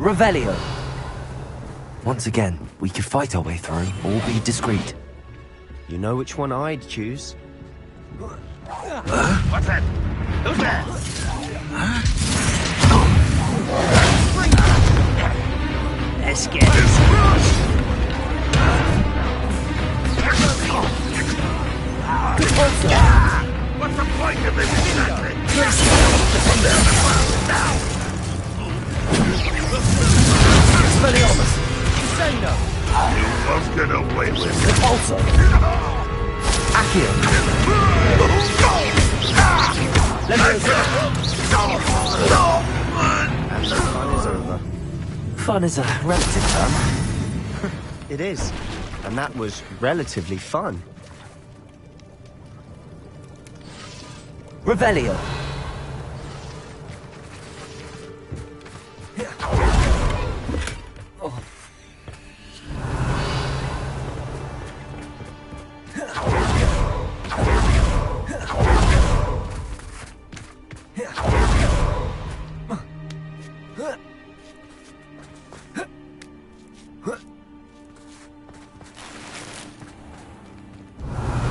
Revelio. Once again, we could fight our way through, or be discreet. You know which one I'd choose? What's that? Who's there? Let's get this. What's the point of this? Expelliarmus! Insano! You won't get away with it. Repulsor! Accio! And the fun is over. Fun is a relative term. It is. And that was relatively fun. Revelio.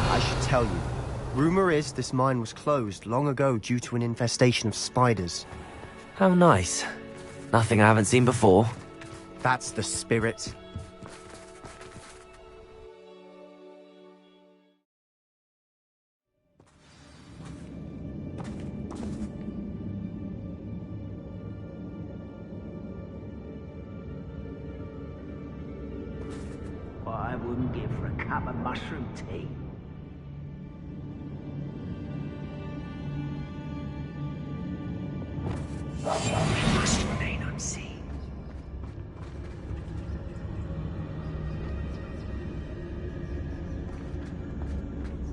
I should tell you. Rumor is this mine was closed long ago due to an infestation of spiders. How nice. Nothing I haven't seen before. That's the spirit. What I wouldn't give for a cup of mushroom tea. We must remain unseen.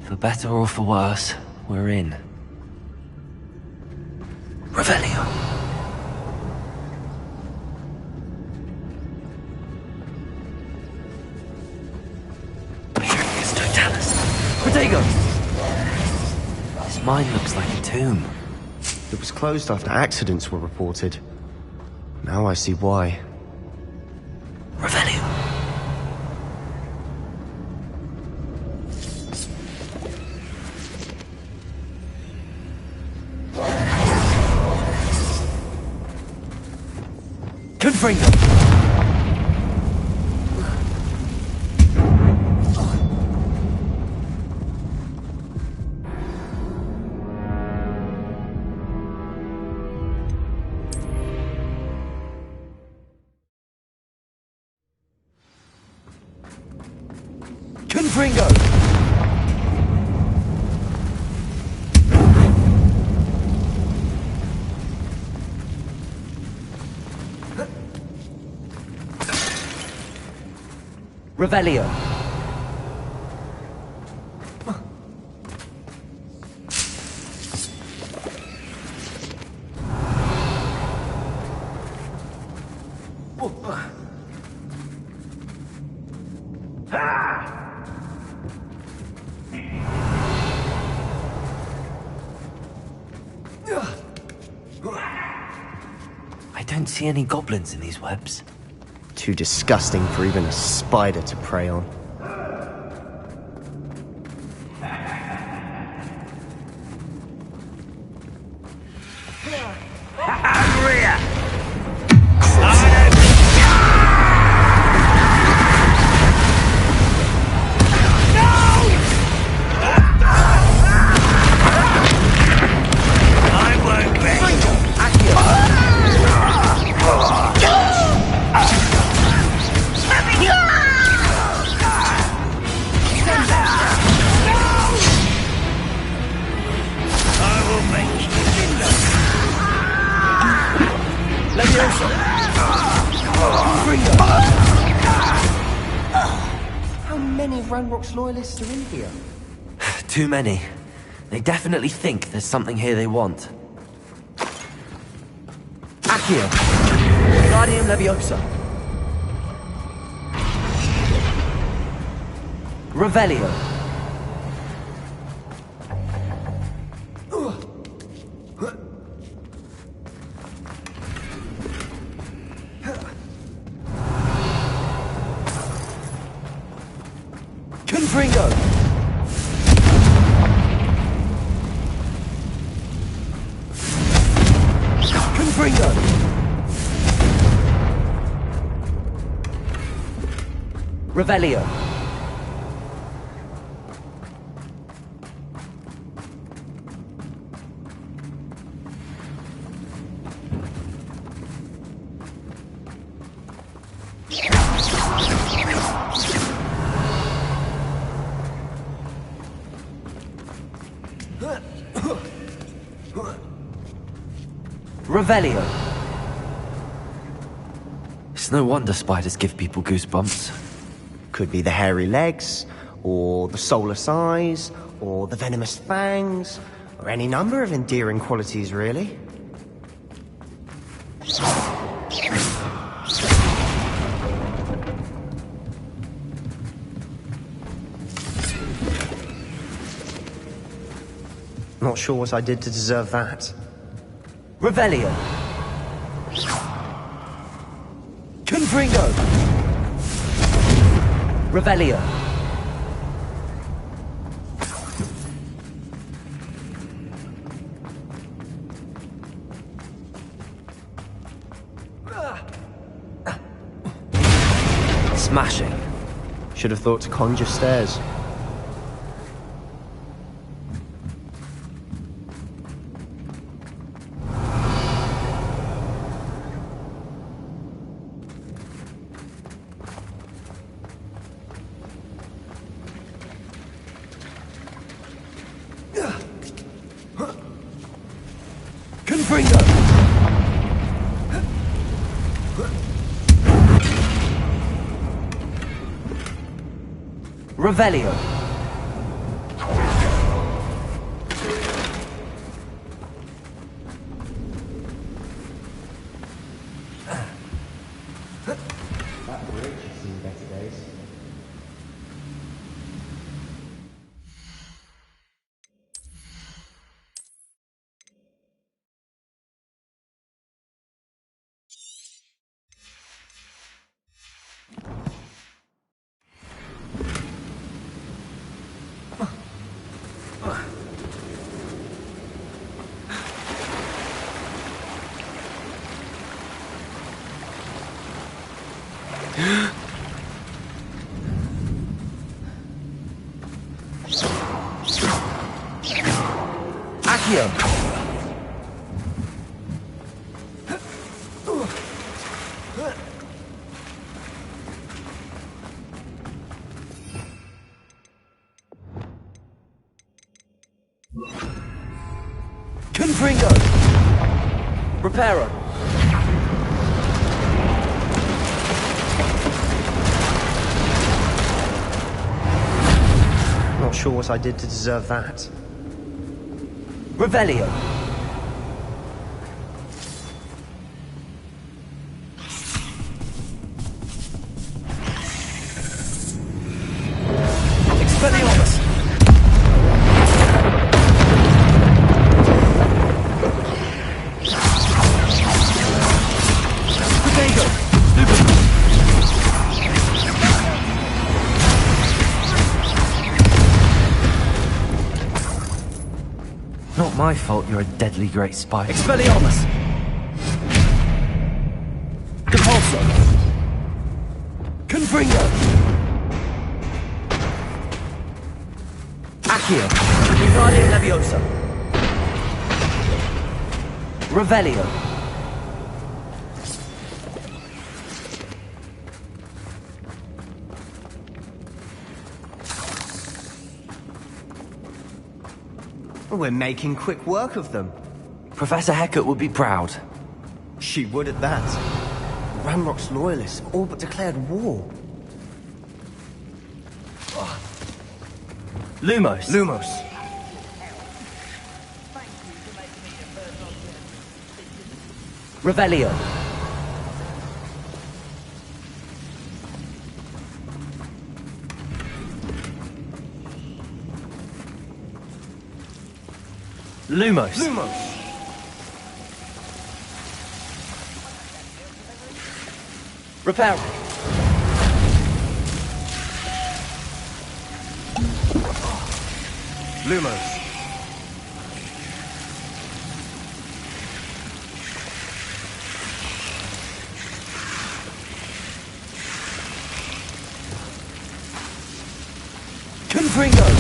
For better or for worse, we're in. Revelio. It's Totalis. Protego! This mine looks like a tomb. It was closed after accidents were reported. Now I see why. Revelio. Confringo. Confringo. Revelio. I don't see any goblins in these webs. Too disgusting for even a spider to prey on. How many Ranrock's loyalists are in here? Too many. They definitely think there's something here they want. Accio. Guardium Leviosa. Revelio. Confringo! Revelio. Revelio. It's no wonder spiders give people goosebumps. Could be the hairy legs, or the soulless eyes, or the venomous fangs, or any number of endearing qualities, really. Not sure what I did to deserve that. Revelio. Confringo. Revelio. Smashing. Should have thought to conjure stairs. Confringo. Revelio. That bridge has seen better days. Accio. Confringo. Reparo. Not sure what I did to deserve that. Revelio. Expelliarmus. Potato. Not my fault you're a deadly great spider. Expelliarmus! Depulso! Confringo! Accio! Wingardium Leviosa! Revelio! We're making quick work of them. Professor Hecat would be proud. She would at that. Ranrock's loyalists all but declared war. Lumos! Lumos. Revelio! Lumos! Lumos. Repair! Lumos. Confringo!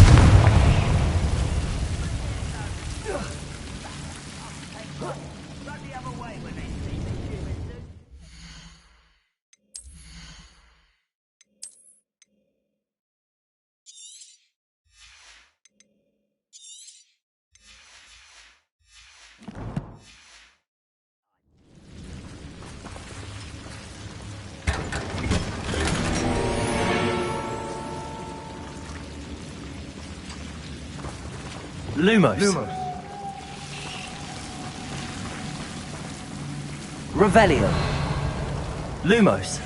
Lumos. Revelio. Lumos.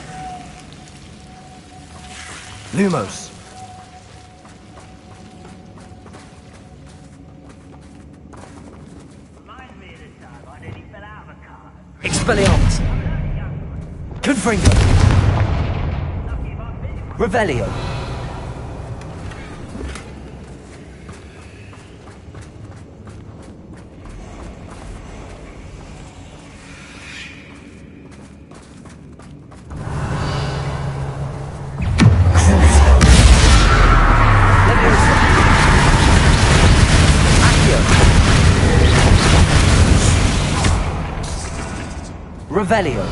Lumos. Reminds me of the time I nearly fell out of a car. Expelliarmus. Confringo. Lucky if I finished. Revelio. Revelio.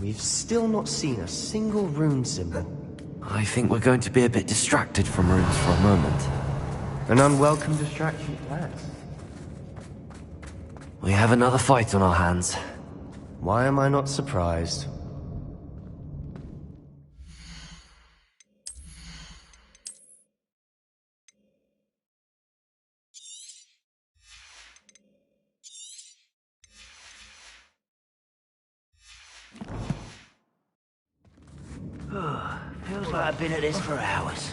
We've still not seen a single rune symbol. I think we're going to be a bit distracted from runes for a moment. An unwelcome distraction at last. We have another fight on our hands. Why am I not surprised? Feels like I've been at this for hours.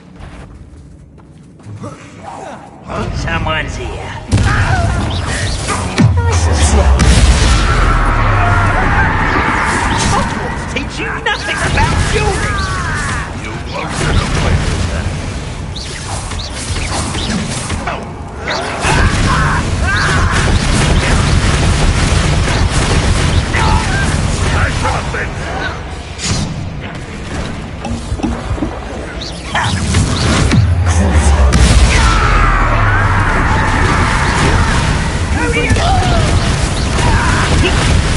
Someone's here. Hogwarts teach you nothing about building. You won't get away with that. Nice up,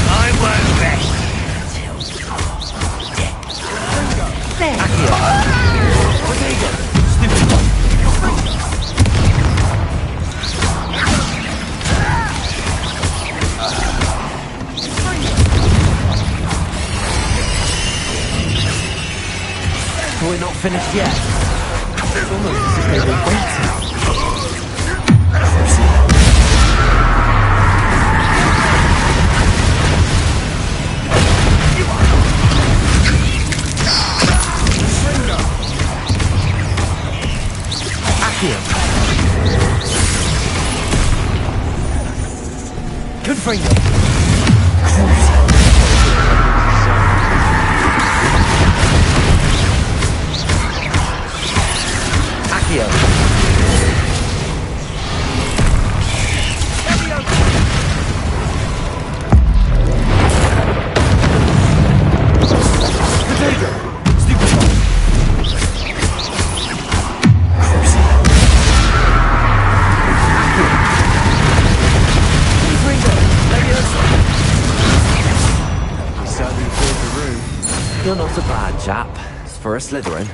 I won't rest We're not finished yet. It's almost as if they were waiting. Confringo. Accio. Potato. Stupefy. You're not a bad chap. It's for a Slytherin.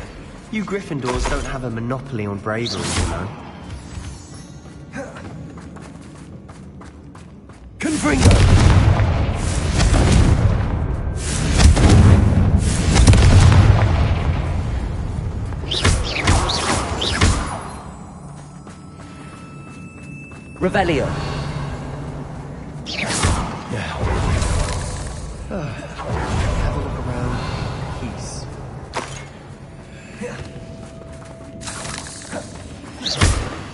You Gryffindors don't have a monopoly on bravery, you know. Confringo! Revelio. Have a look around. Peace.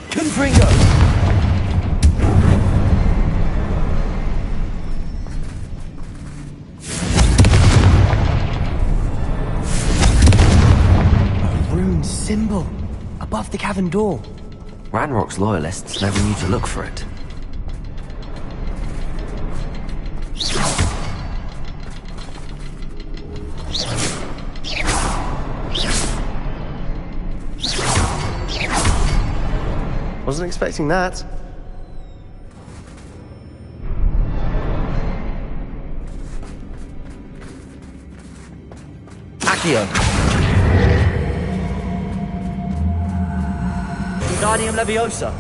Confringo! A rune symbol above the cavern door. Ranrock's loyalists never knew to look for it. Wasn't expecting that. Accio. Wingardium Leviosa.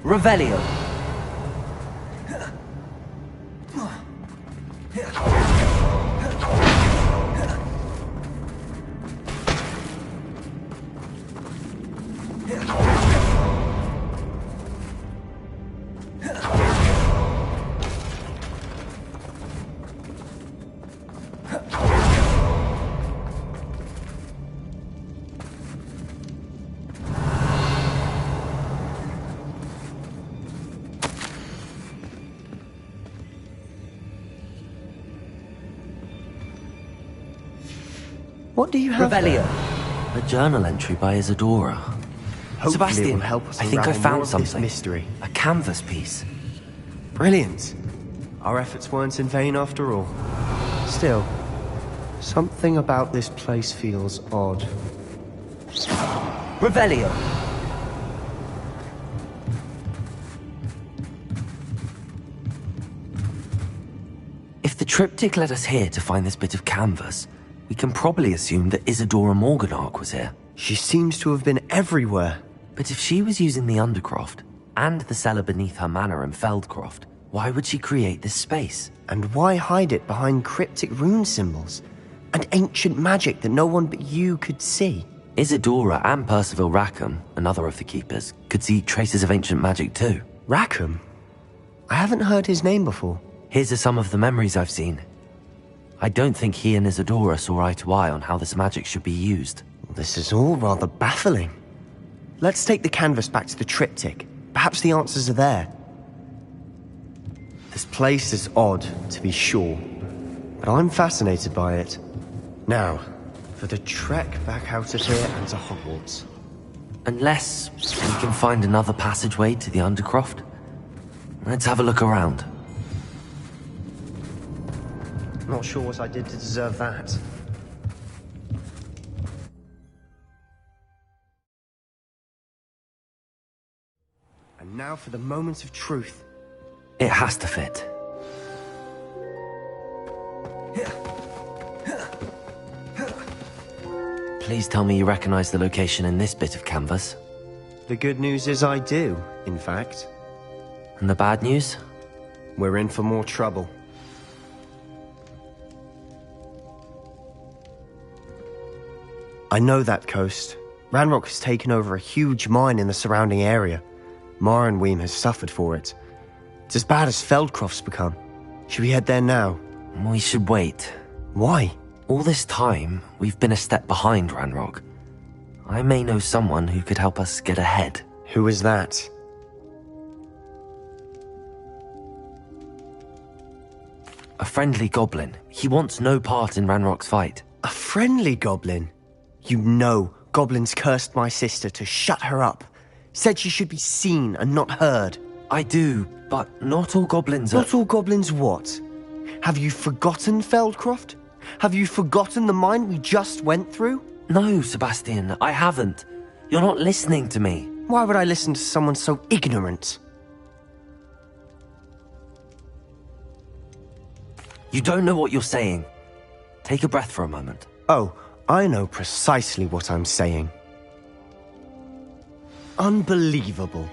Revelio. What do you have Revelio. there? A journal entry by Isadora. Hopefully Sebastian, it will help us I think I unravel more found of this something. mystery. A canvas piece. Brilliant. Our efforts weren't in vain after all. Still, something about this place feels odd. Revelio. If the triptych led us here to find this bit of canvas, we can probably assume that Isadora Morganark was here. She seems to have been everywhere. But if she was using the Undercroft, and the cellar beneath her manor in Feldcroft, why would she create this space? And why hide it behind cryptic rune symbols? And ancient magic that no one but you could see? Isadora and Percival Rackham, another of the Keepers, could see traces of ancient magic too. Rackham? I haven't heard his name before. Here's are some of the memories I've seen. I don't think he and Isadora saw eye to eye on how this magic should be used. This is all rather baffling. Let's take the canvas back to the triptych. Perhaps the answers are there. This place is odd, to be sure, but I'm fascinated by it. Now, for the trek back out of here and to Hogwarts. Unless we can find another passageway to the Undercroft. Let's have a look around. Not sure what I did to deserve that. And now for the moment of truth. It has to fit. Please tell me you recognize the location in this bit of canvas. The good news is I do, in fact. And the bad news? We're in for more trouble. I know that coast. Ranrock has taken over a huge mine in the surrounding area. Mornweem has suffered for it. It's as bad as Feldcroft's become. Should we head there now? We should wait. Why? All this time, we've been a step behind Ranrock. I may know someone who could help us get ahead. Who is that? A friendly goblin. He wants no part in Ranrock's fight. A friendly goblin? You know, goblins cursed my sister to shut her up. Said she should be seen and not heard. I do, but not all goblins are... Not all goblins what? Have you forgotten Feldcroft? Have you forgotten the mine we just went through? No, Sebastian, I haven't. You're not listening to me. Why would I listen to someone so ignorant? You don't know what you're saying. Take a breath for a moment. Oh, I know precisely what I'm saying. Unbelievable.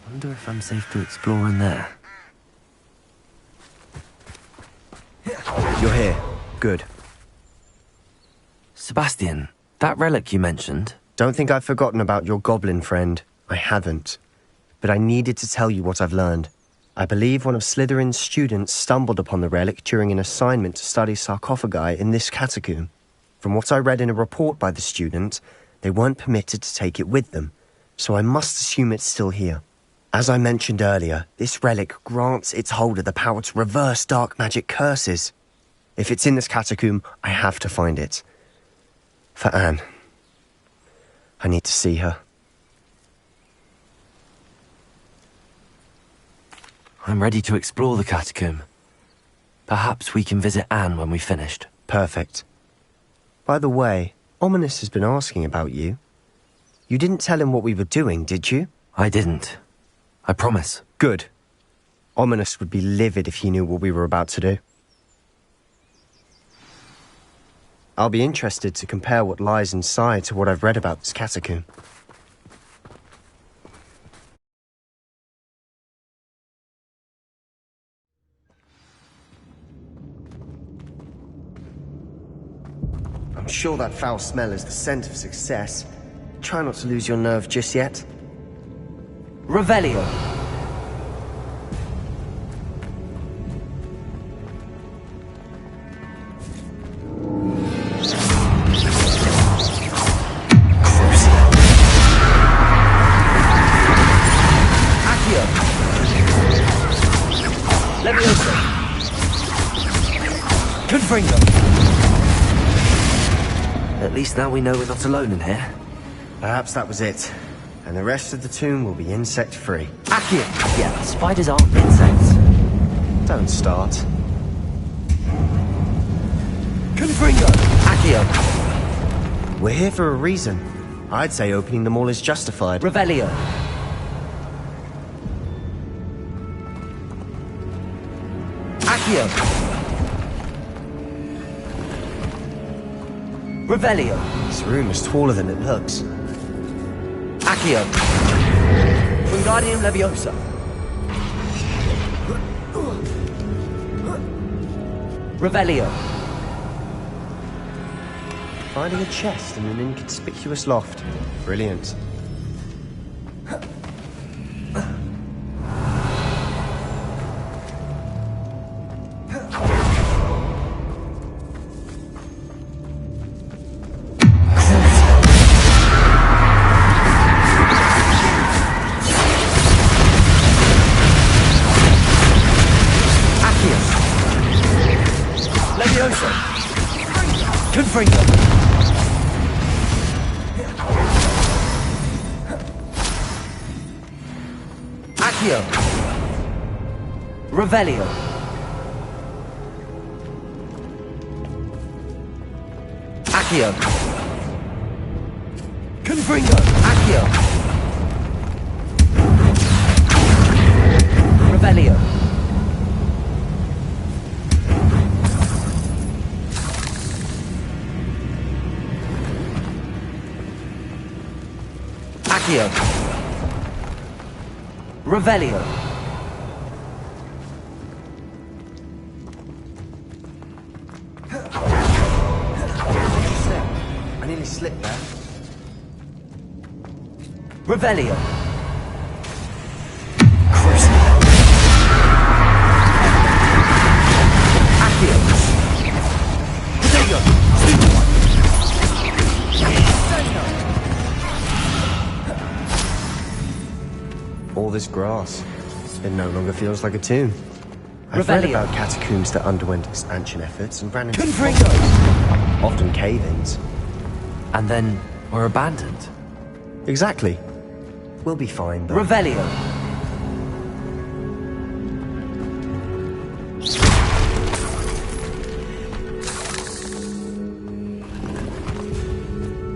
Wonder if I'm safe to explore in there. You're here. Good. Sebastian, that relic you mentioned. Don't think I've forgotten about your goblin friend. I haven't. But I needed to tell you what I've learned. I believe one of Slytherin's students stumbled upon the relic during an assignment to study sarcophagi in this catacomb. From what I read in a report by the student, they weren't permitted to take it with them, so I must assume it's still here. As I mentioned earlier, this relic grants its holder the power to reverse dark magic curses. If it's in this catacomb, I have to find it. For Anne. I need to see her. I'm ready to explore the catacomb. Perhaps we can visit Anne when we've finished. Perfect. By the way, Ominous has been asking about you. You didn't tell him what we were doing, did you? I didn't. I promise. Good. Ominous would be livid if he knew what we were about to do. I'll be interested to compare what lies inside to what I've read about this catacomb. I'm sure that foul smell is the scent of success. Try not to lose your nerve just yet. Revelio. At least now we know we're not alone in here. Perhaps that was it. And the rest of the tomb will be insect-free. Accio! Yeah, spiders aren't insects. Don't start. Confringo! Accio! We're here for a reason. I'd say opening them all is justified. Revelio. Accio! Revelio. This room is taller than it looks. Accio. Wingardium Leviosa. Revelio. Finding a chest in an inconspicuous loft. Brilliant. Confringo. Accio. Revelio. Accio. Confringo. Accio. Revelio. Accio. Revelio. I nearly slipped there. Revelio. Accio. Potato. All this grass. It no longer feels like a tomb. I've read Revelio. about catacombs that underwent expansion efforts and ran into Confringo. often cave-ins. And then we're abandoned. Exactly. We'll be fine, though. Revelio.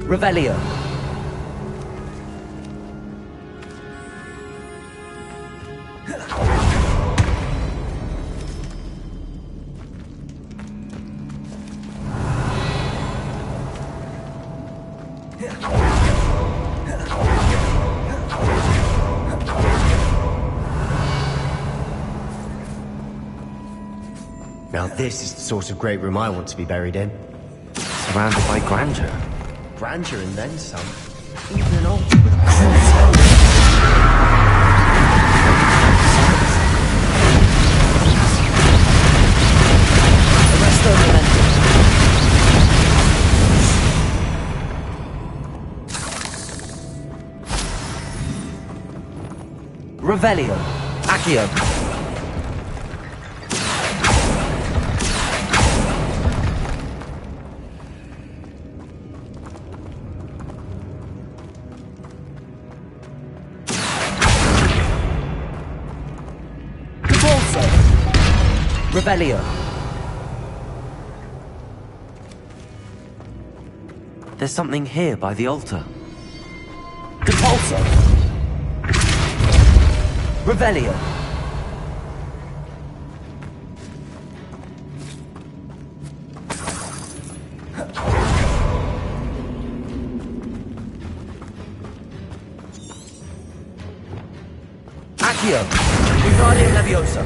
Revelio. Now this is the sort of great room I want to be buried in. Surrounded by grandeur. Grandeur and then some. Even an altar with a crucifix. Arresto momentum. Revelio. Accio. Revelio. There's something here by the altar. Depulso. Revelio. Accio. Wingardium Leviosa.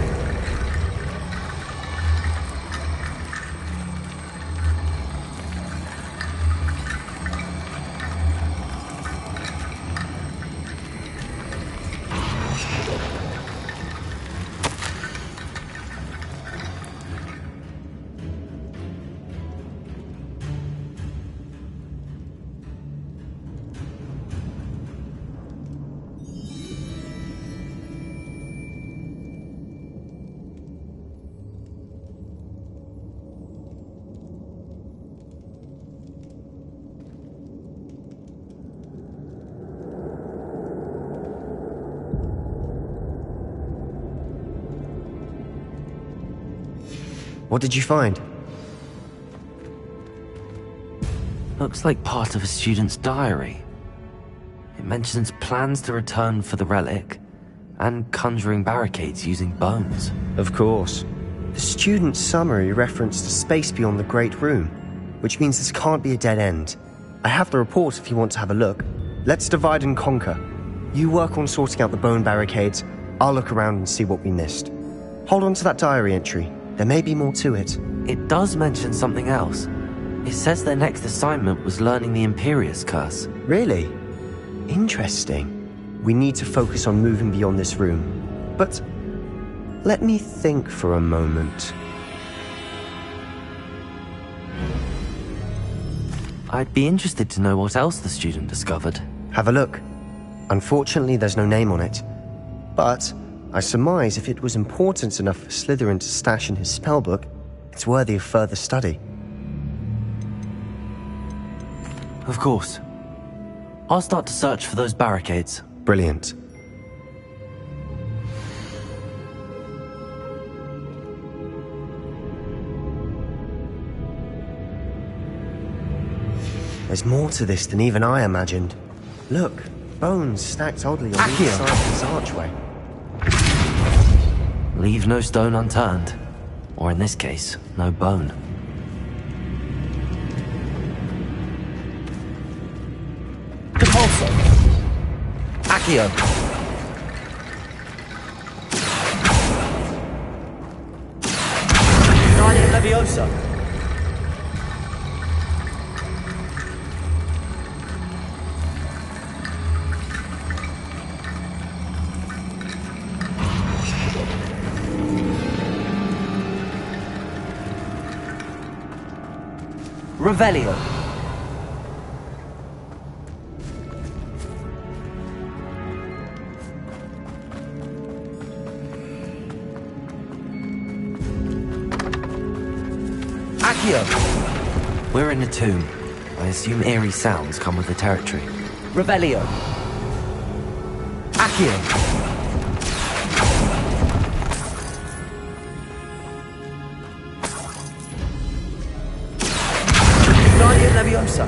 What did you find? Looks like part of a student's diary. It mentions plans to return for the relic and conjuring barricades using bones. Of course. The student's summary referenced a space beyond the Great Room, which means this can't be a dead end. I have the report if you want to have a look. Let's divide and conquer. You work on sorting out the bone barricades. I'll look around and see what we missed. Hold on to that diary entry. There may be more to it. It does mention something else. It says their next assignment was learning the Imperius Curse. Really? Interesting. We need to focus on moving beyond this room. But let me think for a moment. I'd be interested to know what else the student discovered. Have a look. Unfortunately, there's no name on it. But I surmise if it was important enough for Slytherin to stash in his spellbook, it's worthy of further study. Of course. I'll start to search for those barricades. Brilliant. There's more to this than even I imagined. Look, bones stacked oddly on each side of this archway. Leave no stone unturned. Or in this case, no bone. Depulso. Accio. Wingardium Leviosa. Revelio. Accio. We're in a tomb. I assume eerie sounds come with the territory. Revelio. Accio. Leviosa.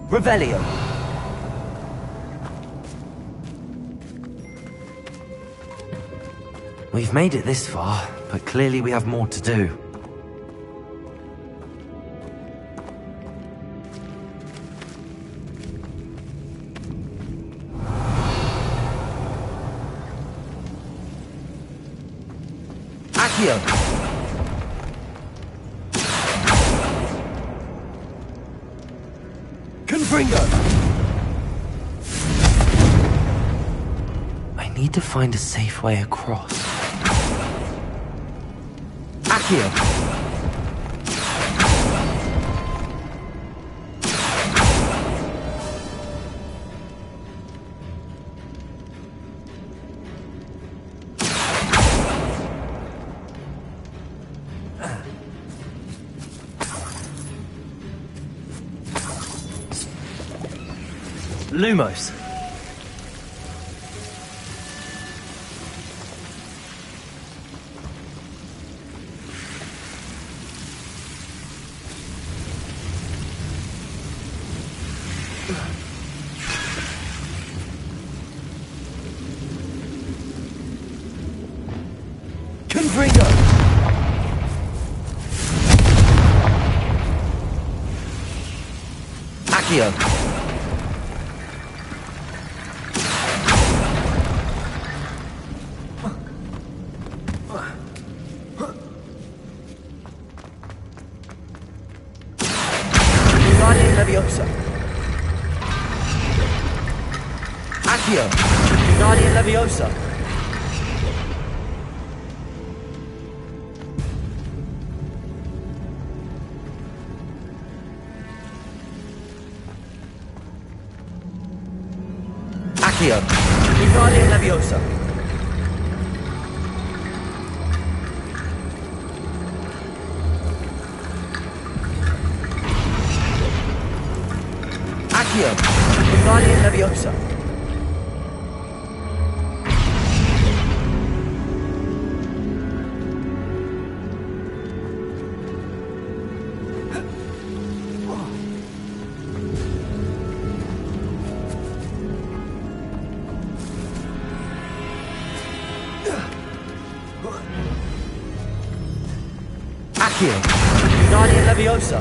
Revelio. We've made it this far, but clearly we have more to do. Accio. Confringo! I need to find a safe way across. Accio. Lumos. Confringo! Accio. Leviosa. Accio. Guardian Leviosa. Accio. Guardian Leviosa. Accio. Guardian Leviosa. Accio. Guardian Leviosa.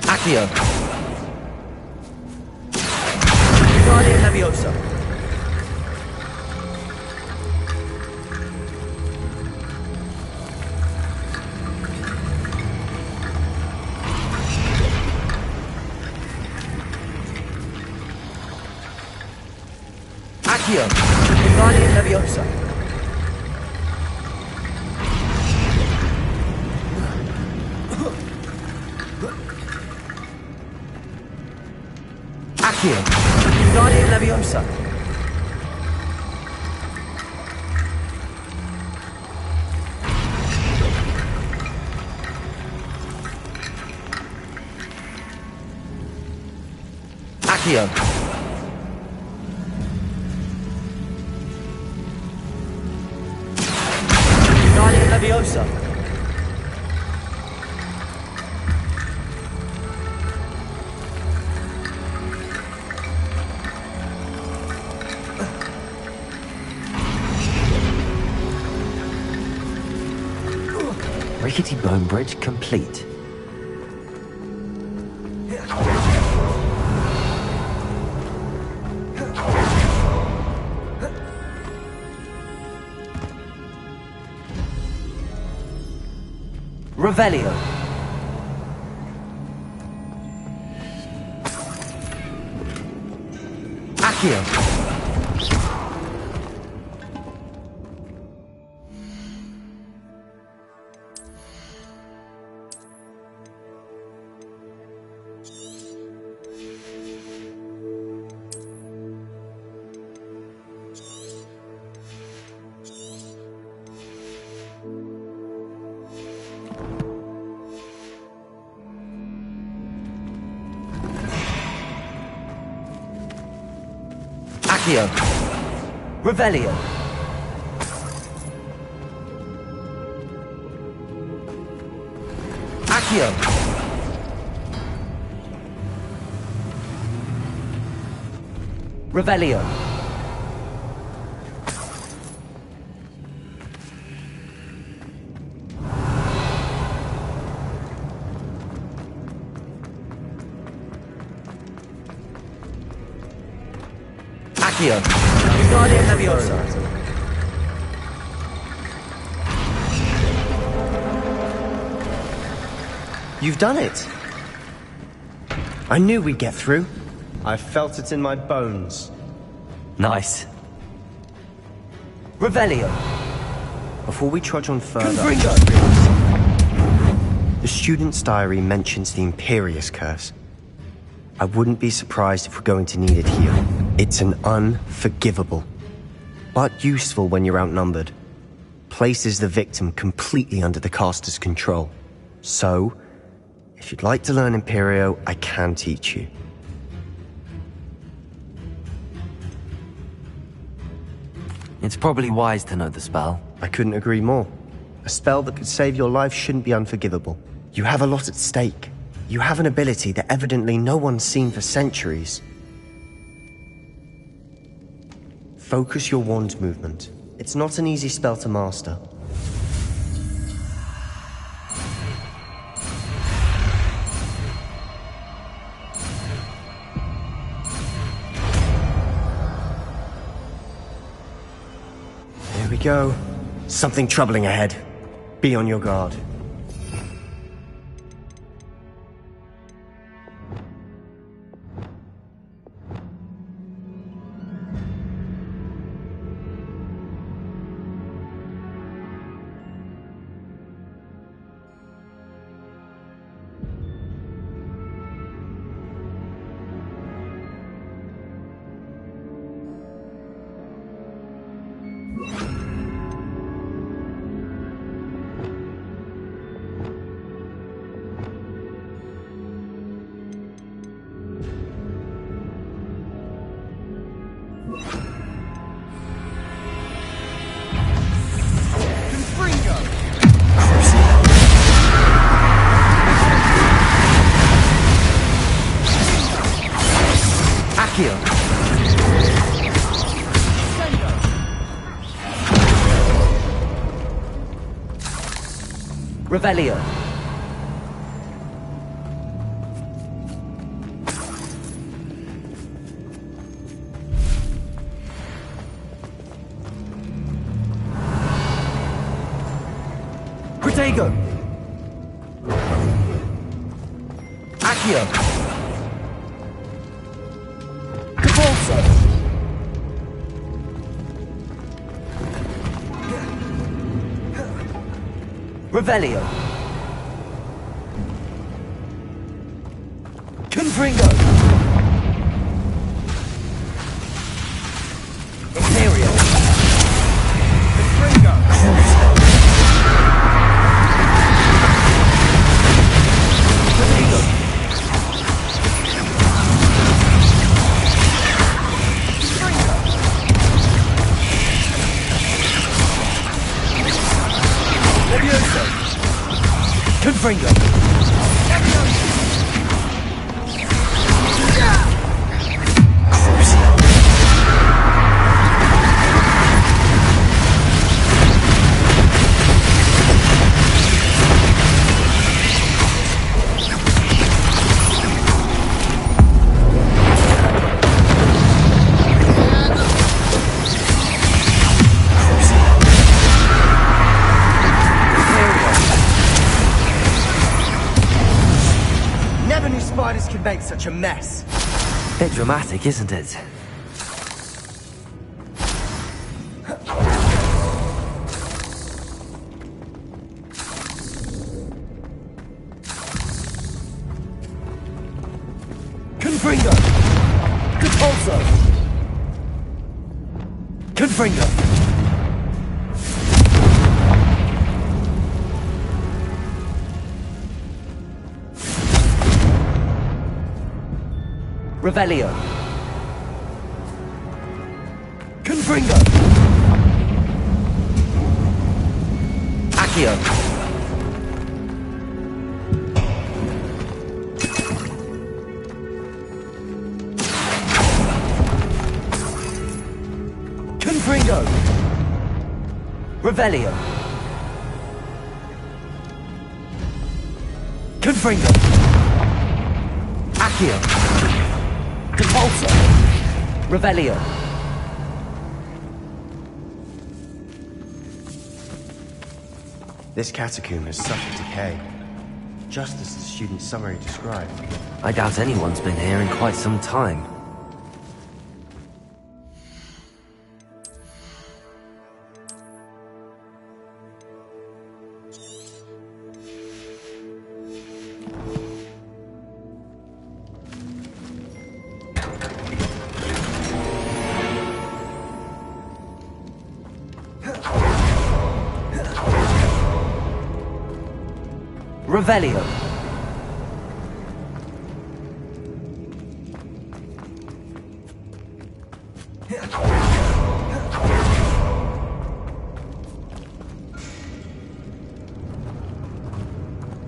Accio. Guardian Leviosa. Accio. Guardian Leviosa. Accio. Guardian Leviosa. Accio. Guardian Leviosa. Rickety bone bridge complete. Revelio. Accio. Accio. Revelio. Accio. Revelio. Accio. Guardian Leviosa. You've done it. I knew we'd get through. I felt it in my bones. Nice. Revelio. Before we trudge on further, Confringo. the student's diary mentions the Imperious Curse. I wouldn't be surprised if we're going to need it here. It's an unforgivable, but useful when you're outnumbered. Places the victim completely under the caster's control. So, if you'd like to learn Imperio, I can teach you. It's probably wise to know the spell. I couldn't agree more. A spell that could save your life shouldn't be unforgivable. You have a lot at stake. You have an ability that evidently no one's seen for centuries. Focus your wand movement. It's not an easy spell to master. Here we go. Something troubling ahead. Be on your guard. Accio. Revelio. Protego. Accio. Capolso. Revelio. Confringo. Imperio. Confringo. Protego. Leviosa. Confringo. Never knew spiders could make such a mess. Bit dramatic, isn't it? Confringo. Capolso. Confringo. Revelio. Confringo. Accio. Confringo. Revelio. Confringo. Accio. Capolso. Revelio. This catacomb has suffered decay, just as the student's summary described. I doubt anyone's been here in quite some time. Revelio.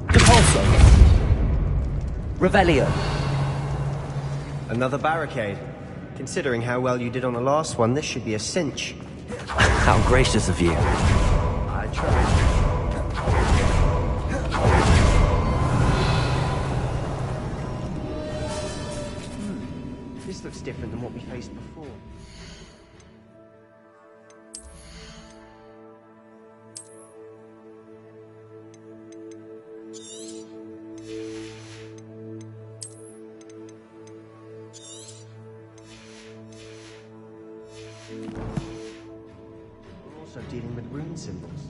Depulso. Revelio. Another barricade. Considering how well you did on the last one, this should be a cinch. How gracious of you. I tried. This looks different than what we faced before. We're also dealing with rune symbols.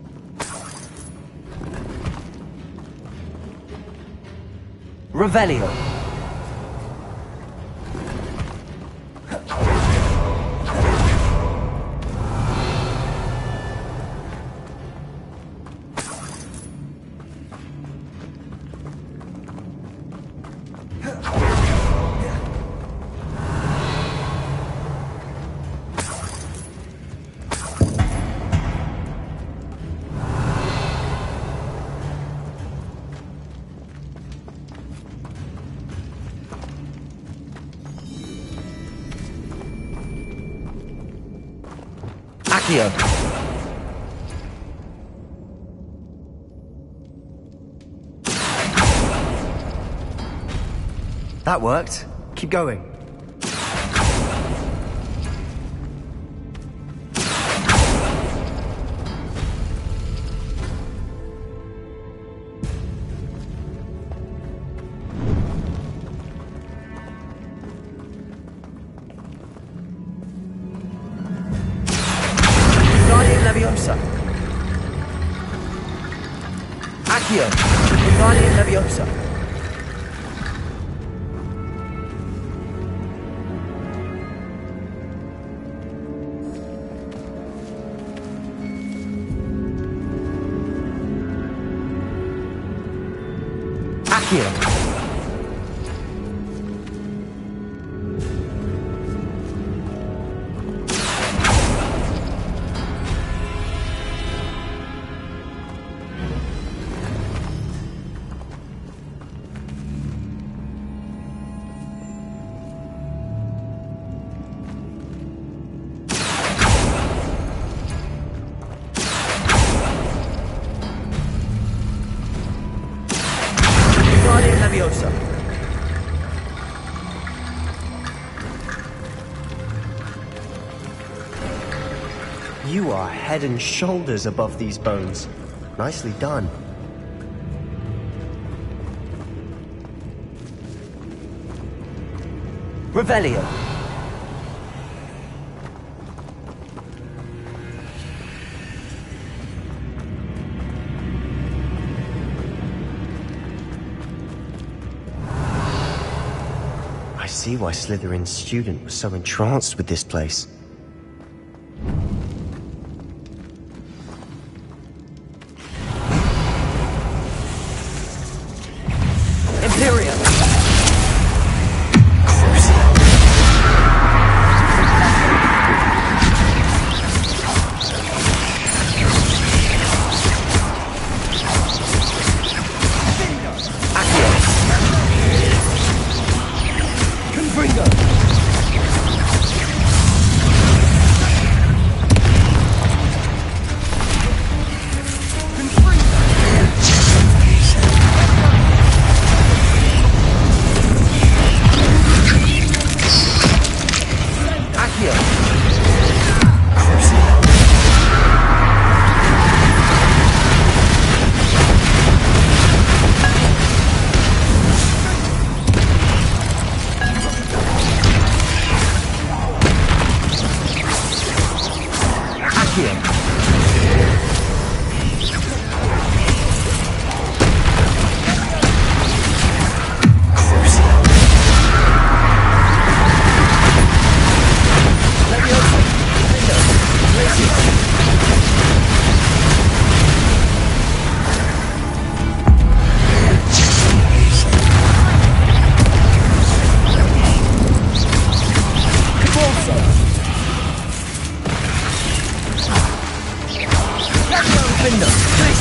Revelio. Accio. That worked. Keep going. Leviosa. Accio. Wingardium Leviosa. Accio. Leviosa. You are head and shoulders above these bones. Nicely done. Revelio. I see why Slytherin's student was so entranced with this place. Imperium. Confringo.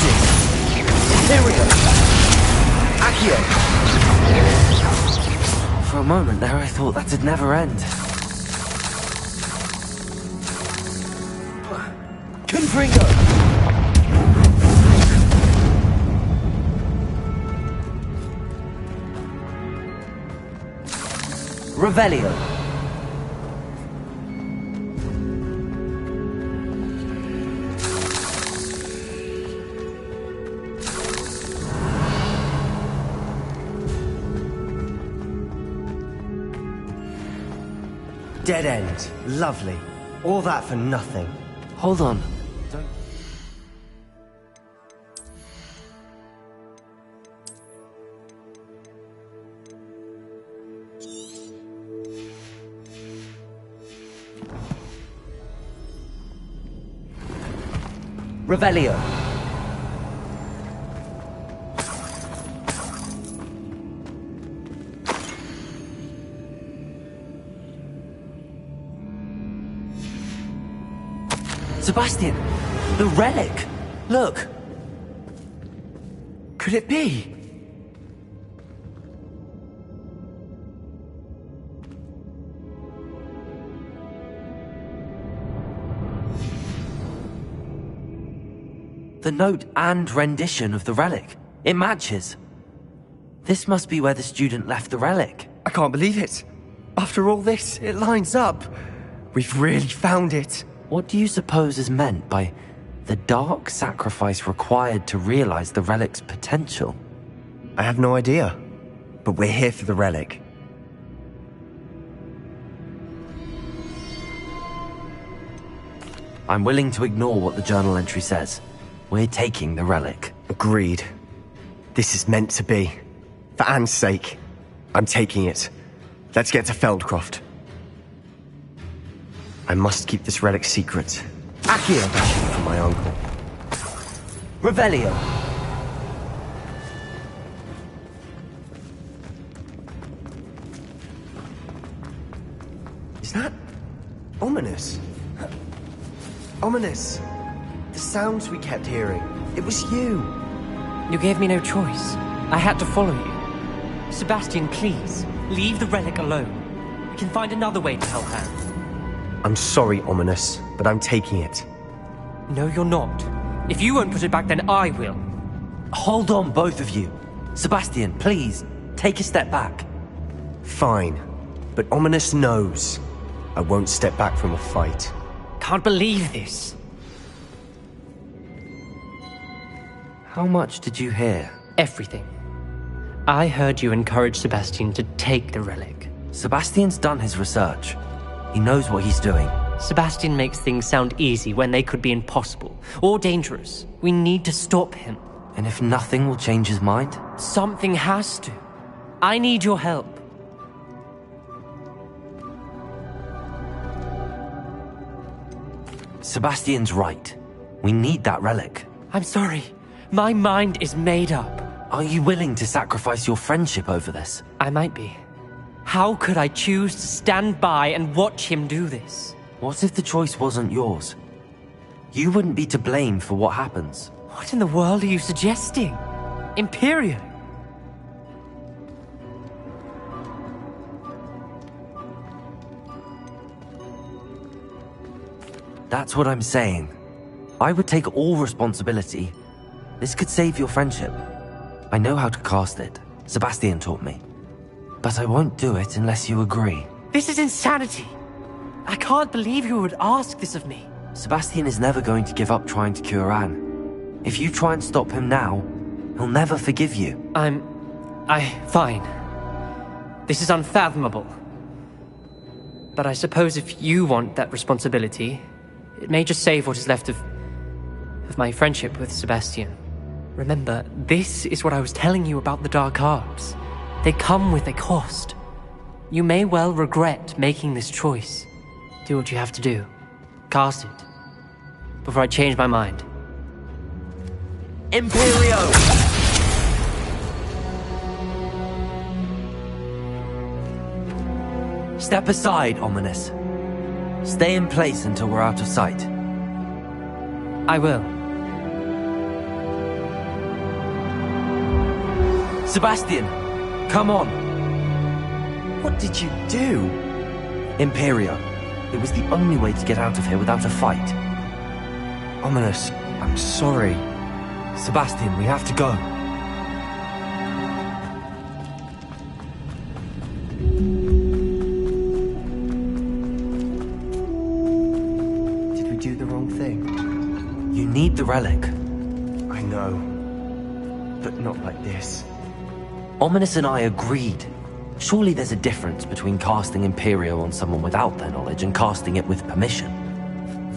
Immersive! Imperium! Accio! For a moment there, I thought that'd never end. Confringo! Revelio! Dead end. Lovely. All that for nothing. Hold on. Revelio! Sebastian! The relic! Look! Could it be? The note and rendition of the relic. It matches. This must be where the student left the relic. I can't believe it. After all this, it lines up. We've really found it. What do you suppose is meant by the dark sacrifice required to realize the relic's potential? I have no idea. But we're here for the relic. I'm willing to ignore what the journal entry says. We're taking the relic. Agreed. This is meant to be. For Anne's sake, I'm taking it. Let's get to Feldcroft. I must keep this relic secret. Accio! For my uncle. Revelio! Is that ominous? Ominous. The sounds we kept hearing. It was you. You gave me no choice. I had to follow you. Sebastian, please, leave the relic alone. We can find another way to help Anne. I'm sorry, Ominous, but I'm taking it. No, you're not. If you won't put it back, then I will. Hold on, both of you. Sebastian, please, take a step back. Fine. But Ominous knows I won't step back from a fight. Can't believe this. How much did you hear? Everything. I heard you encourage Sebastian to take the relic. Sebastian's done his research. He knows what he's doing. Sebastian makes things sound easy when they could be impossible or dangerous. We need to stop him. And if nothing will change his mind? Something has to. I need your help. Sebastian's right. We need that relic. I'm sorry. My mind is made up. Are you willing to sacrifice your friendship over this? I might be. How could I choose to stand by and watch him do this? What if the choice wasn't yours? You wouldn't be to blame for what happens. What in the world are you suggesting? Imperium? That's what I'm saying. I would take all responsibility. This could save your friendship. I know how to cast it. Sebastian taught me. But I won't do it unless you agree. This is insanity. I can't believe you would ask this of me. Sebastian is never going to give up trying to cure Anne. If you try and stop him now, he'll never forgive you. Fine. This is unfathomable. But I suppose if you want that responsibility, it may just save what is left of my friendship with Sebastian. Remember, this is what I was telling you about the dark arts. They come with a cost. You may well regret making this choice. Do what you have to do. Cast it. Before I change my mind. Imperio! Step aside, Ominous. Stay in place until we're out of sight. I will. Sebastian, come on. What did you do? Imperio. It was the only way to get out of here without a fight. Ominous, I'm sorry. Sebastian, we have to go. Did we do the wrong thing? You need the relic. I know. But not like this. Ominous and I agreed. Surely there's a difference between casting Imperio on someone without their knowledge and casting it with permission.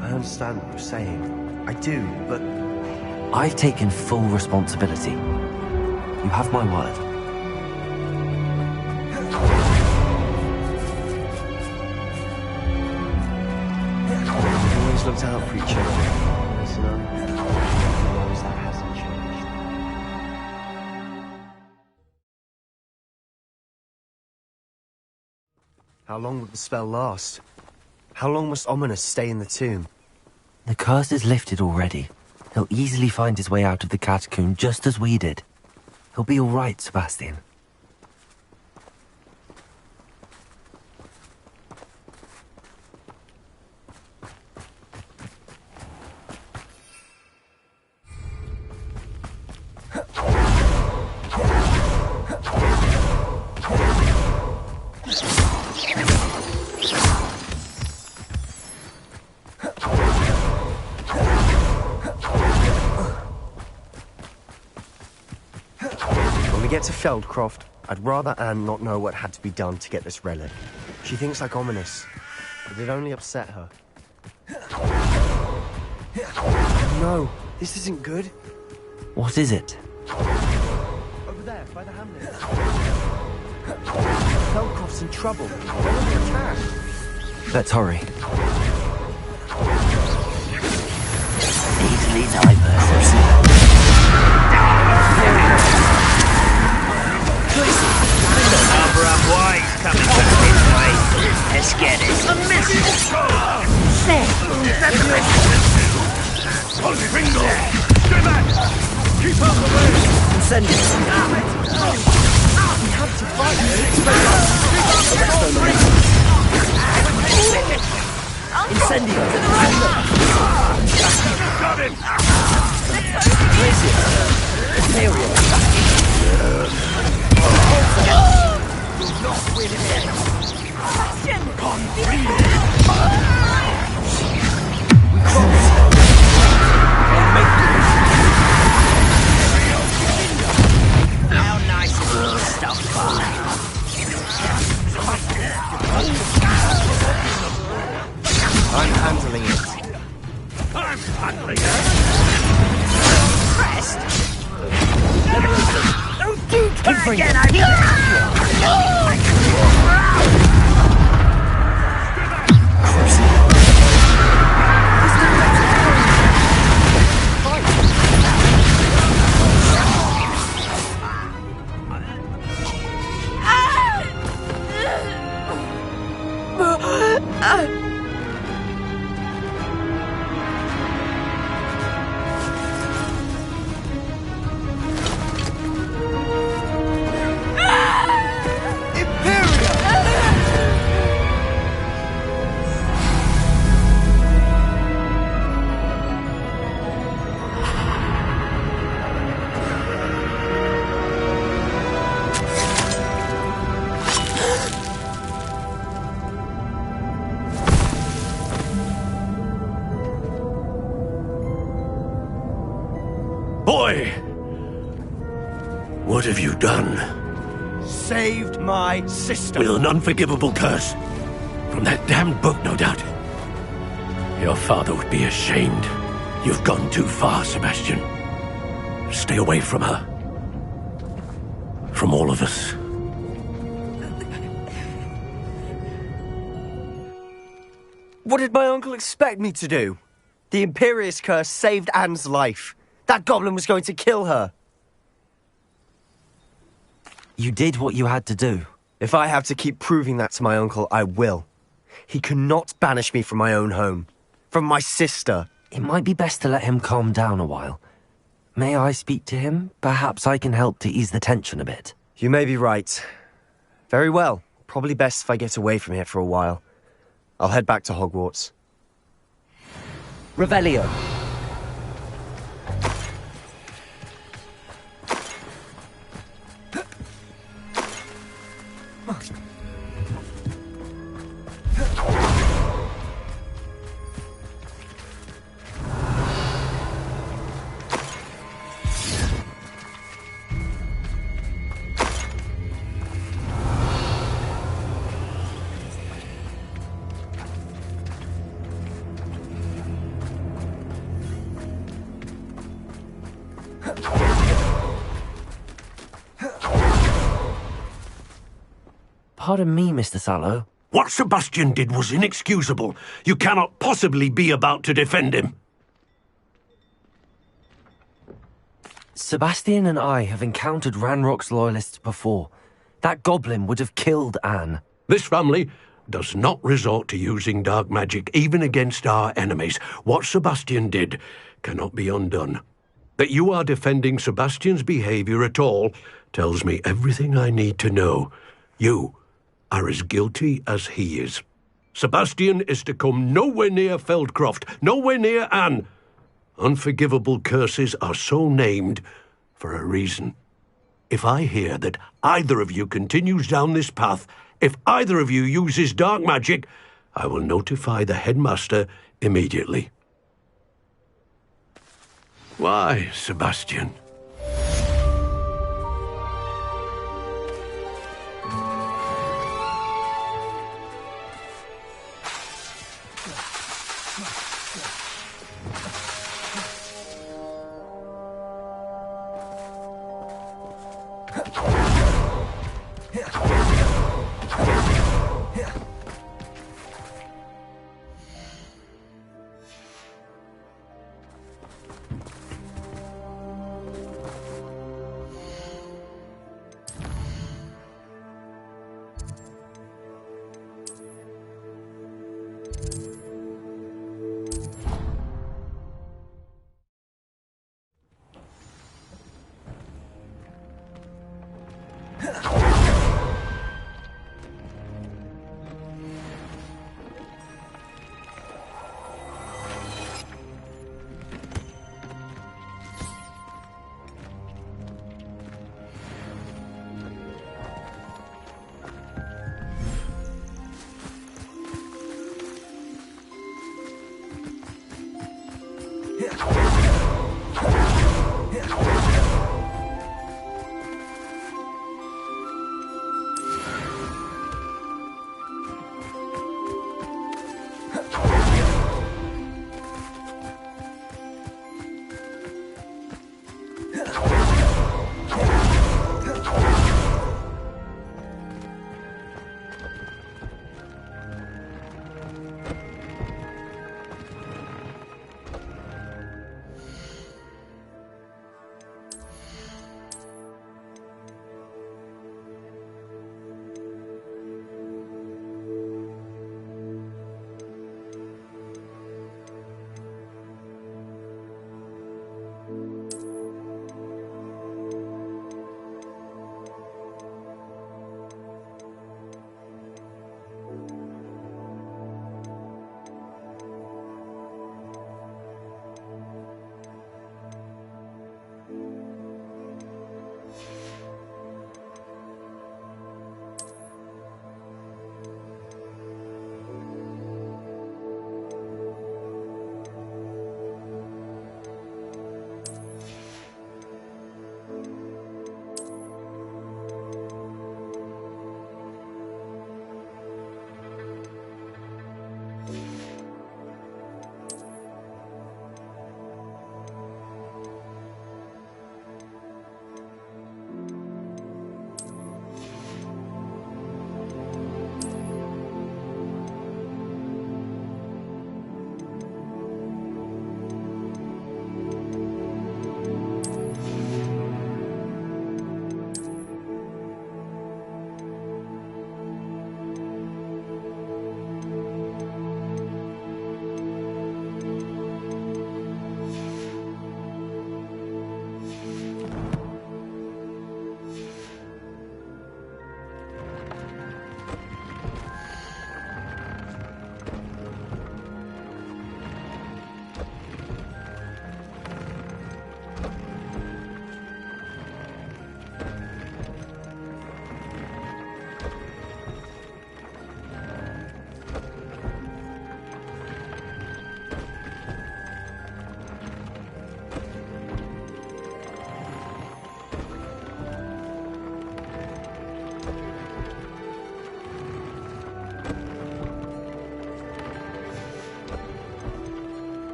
I understand what you're saying. I do, but... I've taken full responsibility. You have my word. We always looked out for each other. Listen up. Knows that hasn't changed. How long would the spell last? How long must Ominous stay in the tomb? The curse is lifted already. He'll easily find his way out of the catacomb just as we did. He'll be all right, Sebastian. Get to Feldcroft, I'd rather Anne not know what had to be done to get this relic. She thinks like Ominous, but it only upset her. No, this isn't good. What is it? Over there, by the hamlet. Feldcroft's in trouble. They're under attack. Let's hurry. Easily diverted. Barbara White coming back this way. Let's get it. A missile! Bingo! Stay back! Keep out the way! Send it. We have to fight. Incendio. Got him! How nice is all this stuff? I'm handling it. I'm handling it! Crest? Don't do that again! Boy! What have you done? Saved my sister. With an unforgivable curse. From that damned book, no doubt. Your father would be ashamed. You've gone too far, Sebastian. Stay away from her. From all of us. What did my uncle expect me to do? The Imperious curse saved Anne's life. That goblin was going to kill her. You did what you had to do. If I have to keep proving that to my uncle, I will. He cannot banish me from my own home. From my sister. It might be best to let him calm down a while. May I speak to him? Perhaps I can help to ease the tension a bit. You may be right. Very well. Probably best if I get away from here for a while. I'll head back to Hogwarts. Revelio. Pardon me, Mr. Sallow. What Sebastian did was inexcusable. You cannot possibly be about to defend him. Sebastian and I have encountered Ranrock's loyalists before. That goblin would have killed Anne. This family does not resort to using dark magic even against our enemies. What Sebastian did cannot be undone. That you are defending Sebastian's behavior at all tells me everything I need to know. You are as guilty as he is. Sebastian is to come nowhere near Feldcroft, nowhere near Anne. Unforgivable curses are so named for a reason. If I hear that either of you continues down this path, if either of you uses dark magic, I will notify the headmaster immediately. Why, Sebastian?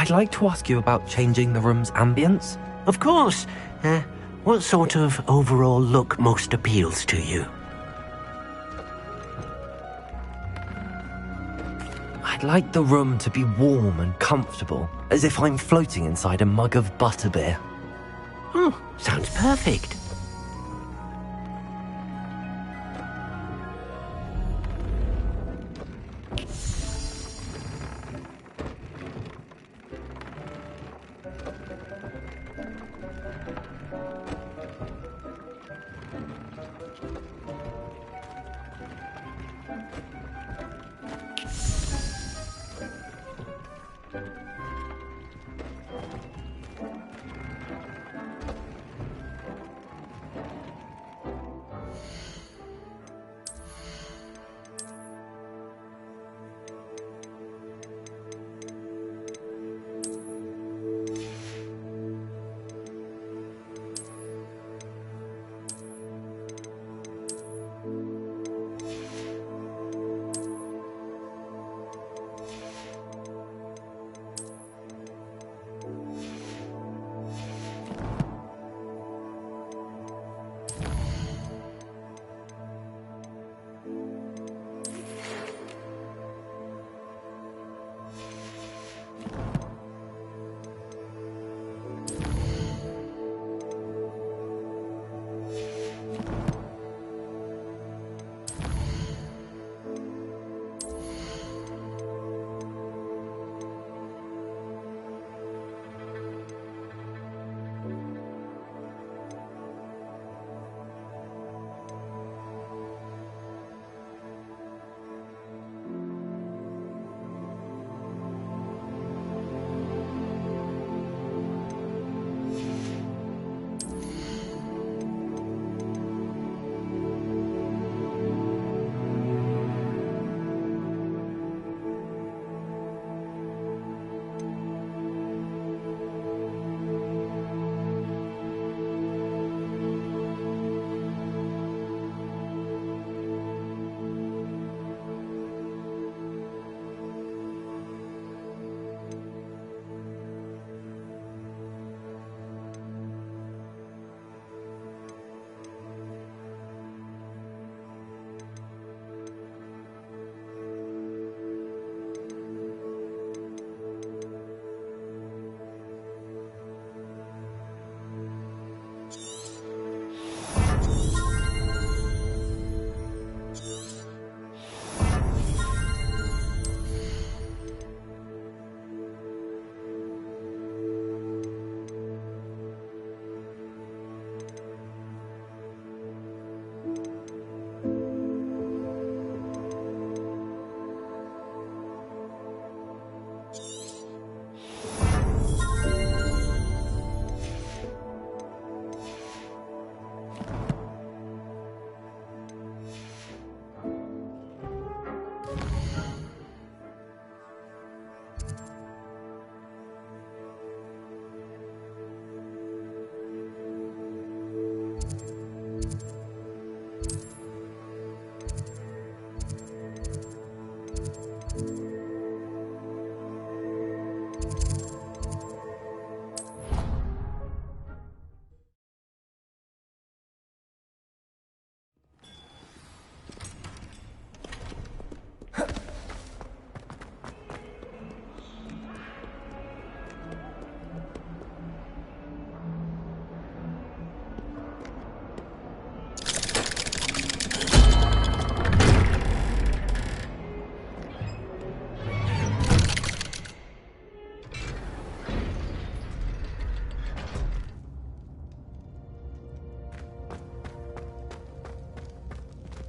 I'd like to ask you about changing the room's ambience. Of course. What sort of overall look most appeals to you? I'd like the room to be warm and comfortable, as if I'm floating inside a mug of butterbeer. Oh, sounds perfect.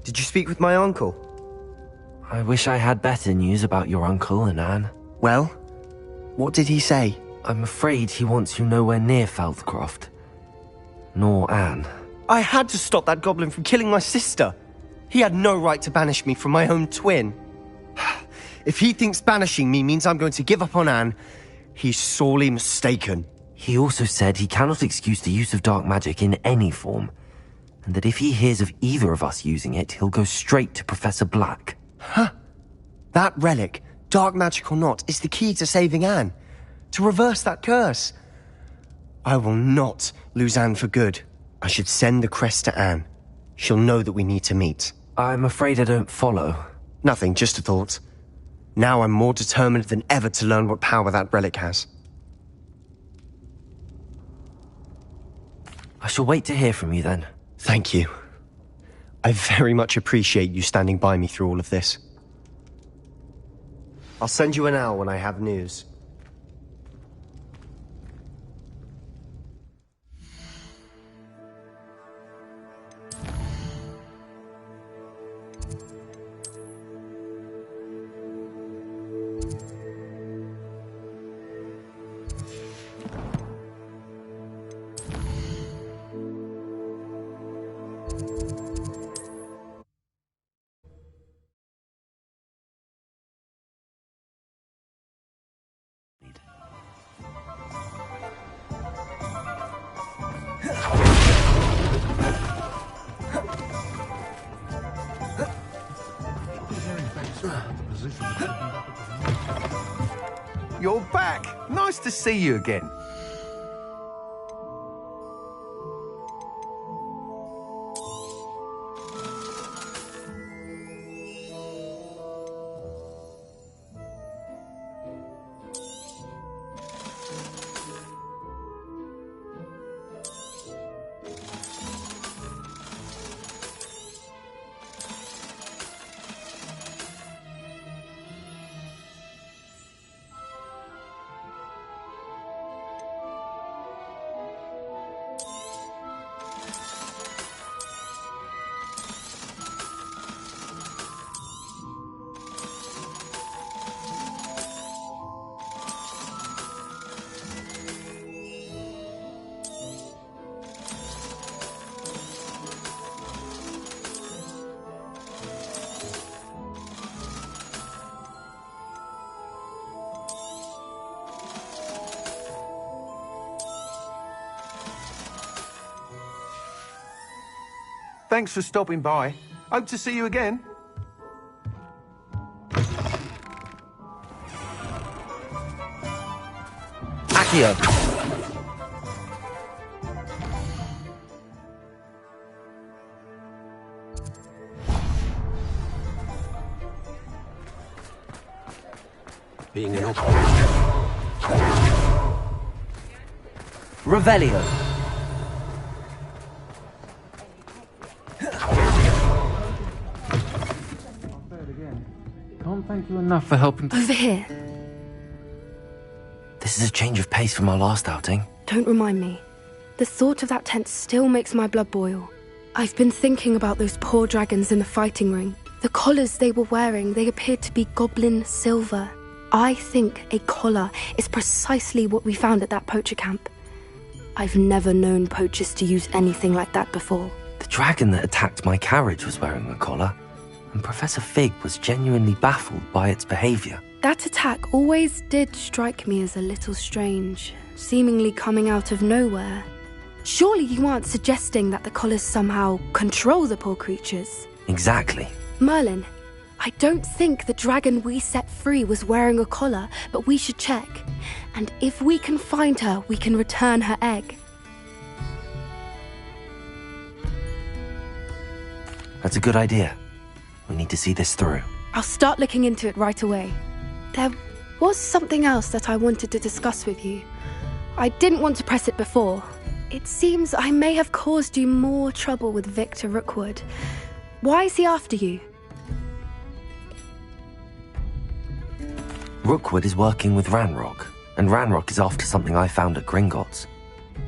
Did you speak with my uncle? I wish I had better news about your uncle and Anne. Well, what did he say? I'm afraid he wants you nowhere near Feldcroft. Nor Anne. I had to stop that goblin from killing my sister. He had no right to banish me from my own twin. If he thinks banishing me means I'm going to give up on Anne, he's sorely mistaken. He also said he cannot excuse the use of dark magic in any form, and that if he hears of either of us using it, he'll go straight to Professor Black. Huh. That relic, dark magic or not, is the key to saving Anne. to reverse that curse. I will not lose Anne for good. I should send the crest to Anne. She'll know that we need to meet. I'm afraid I don't follow. Nothing, just a thought. Now I'm more determined than ever to learn what power that relic has. I shall wait to hear from you then. Thank you. I very much appreciate you standing by me through all of this. I'll send you an owl when I have news. You're back! Nice to see you again. Thanks for stopping by. Hope to see you again. Accio! Being an operator. Revelio! Can't thank you enough for helping. Over here. This is a change of pace from our last outing. Don't remind me. The thought of that tent still makes my blood boil. I've been thinking about those poor dragons in the fighting ring. The collars they were wearing, they appeared to be goblin silver. I think a collar is precisely what we found at that poacher camp. I've never known poachers to use anything like that before. The dragon that attacked my carriage was wearing a collar, and Professor Fig was genuinely baffled by its behavior. That attack always did strike me as a little strange, seemingly coming out of nowhere. Surely you aren't suggesting that the collars somehow control the poor creatures? Exactly. Merlin, I don't think the dragon we set free was wearing a collar, but we should check. And if we can find her, we can return her egg. That's a good idea. We need to see this through. I'll start looking into it right away. There was something else that I wanted to discuss with you. I didn't want to press it before. It seems I may have caused you more trouble with Victor Rookwood. Why is he after you? Rookwood is working with Ranrock, and Ranrock is after something I found at Gringotts.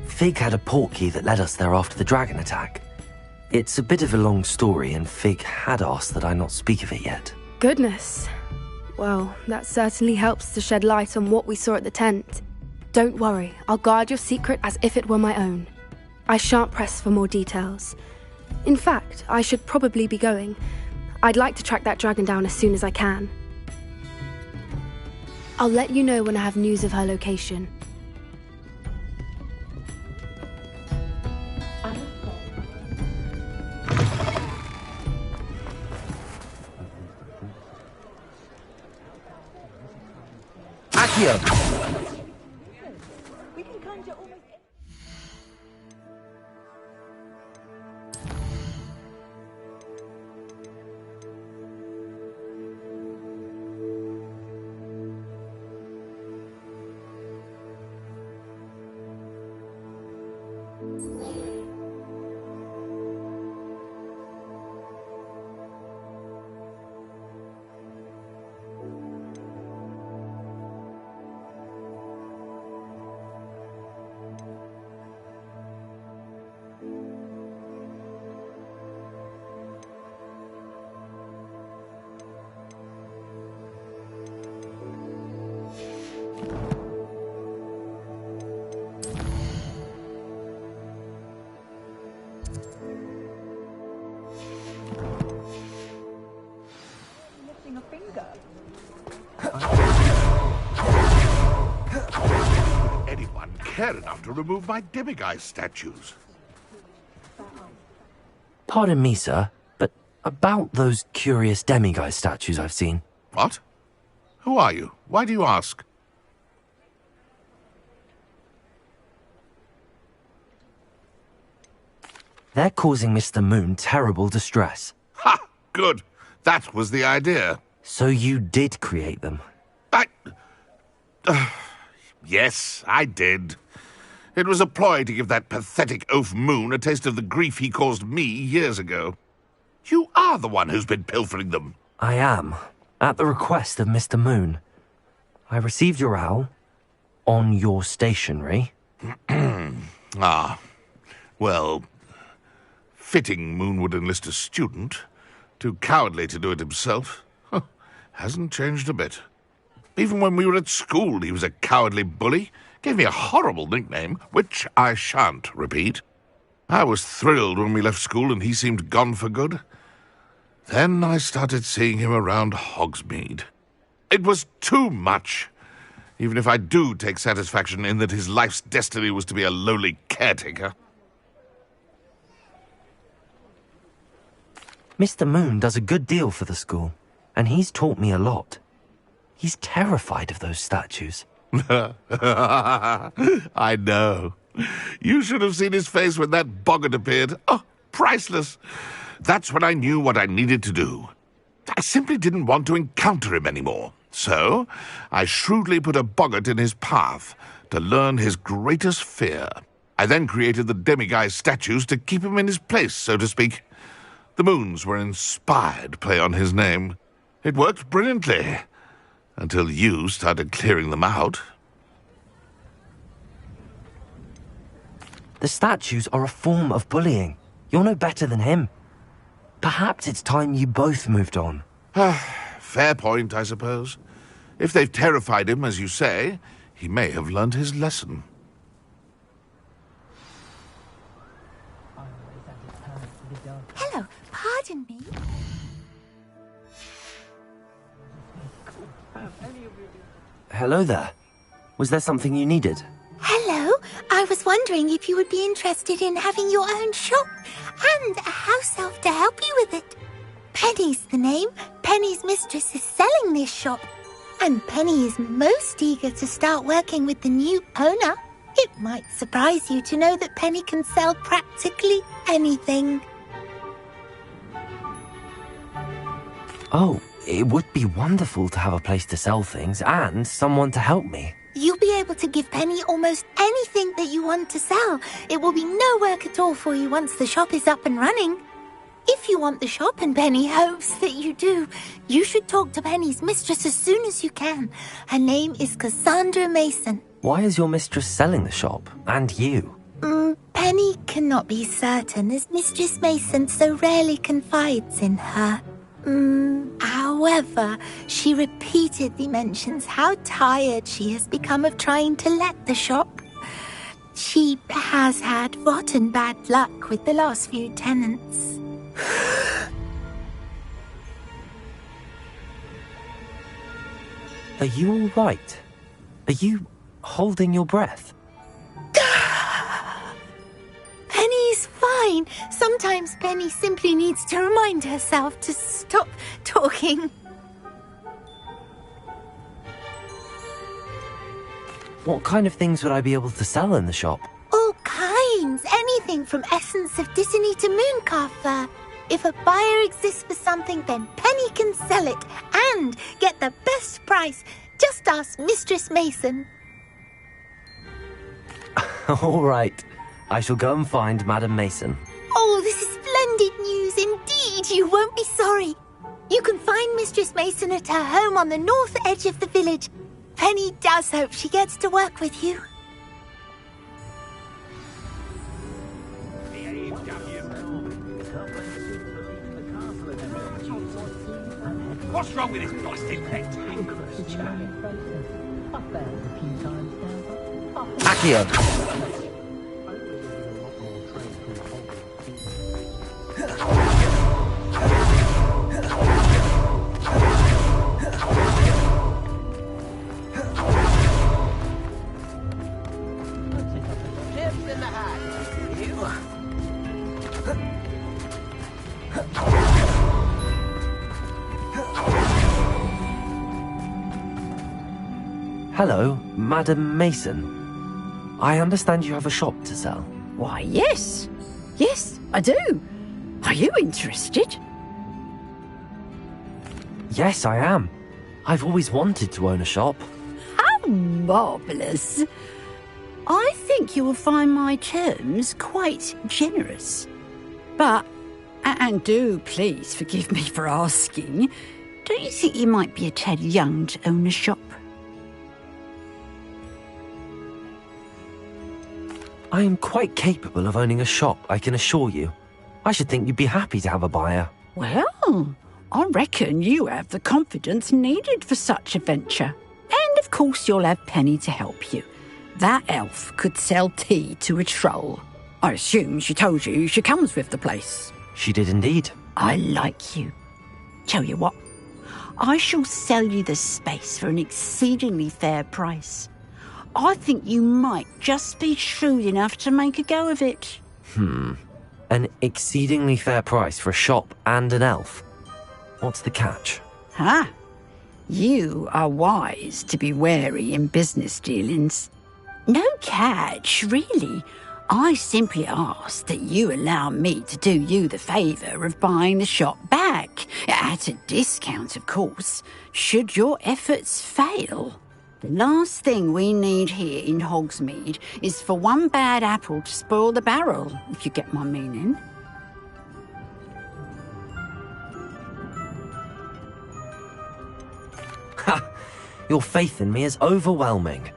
Fig had a portkey that led us there after the dragon attack. It's a bit of a long story, and Fig had asked that I not speak of it yet. Goodness. Well, that certainly helps to shed light on what we saw at the tent. Don't worry, I'll guard your secret as if it were my own. I shan't press for more details. In fact, I should probably be going. I'd like to track that dragon down as soon as I can. I'll let you know when I have news of her location. Accio! Would anyone care enough to remove my demiguise statues? Pardon me, sir, but about those curious demiguise statues I've seen. What? Who are you? Why do you ask? They're causing Mr. Moon terrible distress. Ha! Good. That was the idea. So you did create them? Yes, I did. It was a ploy to give that pathetic oaf Moon a taste of the grief he caused me years ago. You are the one who's been pilfering them. I am, at the request of Mr. Moon. I received your owl on your stationery. Ah, well, fitting Moon would enlist a student. Too cowardly to do it himself. Hasn't changed a bit. Even when we were at school, he was a cowardly bully. Gave me a horrible nickname, which I shan't repeat. I was thrilled when we left school and he seemed gone for good. Then I started seeing him around Hogsmeade. It was too much. Even if I do take satisfaction in that his life's destiny was to be a lowly caretaker. Mr. Moon does a good deal for the school, and he's taught me a lot. He's terrified of those statues. I know. You should have seen his face when that boggart appeared. Oh, priceless. That's when I knew what I needed to do. I simply didn't want to encounter him anymore. So, I shrewdly put a boggart in his path to learn his greatest fear. I then created the demiguise statues to keep him in his place, so to speak. The moons were inspired play on his name. It worked brilliantly. Until you started clearing them out. The statues are a form of bullying. You're no better than him. Perhaps it's time you both moved on. Fair point, I suppose. If they've terrified him, as you say, he may have learned his lesson. Hello, pardon me. Hello there. Was there something you needed? Hello, I was wondering if you would be interested in having your own shop and a house elf to help you with it. Penny's the name. Penny's mistress is selling this shop. And Penny is most eager to start working with the new owner. It might surprise you to know that Penny can sell practically anything. Oh, it would be wonderful to have a place to sell things and someone to help me. You'll be able to give Penny almost anything that you want to sell. It will be no work at all for you once the shop is up and running. If you want the shop, and Penny hopes that you do, you should talk to Penny's mistress as soon as you can. Her name is Cassandra Mason. Why is your mistress selling the shop? And you? Penny cannot be certain, as Mistress Mason so rarely confides in her. However, she repeatedly mentions how tired she has become of trying to let the shop. She has had rotten bad luck with the last few tenants. Are you all right? Are you holding your breath? Penny's fine. Sometimes Penny simply needs to remind herself to stop talking. What kind of things would I be able to sell in the shop? All kinds. Anything from essence of Dittany to Mooncar fur. If a buyer exists for something, then Penny can sell it and get the best price. Just ask Mistress Mason. All right. I shall go and find Madam Mason. Oh, this is splendid news indeed. You won't be sorry. You can find Mistress Mason at her home on the north edge of the village. Penny does hope she gets to work with you. What's wrong with this blasted pet? Accio! Hello, Madam Mason. I understand you have a shop to sell. Why, yes. Yes, I do. Are you interested? Yes, I am. I've always wanted to own a shop. How marvellous. I think you will find my terms quite generous. But, and do please forgive me for asking, don't you think you might be a tad young to own a shop? I am quite capable of owning a shop, I can assure you. I should think you'd be happy to have a buyer. Well, I reckon you have the confidence needed for such a venture. And of course you'll have Penny to help you. That elf could sell tea to a troll. I assume she told you she comes with the place. She did indeed. I like you. Tell you what, I shall sell you the space for an exceedingly fair price. I think you might just be shrewd enough to make a go of it. An exceedingly fair price for a shop and an elf. What's the catch? Ah, you are wise to be wary in business dealings. No catch, really. I simply ask that you allow me to do you the favour of buying the shop back, at a discount, of course, should your efforts fail. The last thing we need here in Hogsmeade is for one bad apple to spoil the barrel, if you get my meaning. Ha! Your faith in me is overwhelming.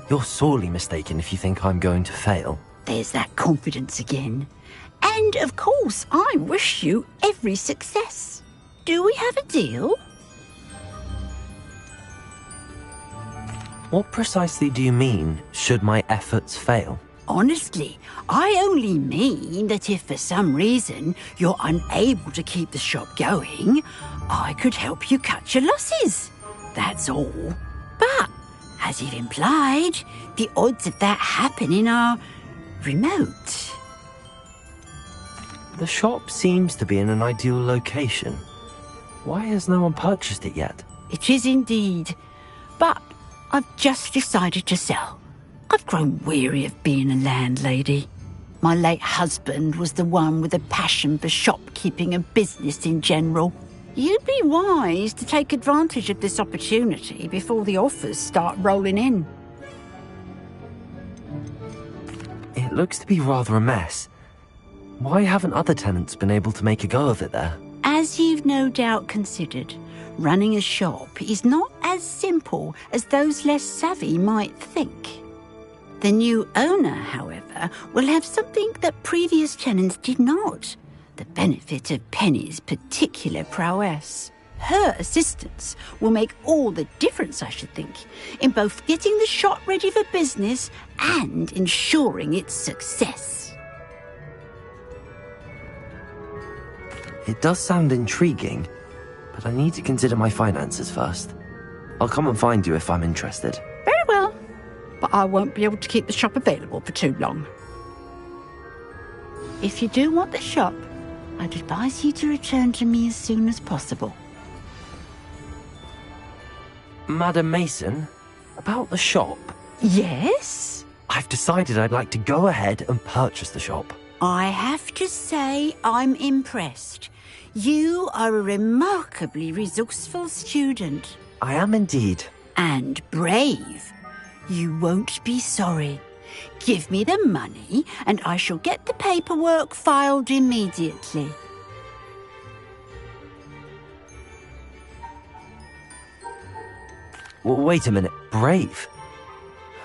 You're sorely mistaken if you think I'm going to fail. There's that confidence again. And, of course, I wish you every success. Do we have a deal? What precisely do you mean, should my efforts fail? Honestly, I only mean that if for some reason you're unable to keep the shop going, I could help you cut your losses. That's all. But, as you've implied, the odds of that happening are remote. The shop seems to be in an ideal location. Why has no one purchased it yet? It is indeed. But I've just decided to sell. I've grown weary of being a landlady. My late husband was the one with a passion for shopkeeping and business in general. You'd be wise to take advantage of this opportunity before the offers start rolling in. It looks to be rather a mess. Why haven't other tenants been able to make a go of it there? As you've no doubt considered, running a shop is not as simple as those less savvy might think. The new owner, however, will have something that previous tenants did not. The benefit of Penny's particular prowess. Her assistance will make all the difference, I should think, in both getting the shop ready for business and ensuring its success. It does sound intriguing, but I need to consider my finances first. I'll come and find you if I'm interested. Very well, but I won't be able to keep the shop available for too long. If you do want the shop, I'd advise you to return to me as soon as possible. Madam Mason, about the shop. Yes? I've decided I'd like to go ahead and purchase the shop. I have to say I'm impressed. You are a remarkably resourceful student. I am indeed. And brave. You won't be sorry. Give me the money and I shall get the paperwork filed immediately. Well, wait a minute. Brave?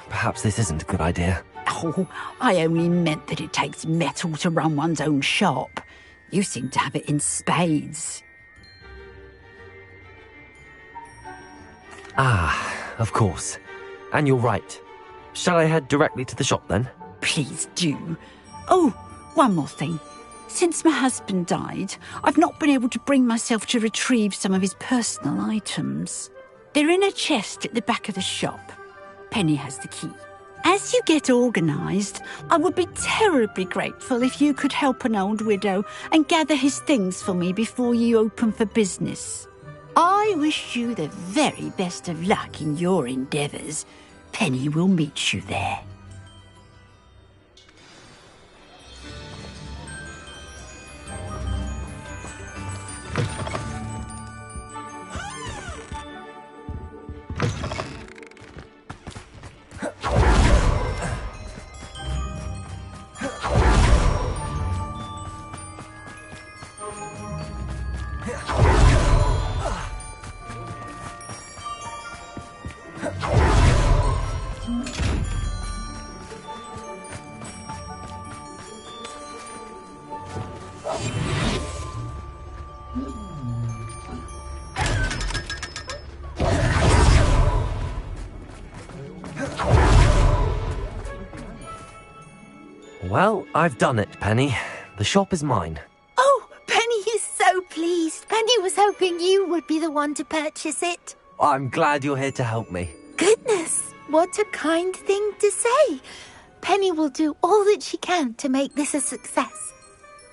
Perhaps this isn't a good idea. Oh, I only meant that it takes metal to run one's own shop. You seem to have it in spades. Ah, of course. And you're right. Shall I head directly to the shop then? Please do. Oh, one more thing. Since my husband died, I've not been able to bring myself to retrieve some of his personal items. They're in a chest at the back of the shop. Penny has the key. As you get organised, I would be terribly grateful if you could help an old widow and gather his things for me before you open for business. I wish you the very best of luck in your endeavours. Penny will meet you there. Well, I've done it, Penny. The shop is mine. Oh, Penny is so pleased. Penny was hoping you would be the one to purchase it. I'm glad you're here to help me. Goodness, what a kind thing to say. Penny will do all that she can to make this a success.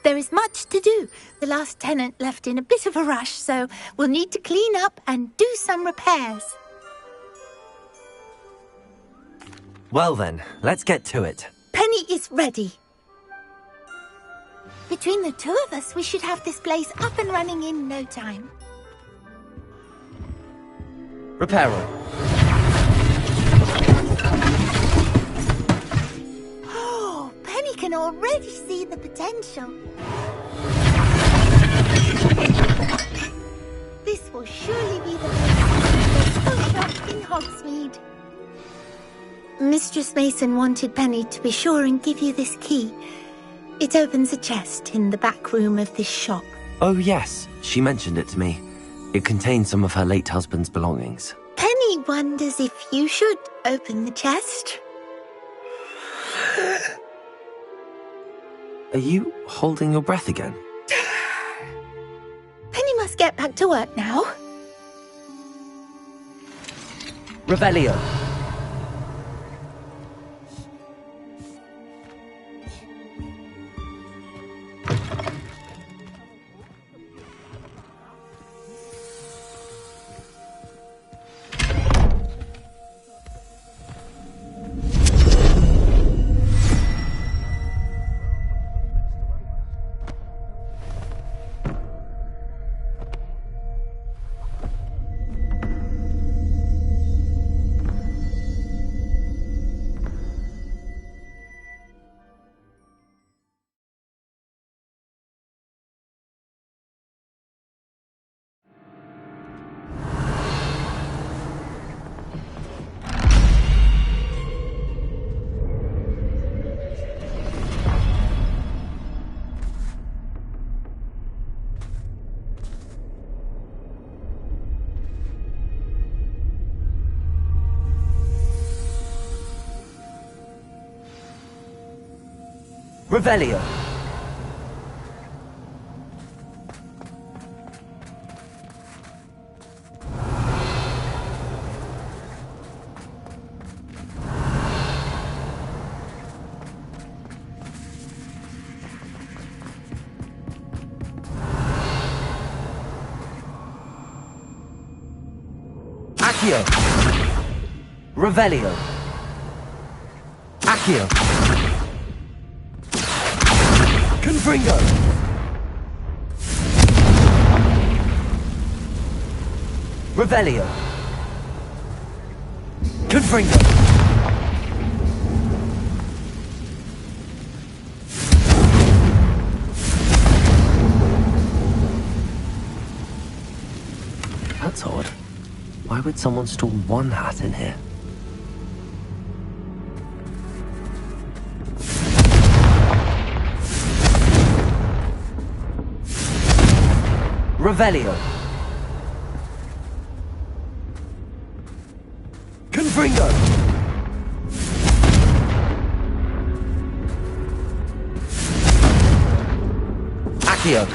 There is much to do. The last tenant left in a bit of a rush, so we'll need to clean up and do some repairs. Well then, let's get to it. Penny is ready. Between the two of us, we should have this place up and running in no time. Reparo. Oh, Penny can already see the potential. This will surely be the best shop in Hogsmeade. Mistress Mason wanted Penny to be sure and give you this key. It opens a chest in the back room of this shop. Oh yes, she mentioned it to me. It contains some of her late husband's belongings. Penny wonders if you should open the chest. Are you holding your breath again? Penny must get back to work now. Revelio. Revelio. Accio. Revelio. Accio. Confringo! Revelio! Confringo! That's odd. Why would someone store one hat in here? Revelio. Confringo. Accio.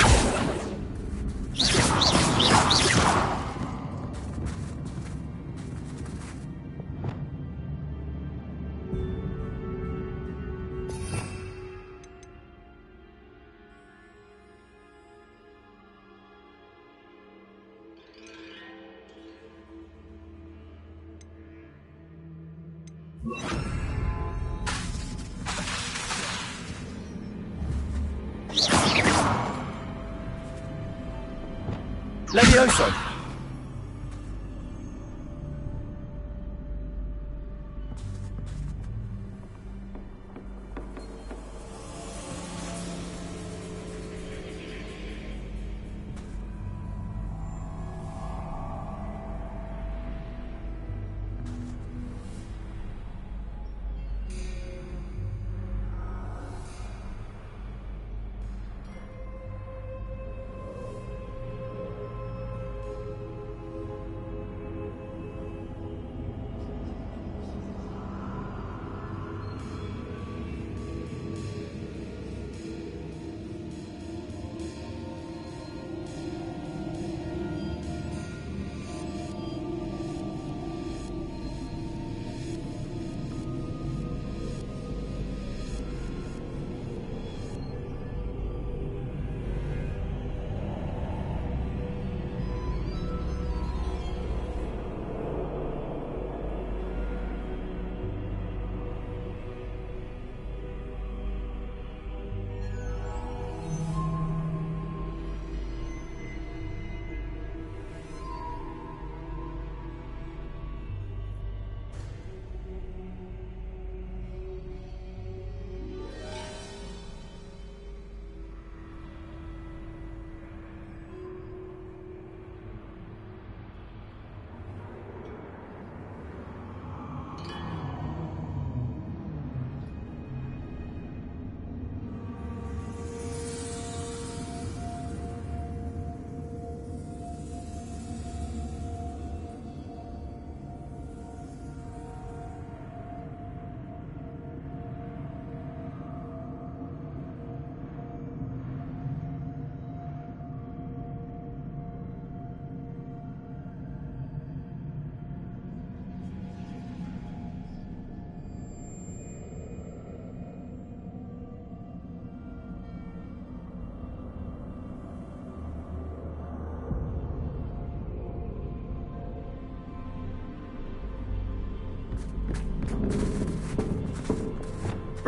Levioso!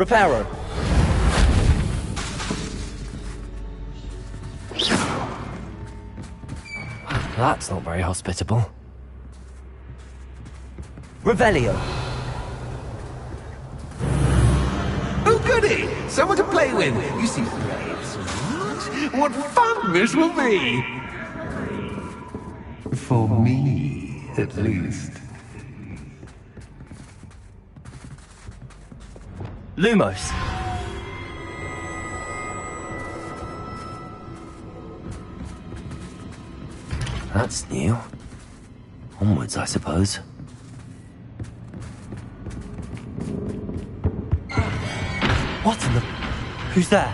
Reparo. That's not very hospitable. Revelio. Oh, goody! Someone to play with. You seem very smart. What fun this will be! For me, at least. Lumos. That's new. Onwards, I suppose. What in the... Who's there?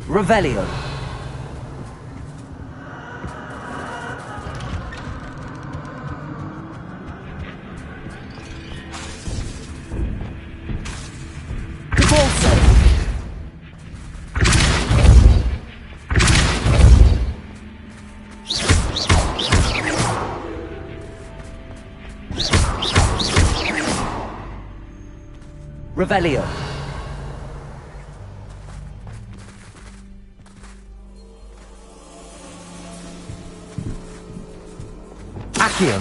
Revelio. Revelio. Accio.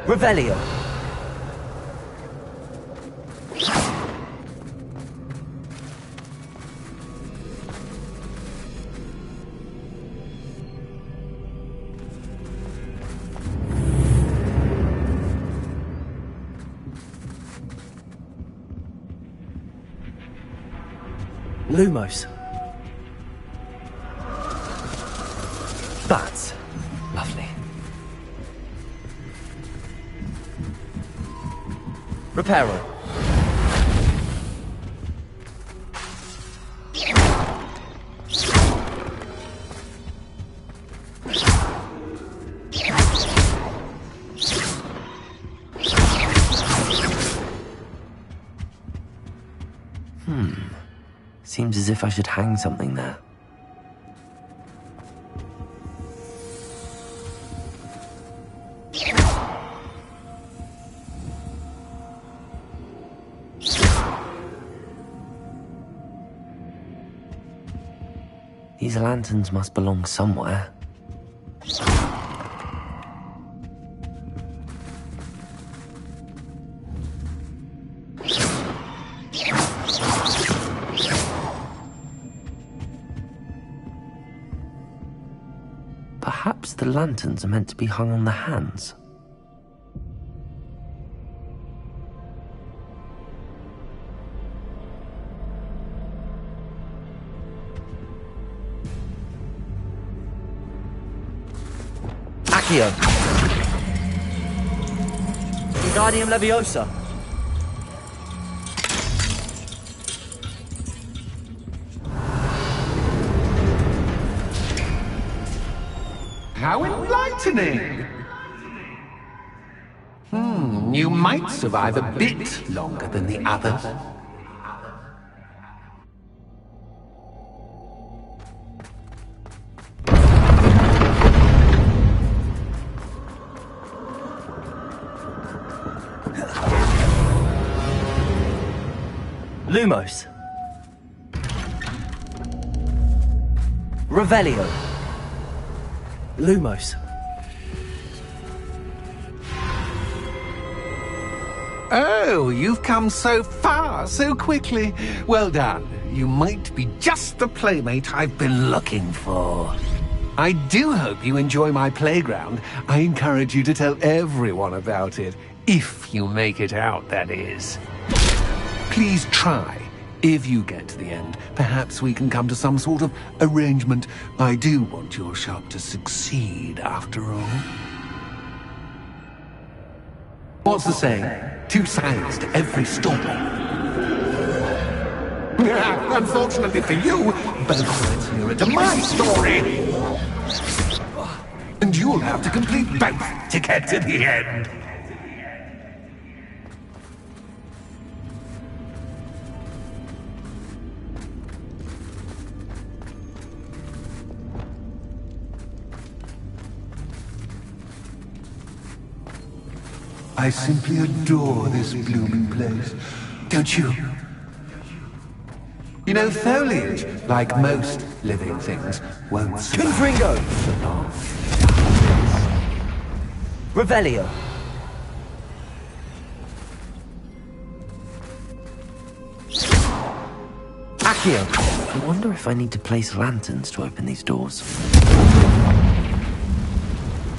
Revelio. Lumos. Bats. Lovely. Reparo. Seems as if I should hang something there. These lanterns must belong somewhere. Perhaps the lanterns are meant to be hung on the hands. Accio. Wingardium Leviosa. How enlightening! You might survive a bit longer than the others. Lumos. Revelio. Lumos. Oh, you've come so far, so quickly. Well done. You might be just the playmate I've been looking for. I do hope you enjoy my playground. I encourage you to tell everyone about it. If you make it out, that is. Please try. If you get to the end, perhaps we can come to some sort of arrangement. I do want your shop to succeed, after all. What's the saying? Two sides to every story. Unfortunately for you, both sides here are to my story. And you'll have to complete both to get to the end. I simply adore this blooming place, don't you? You know, foliage, like most living things, won't survive Confringo! for long. Revelio. Accio. I wonder if I need to place lanterns to open these doors.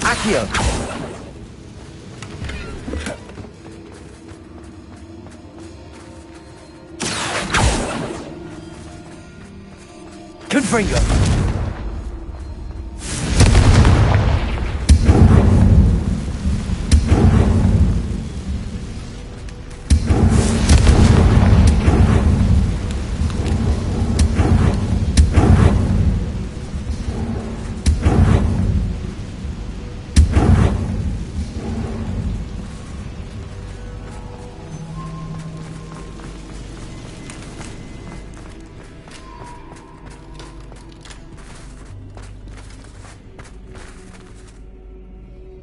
Accio. Confringo.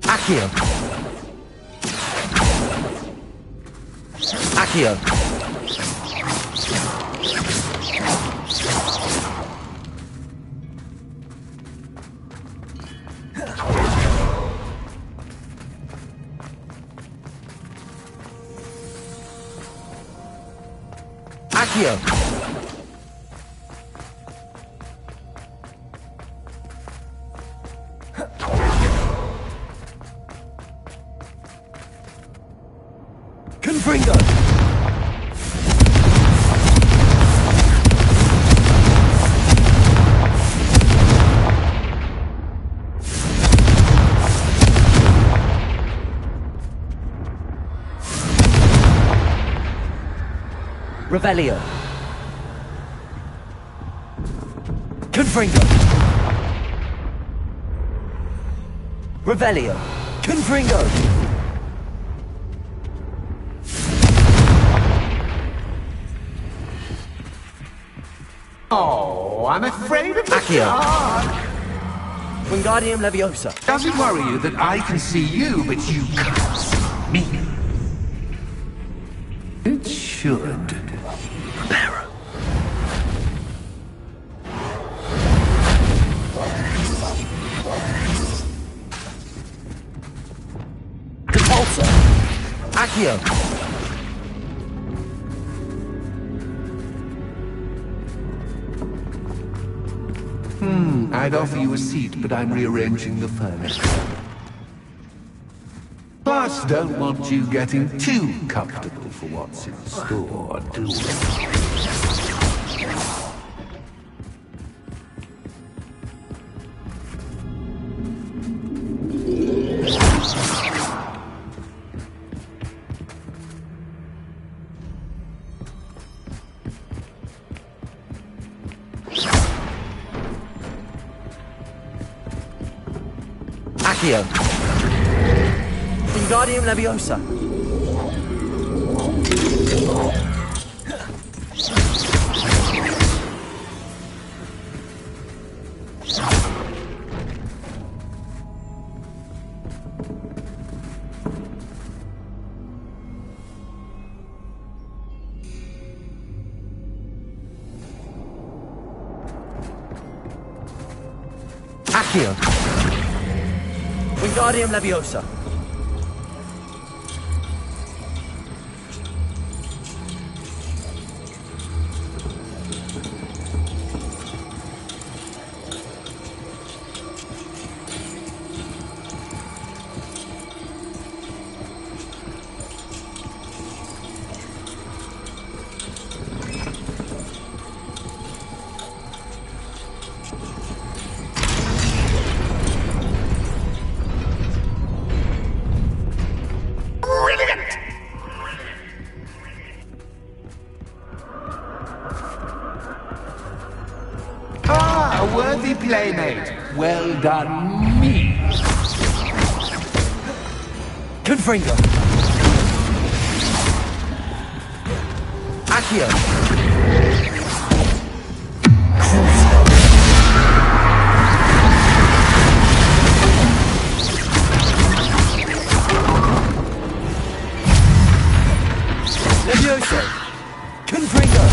Accio. Accio. Accio. Confringo! Revelio. Confringo. Revelio. Confringo. Oh, I'm afraid of the Accio. dark. Wingardium Leviosa. Does it worry you that I can see you, but you can't see me? It should. Reparo. Repulsor. Accio. I'd offer you a seat, but I'm rearranging the furniture. Plus, don't want you getting too comfortable for what's in store, do we? Accio. Wingardium Leviosa. Accio. Wingardium Leviosa. A worthy playmate. Well done, me. Confringo. Accio. Levioso. Confringo.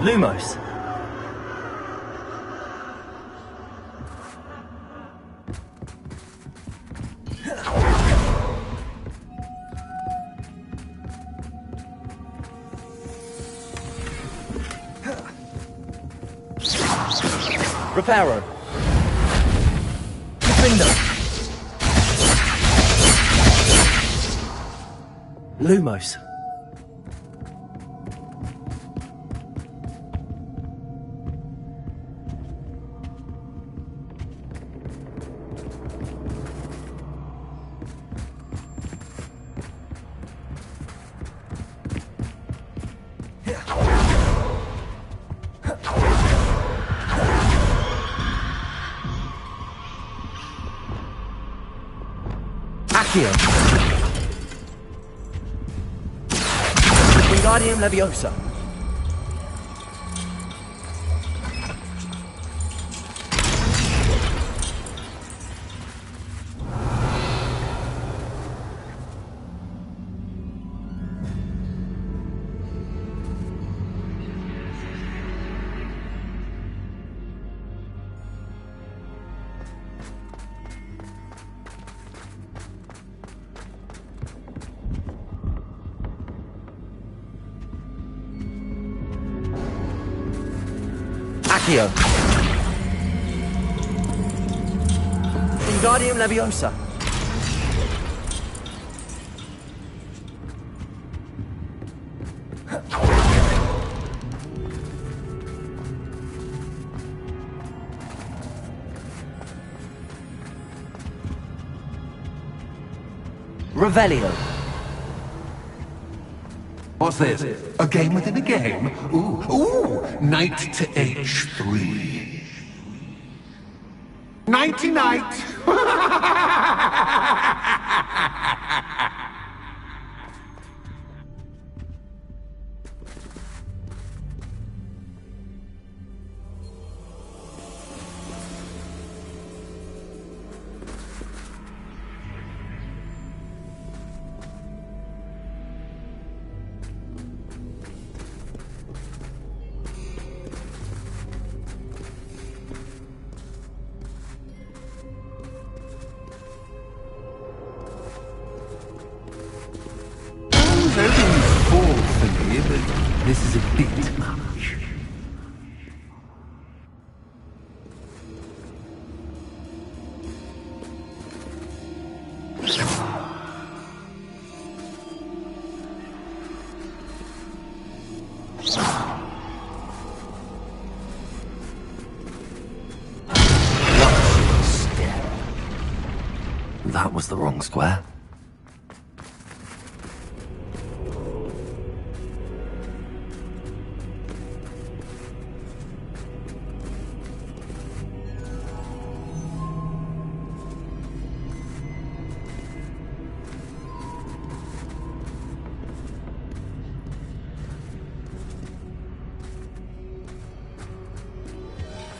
Lumos. Reparo. Defender. Lumos. Accio. Wingardium Leviosa. Accio. Wingardium Leviosa. Revelio. What's this? A game within a game? Ooh, knight to H3. Nighty-night! This is a bit much. That was the wrong square.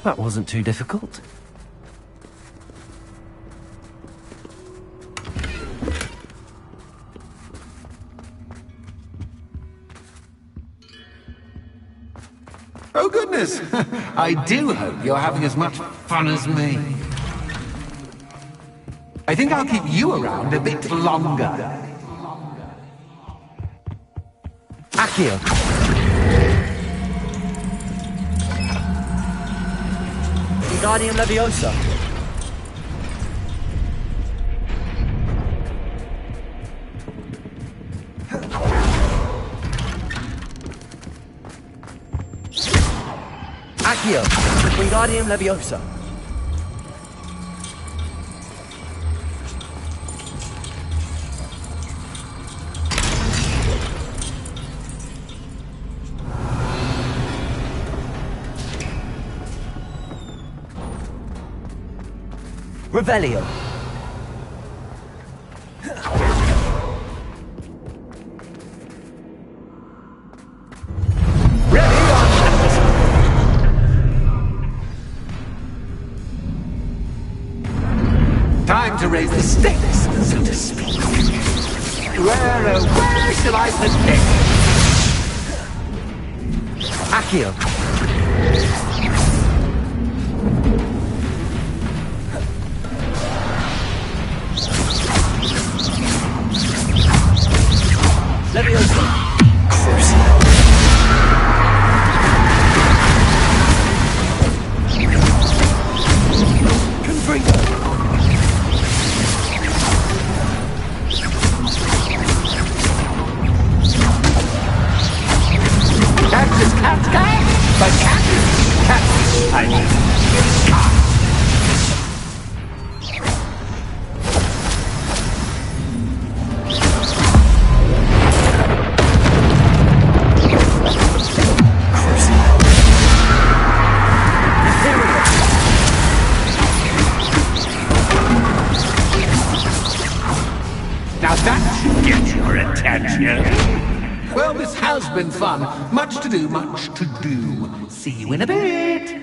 That wasn't too difficult. Oh goodness! I do hope you're having as much fun as me. I think I'll keep you around a bit longer. Accio. Wingardium Leviosa. Accio. Wingardium Leviosa. Revelio. Time to raise the stakes, so to speak. Where shall I begin? Accio. Leviosa. Confringo. Cactus, cat, but cat, I mean, cat. Now that should get your attention. Well, this has been fun. Much to do, much to do. See you in a bit.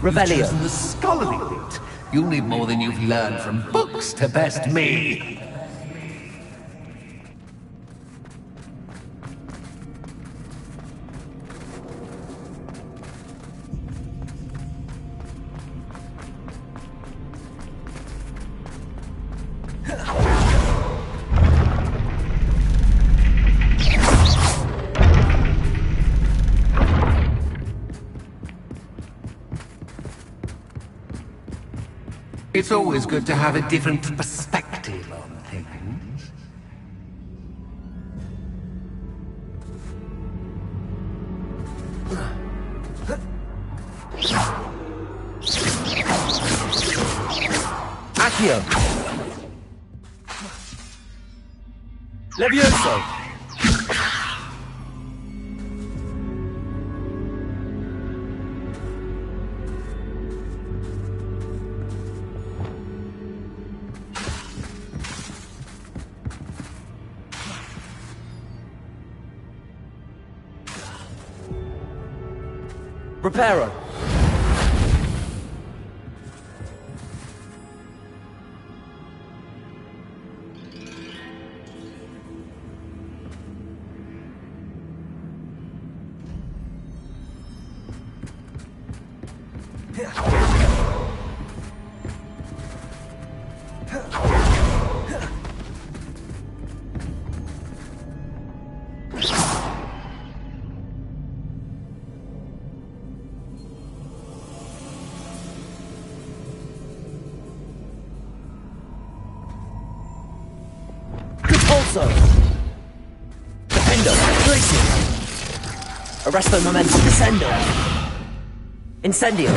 Revelio. You've chosen the scholarly route. You'll need more than you've learned from books to best me. It's always good to have a different perspective on things. Accio. Levioso. Reparo. Also, Defendo, Bracing, Arresto Momentum, Descendo, Incendio.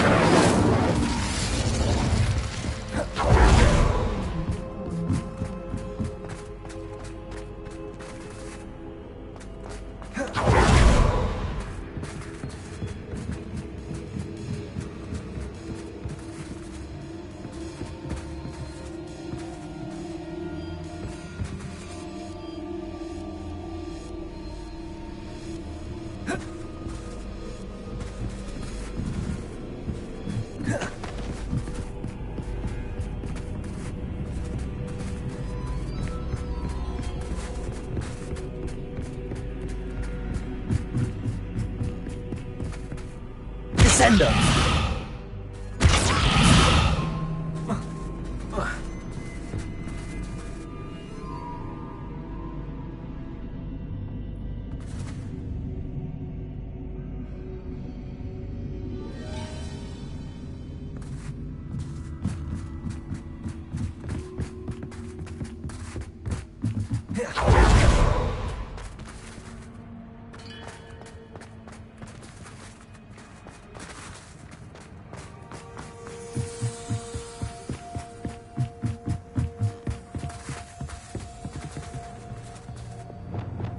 Descendo.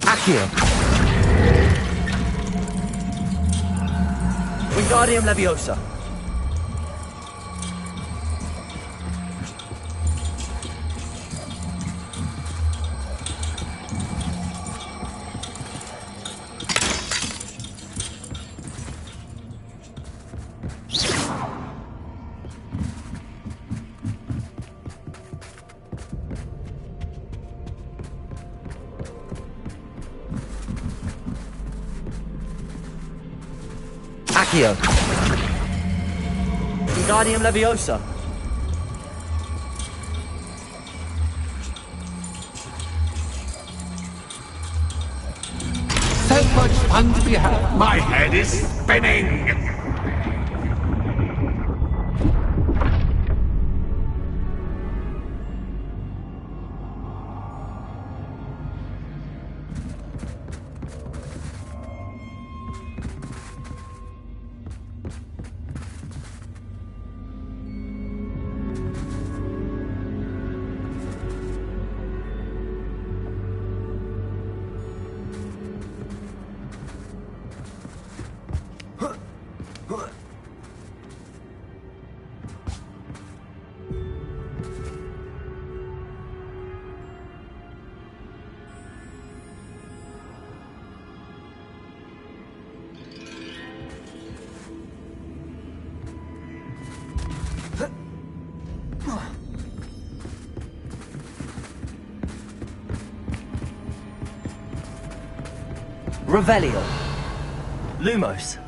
Accio. Wingardium Leviosa. Accio. Wingardium Leviosa. So much fun to be had. My head is spinning. Revelio. Lumos.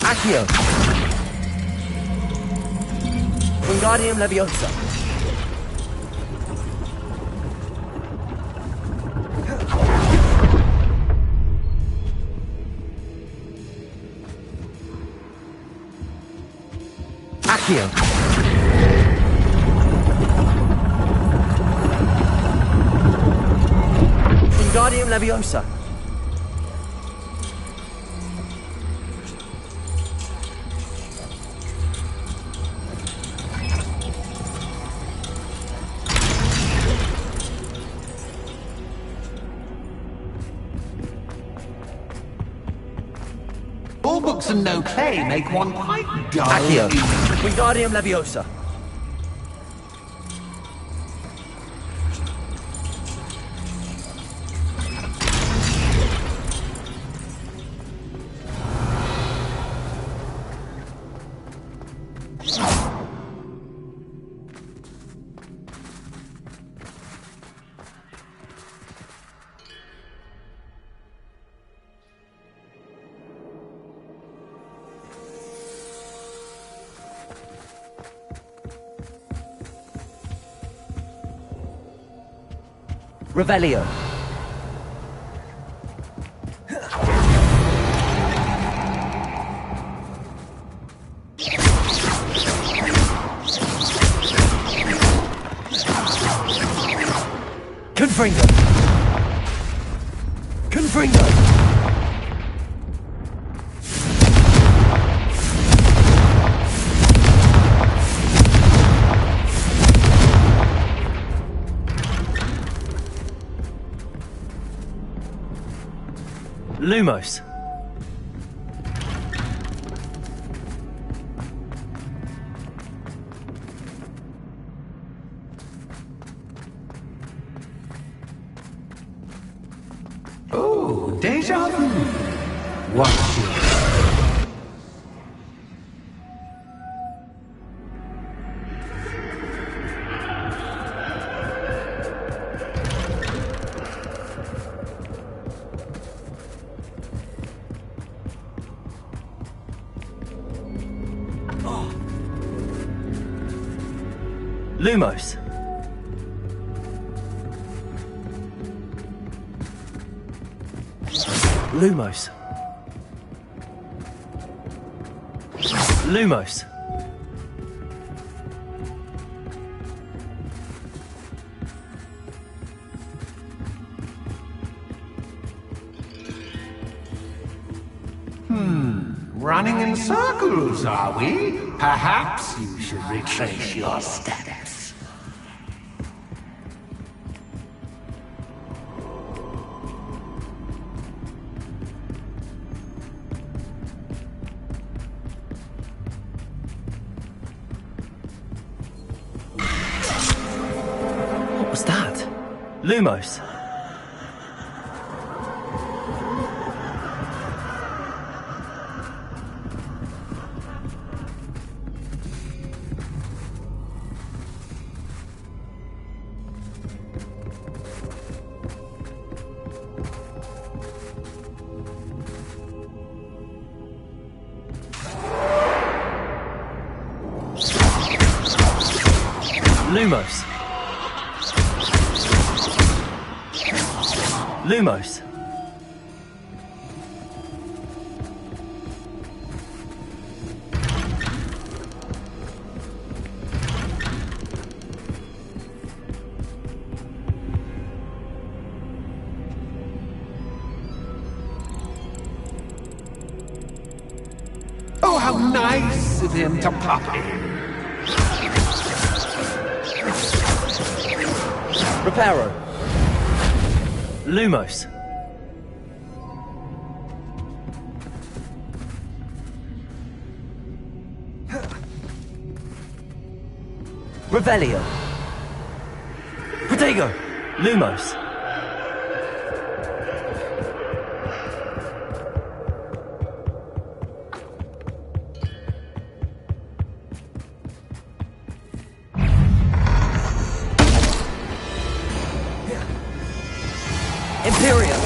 Accio. Wingardium Leviosa. Accio. Wingardium Leviosa. All books and no play make one quite dull. Accio. Wingardium Leviosa. Revelio. Confringo. Confringo. Lumos. Oh, deja vu. Watch you. Lumos. Lumos. Lumos. Running in circles, are we? Perhaps you should retrace your steps. What was that? Lumos. Lumos. Lumos. Oh, how nice of him to pop in. Reparo. Lumos. Revelio. Protego. Lumos. Imperium.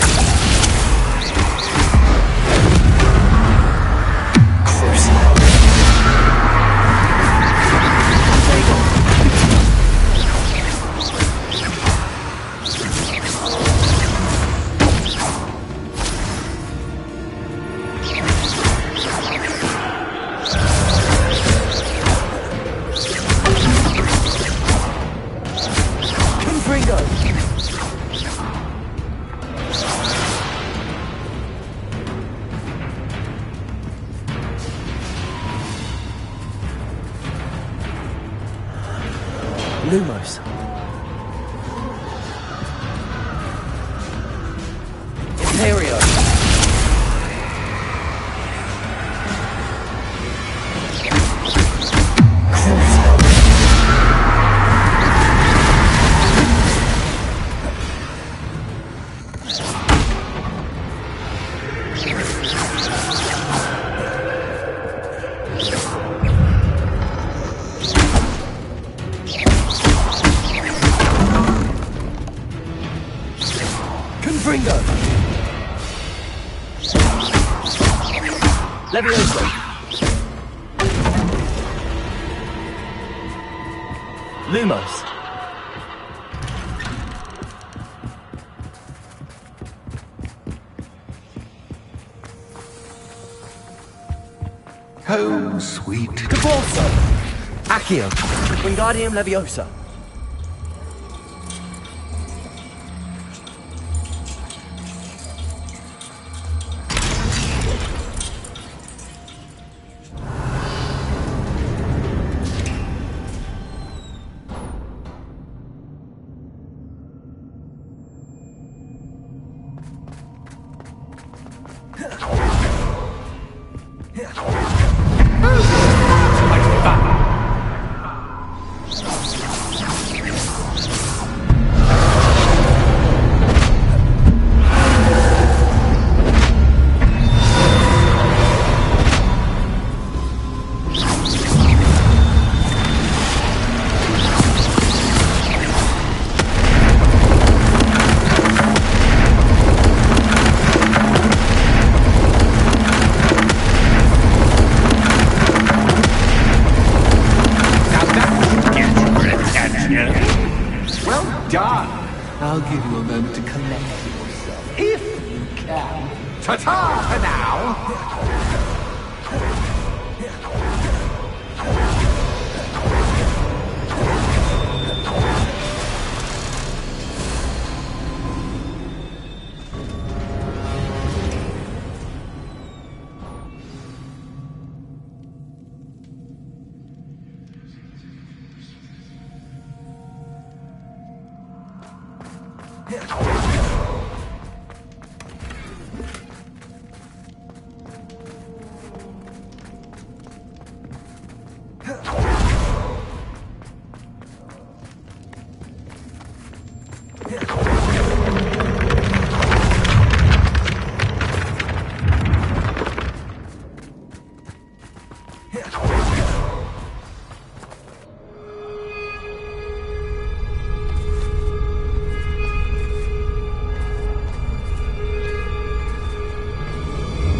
Lumos. Imperio. Confringo. Levioso. Lumos. Home, sweet. Cabalso. Accio. Wingardium Leviosa. I'll give you a moment to collect yourself, if you can. Ta-ta for now!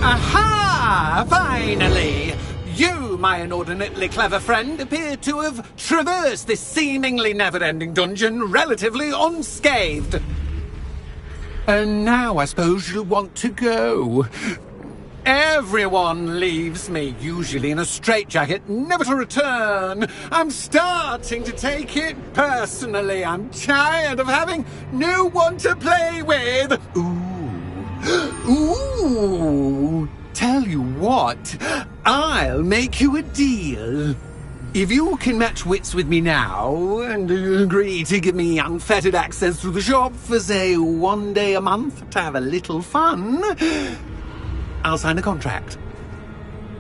Aha! Finally! You, my inordinately clever friend, appear to have traversed this seemingly never-ending dungeon relatively unscathed. And now I suppose you'll want to go. Everyone leaves me, usually in a straitjacket, never to return. I'm starting to take it personally. I'm tired of having no one to play with. Ooh, tell you what, I'll make you a deal. If you can match wits with me now, and agree to give me unfettered access to the shop for, say, 1 day a month to have a little fun, I'll sign a contract.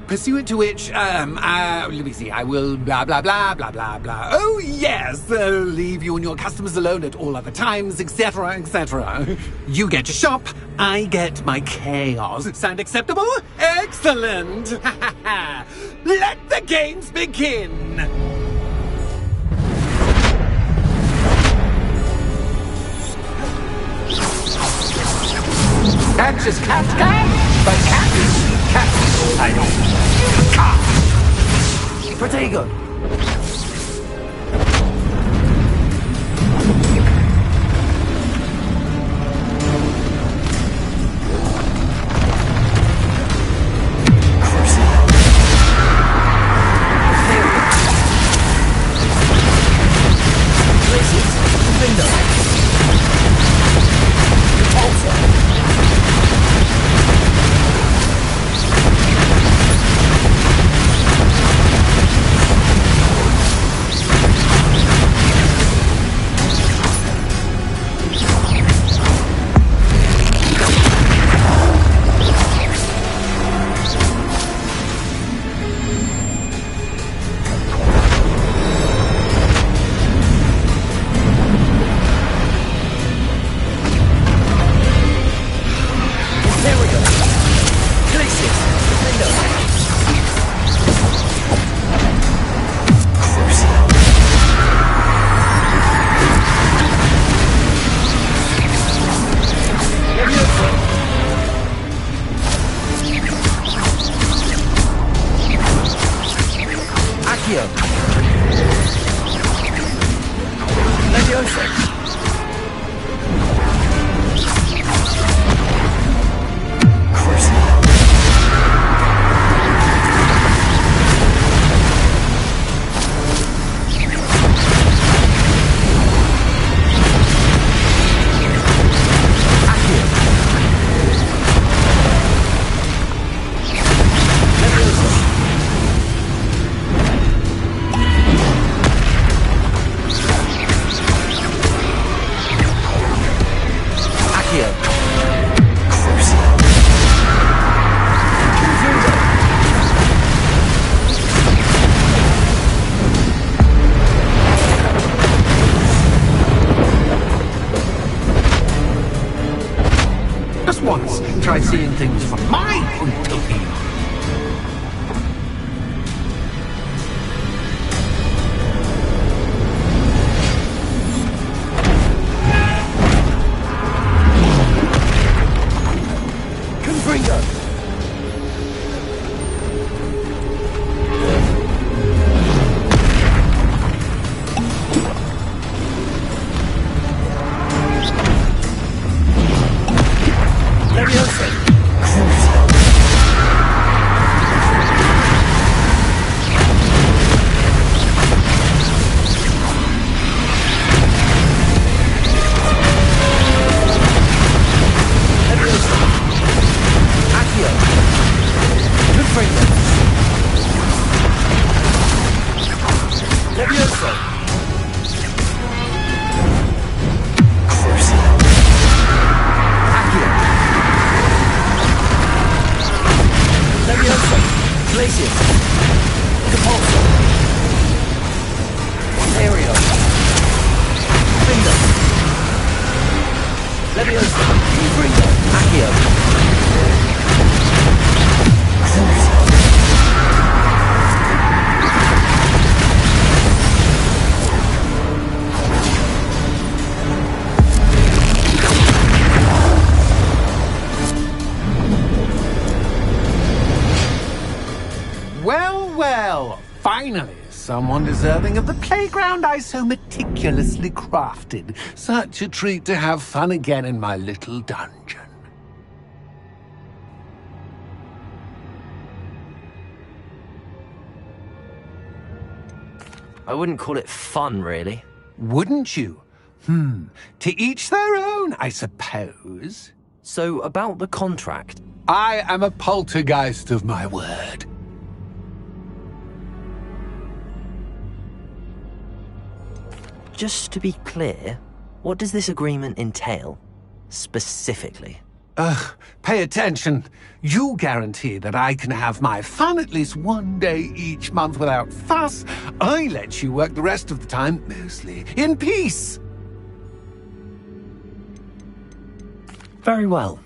Pursuant to which, let me see, I will blah, blah, blah, blah, blah, blah. Oh, yes, leave you and your customers alone at all other times, etc., etc. You get your shop, I get my chaos. Sound acceptable? Excellent! Let the games begin! Can't just cat, but cat, I don't. Protego! Try seeing things from my point of view. Finally, someone deserving of the playground I so meticulously crafted. Such a treat to have fun again in my little dungeon. I wouldn't call it fun, really. Wouldn't you? To each their own, I suppose. So, about the contract? I am a poltergeist of my word. Just to be clear, what does this agreement entail, specifically? Pay attention. You guarantee that I can have my fun at least one day each month without fuss. I let you work the rest of the time, mostly in peace. Very well.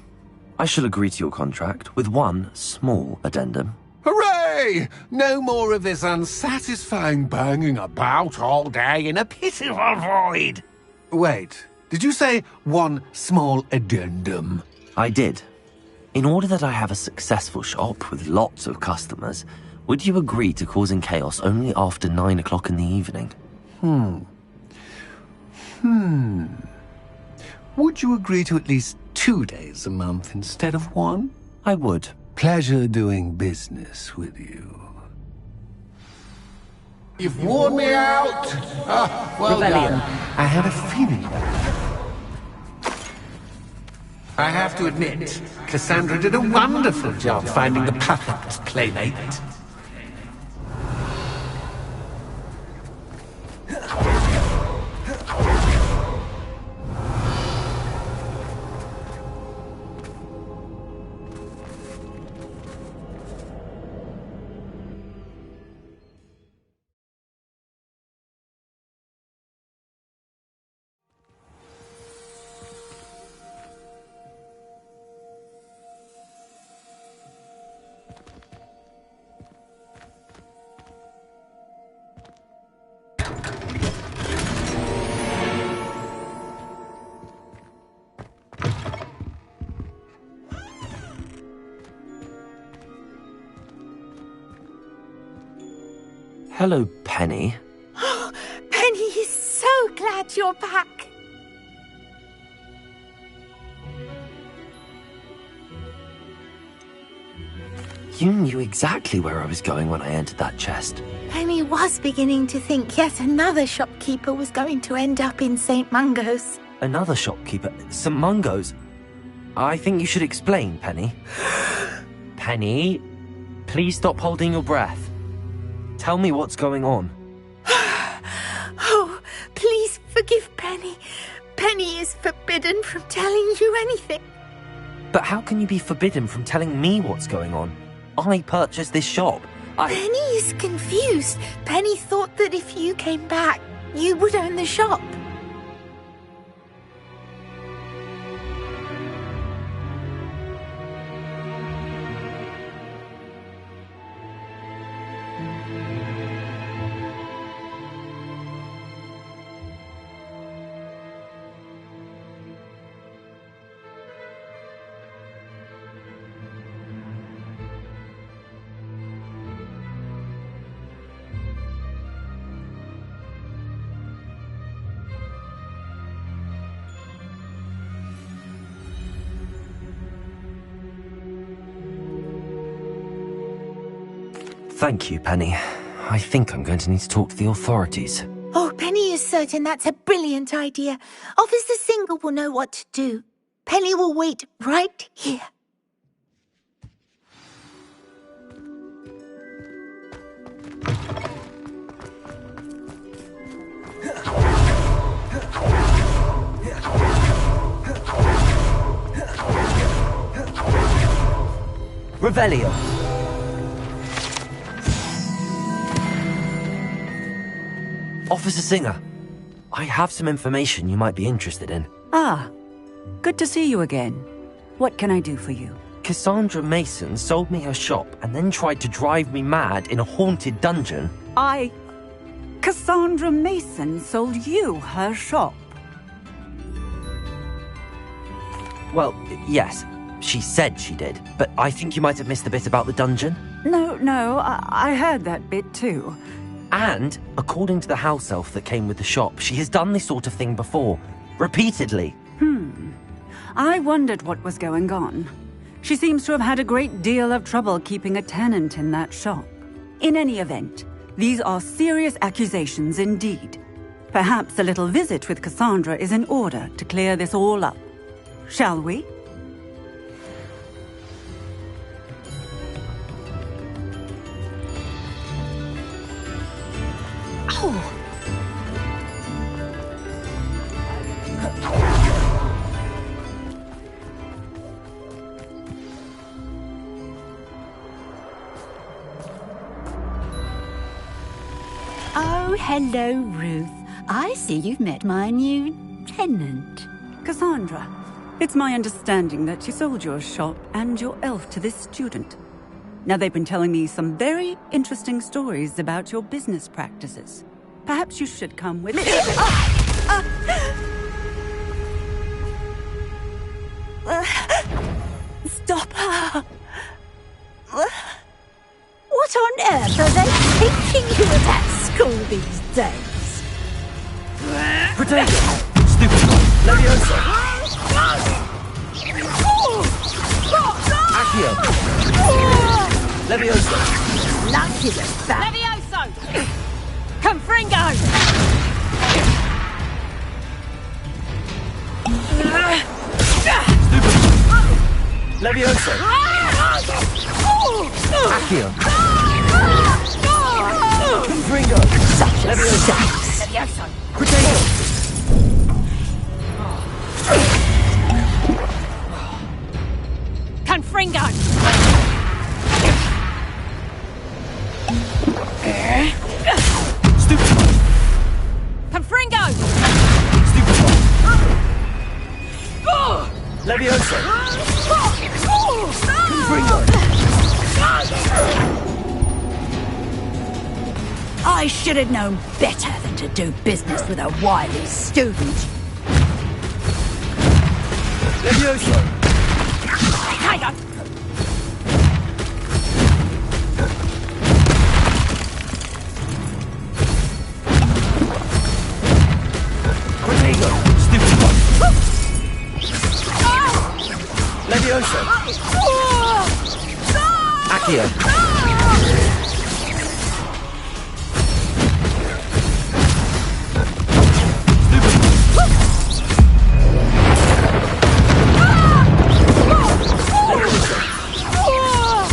I shall agree to your contract with one small addendum. Hooray! No more of this unsatisfying banging about all day in a pitiful void. Wait, did you say one small addendum? I did. In order that I have a successful shop with lots of customers, would you agree to causing chaos only after 9 o'clock in the evening? Would you agree to at least 2 days a month instead of one? I would. Pleasure doing business with you. You've worn me out! Well Rebellion. done. I have a feeling. I have to admit, Cassandra did a wonderful job finding the perfect playmate. Hello, Penny. Penny is so glad you're back. You knew exactly where I was going when I entered that chest. Penny was beginning to think yet another shopkeeper was going to end up in St. Mungo's. Another shopkeeper? St. Mungo's? I think you should explain, Penny. Penny, please stop holding your breath. Tell me what's going on. Oh, please forgive Penny. Penny is forbidden from telling you anything. But how can you be forbidden from telling me what's going on? I purchased this shop. Penny is confused. Penny thought that if you came back, you would own the shop. Thank you, Penny. I think I'm going to need to talk to the authorities. Oh, Penny is certain that's a brilliant idea. Officer Single will know what to do. Penny will wait right here. Revelio. Officer Singer, I have some information you might be interested in. Ah, good to see you again. What can I do for you? Cassandra Mason sold me her shop and then tried to drive me mad in a haunted dungeon. Cassandra Mason sold you her shop? Well, yes, she said she did, but I think you might have missed the bit about the dungeon. No, I heard that bit too. And, according to the house elf that came with the shop, she has done this sort of thing before. Repeatedly. I wondered what was going on. She seems to have had a great deal of trouble keeping a tenant in that shop. In any event, these are serious accusations indeed. Perhaps a little visit with Cassandra is in order to clear this all up. Shall we? Oh! hello, Ruth. I see you've met my new tenant. Cassandra, it's my understanding that you sold your shop and your elf to this student. Now, they've been telling me some very interesting stories about your business practices. Perhaps you should come with me. Stop her! What on earth are they teaching you at that school these days? Protego! Stupid one! Leviosa! Accio! Leviosa! Lucky the bat! Levioso! Confringo! Leviosa! Accio! Confringo! Leviosa! Levioso! Protego! Confringo! Stupid one! Confringo! Stupid one! Leviosa! Confringo! I should have known better than to do business with a wily student. Leviosa! Hang on! Protego! Stupid one! Leviosa! Accio!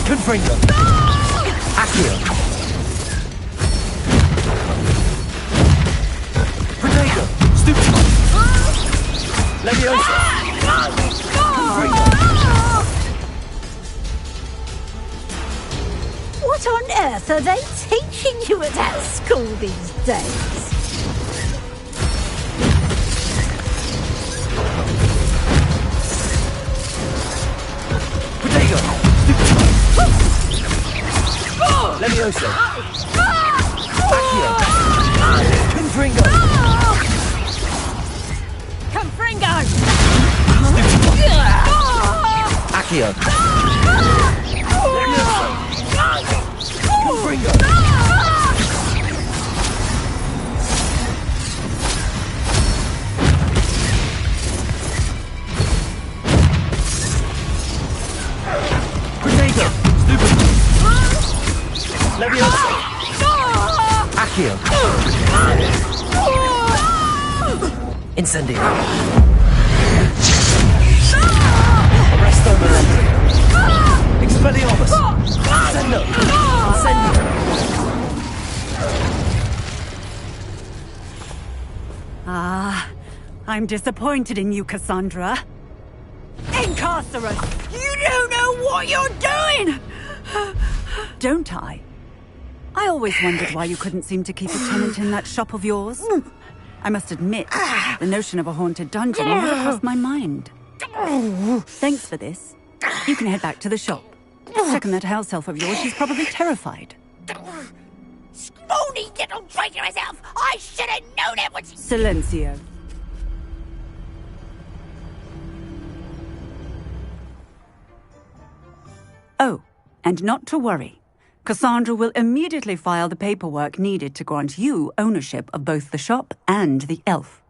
Confringo! Accio! Protego! Stupid one! Leviosa! Confringo! What on earth are they teaching you at that school these days? Protego! Leviosa! Accio! Confringo! Confringo! Stupid one! Accio! Leviosa! Confringo! Protego! Stupid one! Leviosa! Accio! Incendio! Arresto Millennium! Expelliarmus! Sendo! Incendio! Ah, I'm disappointed in you, Cassandra. Incarcerate! You don't know what you're doing! Don't I? I always wondered why you couldn't seem to keep a tenant in that shop of yours. I must admit, the notion of a haunted dungeon never crossed my mind. Thanks for this. You can head back to the shop. Second that house elf of yours, she's probably terrified. Scrawny little traitorous elf! I should have known it was... Silencio. Oh, and not to worry. Cassandra will immediately file the paperwork needed to grant you ownership of both the shop and the elf.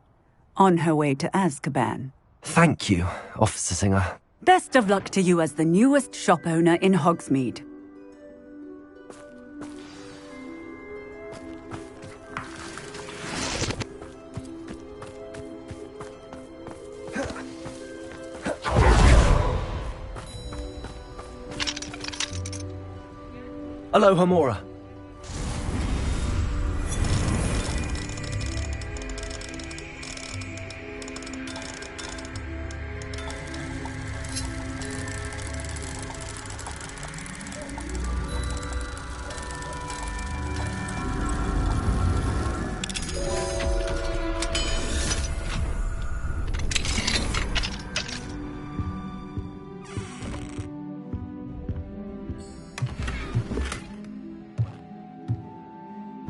On her way to Azkaban. Thank you, Officer Singer. Best of luck to you as the newest shop owner in Hogsmeade. Aloha, Mora.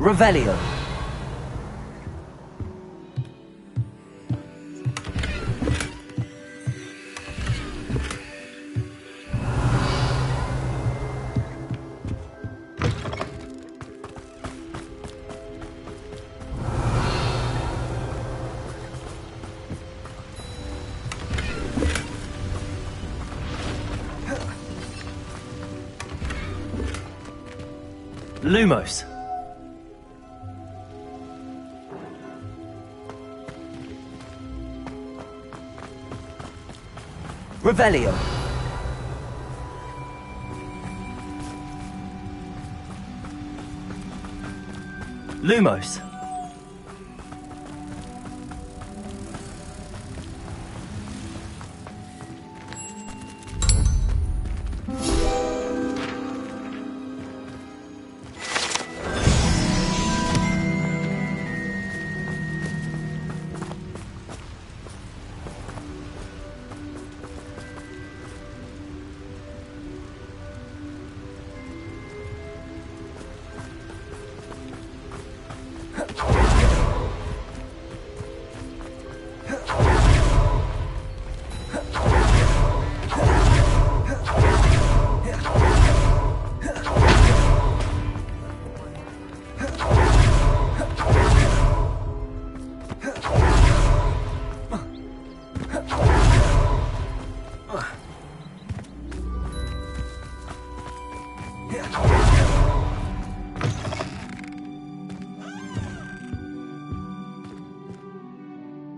Revelio. Lumos. Revelio. Lumos.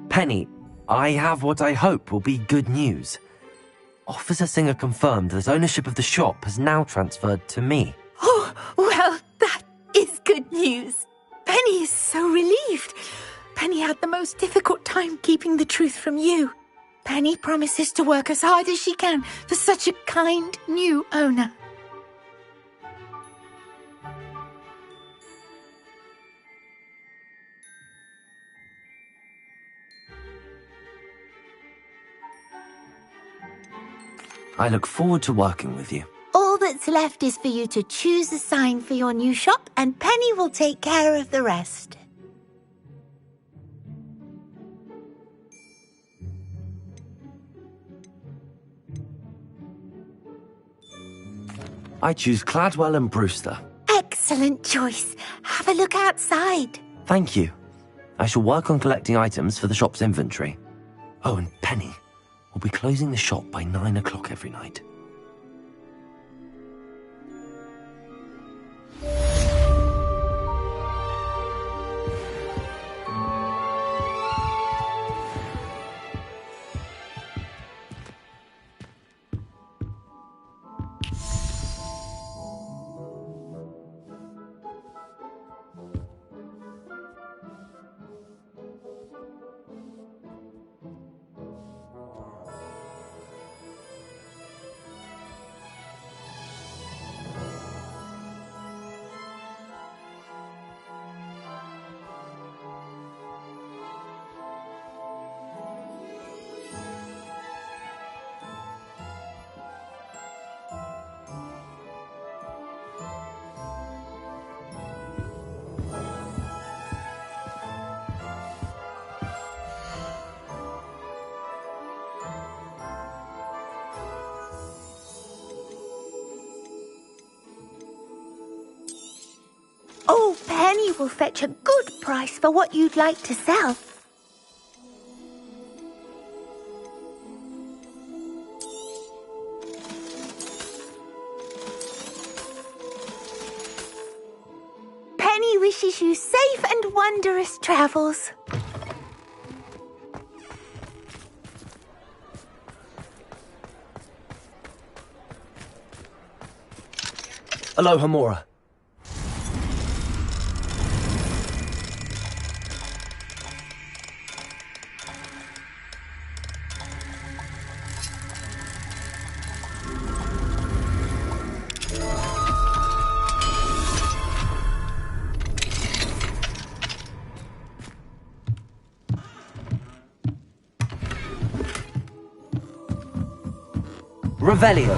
Penny, I have what I hope will be good news. Officer Singer confirmed that ownership of the shop has now transferred to me. Oh, well, that is good news. Penny is so relieved. Penny had the most difficult time keeping the truth from you. Penny promises to work as hard as she can for such a kind new owner. I look forward to working with you. All that's left is for you to choose a sign for your new shop, and Penny will take care of the rest. I choose Cladwell and Brewster. Excellent choice. Have a look outside. Thank you. I shall work on collecting items for the shop's inventory. Oh, and Penny, we'll be closing the shop by 9 o'clock every night. Oh, Penny will fetch a good price for what you'd like to sell. Penny wishes you safe and wondrous travels. Aloha, Mora. Revelio.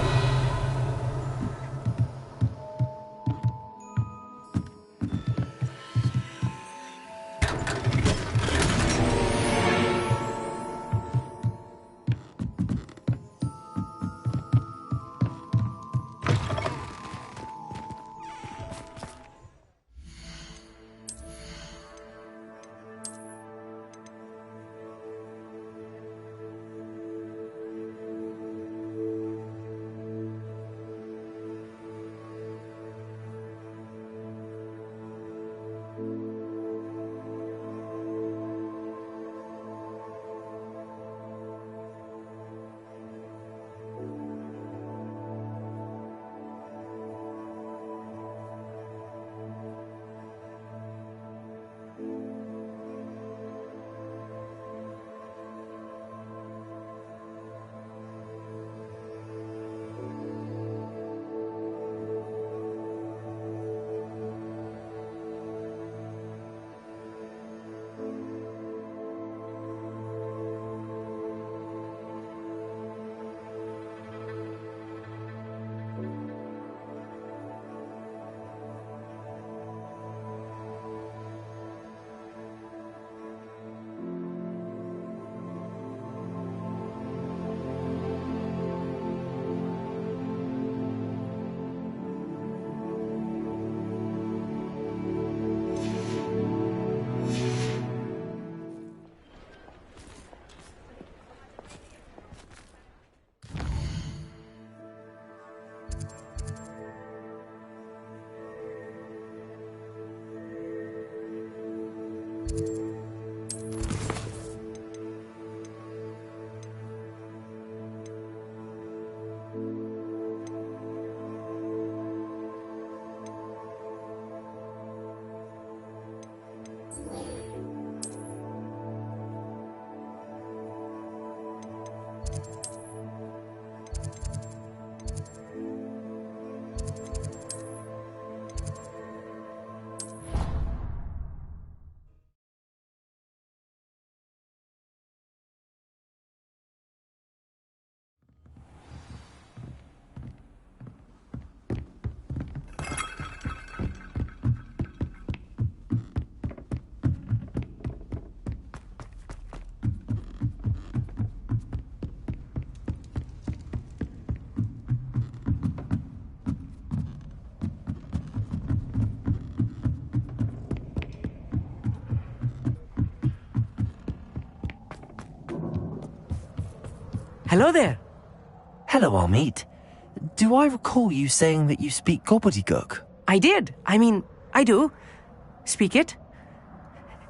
Hello there. Hello, Hogsmeade. Do I recall you saying that you speak gobbledygook? I did. I do. Speak it.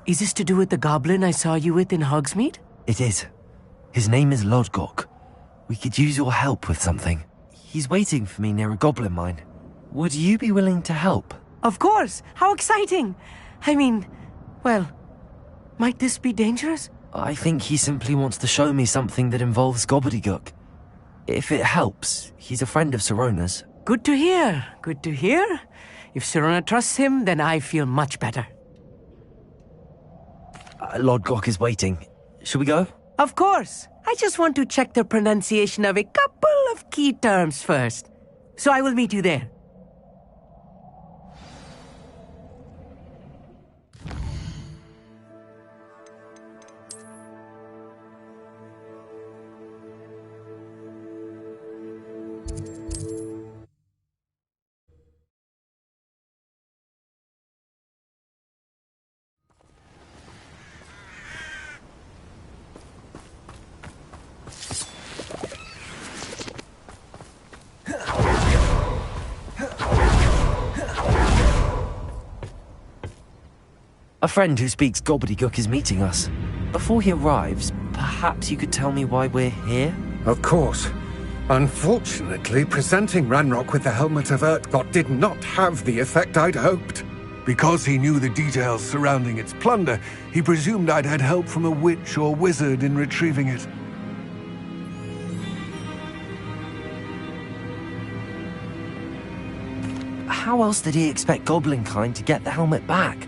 Is this to do with the goblin I saw you with in Hogsmeade? It is. His name is Lodgok. We could use your help with something. He's waiting for me near a goblin mine. Would you be willing to help? Of course. How exciting. Well, might this be dangerous? I think he simply wants to show me something that involves gobbledygook. If it helps, he's a friend of Sirona's. Good to hear. Good to hear. If Sirona trusts him, then I feel much better. Lodgok is waiting. Shall we go? Of course. I just want to check the pronunciation of a couple of key terms first. So I will meet you there. A friend who speaks gobbledygook is meeting us. Before he arrives, perhaps you could tell me why we're here? Of course. Unfortunately, presenting Ranrock with the Helmet of Urtkot did not have the effect I'd hoped. Because he knew the details surrounding its plunder, he presumed I'd had help from a witch or wizard in retrieving it. How else did he expect Goblinkind to get the helmet back?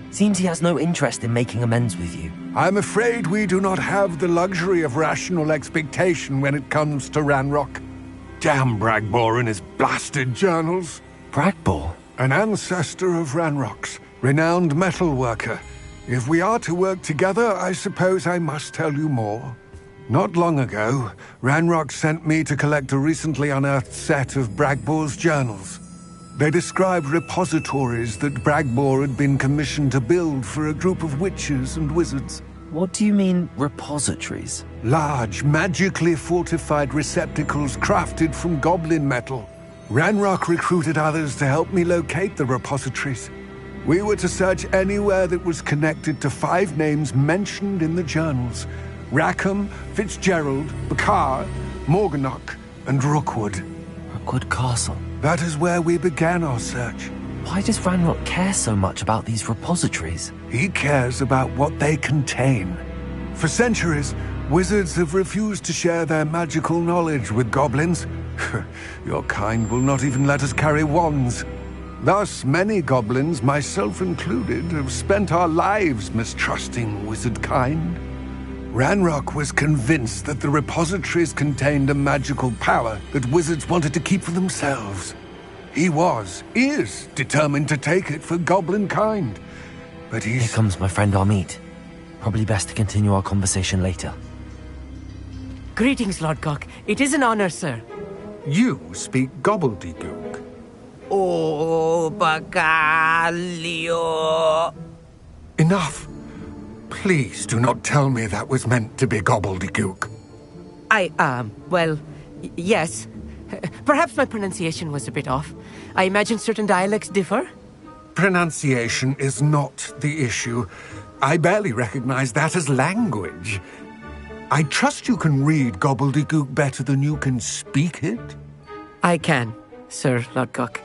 Seems he has no interest in making amends with you. I'm afraid we do not have the luxury of rational expectation when it comes to Ranrock. Damn Bragbor and his blasted journals. Bragbor? An ancestor of Ranrock's, renowned metalworker. If we are to work together, I suppose I must tell you more. Not long ago, Ranrock sent me to collect a recently unearthed set of Bragbor's journals. They described repositories that Bragbor had been commissioned to build for a group of witches and wizards. What do you mean, repositories? Large, magically fortified receptacles crafted from goblin metal. Ranrock recruited others to help me locate the repositories. We were to search anywhere that was connected to 5 names mentioned in the journals: Rackham, Fitzgerald, Bakar, Morganach, and Rookwood. Rookwood Castle. That is where we began our search. Why does Ranrock care so much about these repositories? He cares about what they contain. For centuries, wizards have refused to share their magical knowledge with goblins. Your kind will not even let us carry wands. Thus, many goblins, myself included, have spent our lives mistrusting wizard kind. Ranrock was convinced that the repositories contained a magical power that wizards wanted to keep for themselves. He is determined to take it for goblin kind. But Here comes my friend Hogsmeade. Probably best to continue our conversation later. Greetings, Lodgok. It is an honor, sir. You speak gobbledygook. Oh, Bacalio. Enough. Please do not tell me that was meant to be gobbledygook. Yes. Perhaps my pronunciation was a bit off. I imagine certain dialects differ. Mispronunciation is not the issue. I barely recognize that as language. I trust you can read gobbledygook better than you can speak it? I can, Sir Lodgok.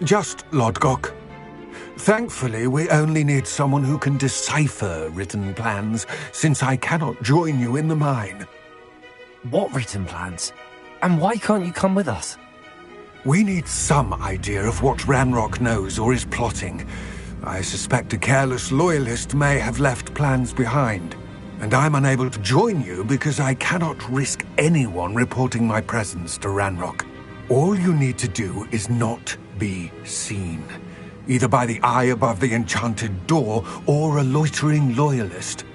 Just Lodgok. Thankfully, we only need someone who can decipher written plans, since I cannot join you in the mine. What written plans? And why can't you come with us? We need some idea of what Ranrock knows or is plotting. I suspect a careless loyalist may have left plans behind. And I'm unable to join you because I cannot risk anyone reporting my presence to Ranrock. All you need to do is not be seen. Either by the eye above the enchanted door, or a loitering loyalist.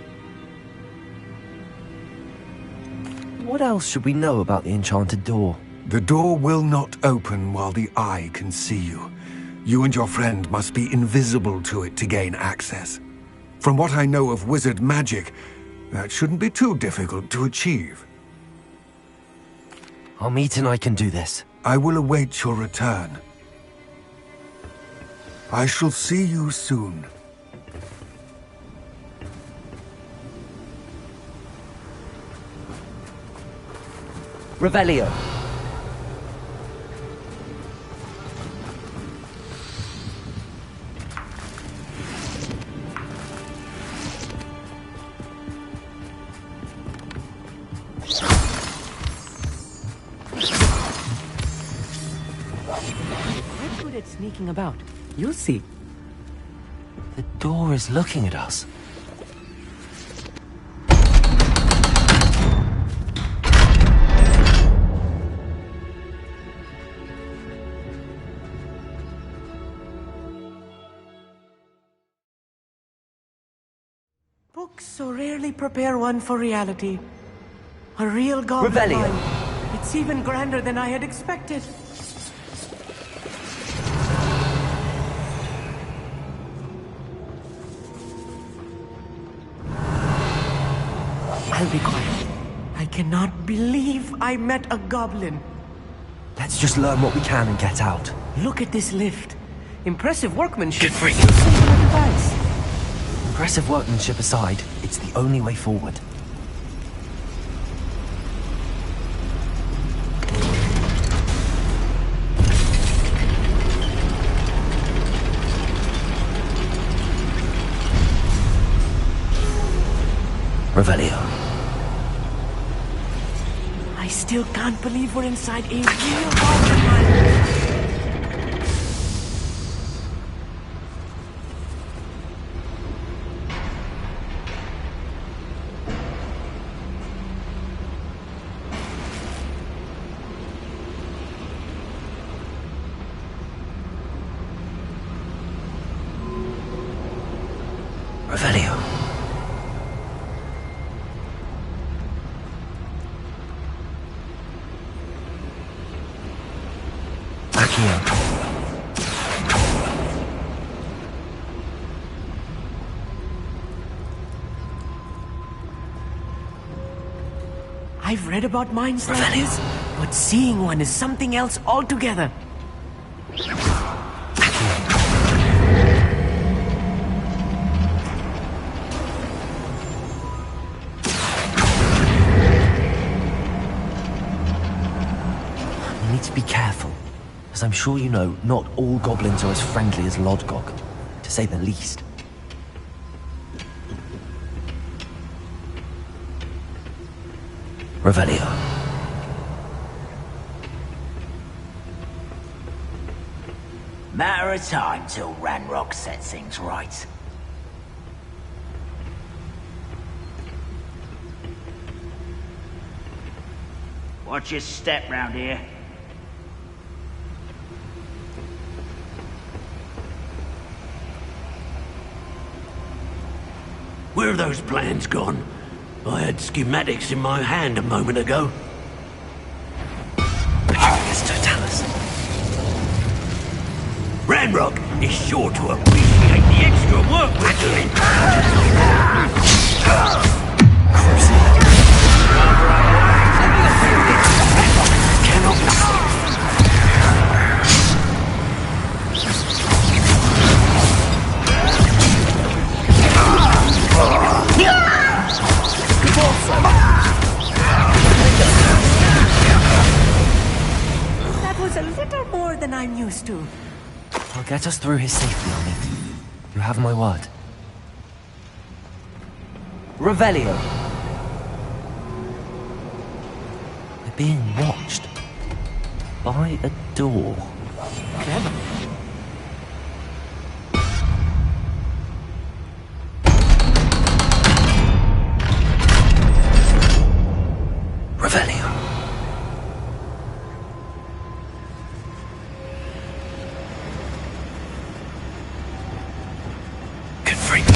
What else should we know about the enchanted door? The door will not open while the eye can see you. You and your friend must be invisible to it to gain access. From what I know of wizard magic, that shouldn't be too difficult to achieve. Hogsmeade and I can do this. I will await your return. I shall see you soon. Revelio. I'm good at sneaking about. You'll see. The door is looking at us. Books so rarely prepare one for reality. A real goblin Revelio. mine. It's even grander than I had expected. I'll be quiet. I cannot believe I met a goblin. Let's just learn what we can and get out. Look at this lift. Impressive workmanship. Good for you. Simple advice. Impressive workmanship aside, it's the only way forward. Revelio. I still can't believe we're inside a real goblin mine. Revelio. I've read about mines like this, but seeing one is something else altogether. We need to be careful. As I'm sure you know, not all goblins are as friendly as Lodgok, to say the least. Revelio. Matter of time till Ranrock sets things right. Watch your step round here. Where have those plans gone? I had schematics in my hand a moment ago. It's Totalis. Ranrock is sure to appreciate the extra work we're doing. I'm used to. I'll get us through his safety on it. You have my word. Revelio. We're being watched. By a door. Clever. Revelio. Confront.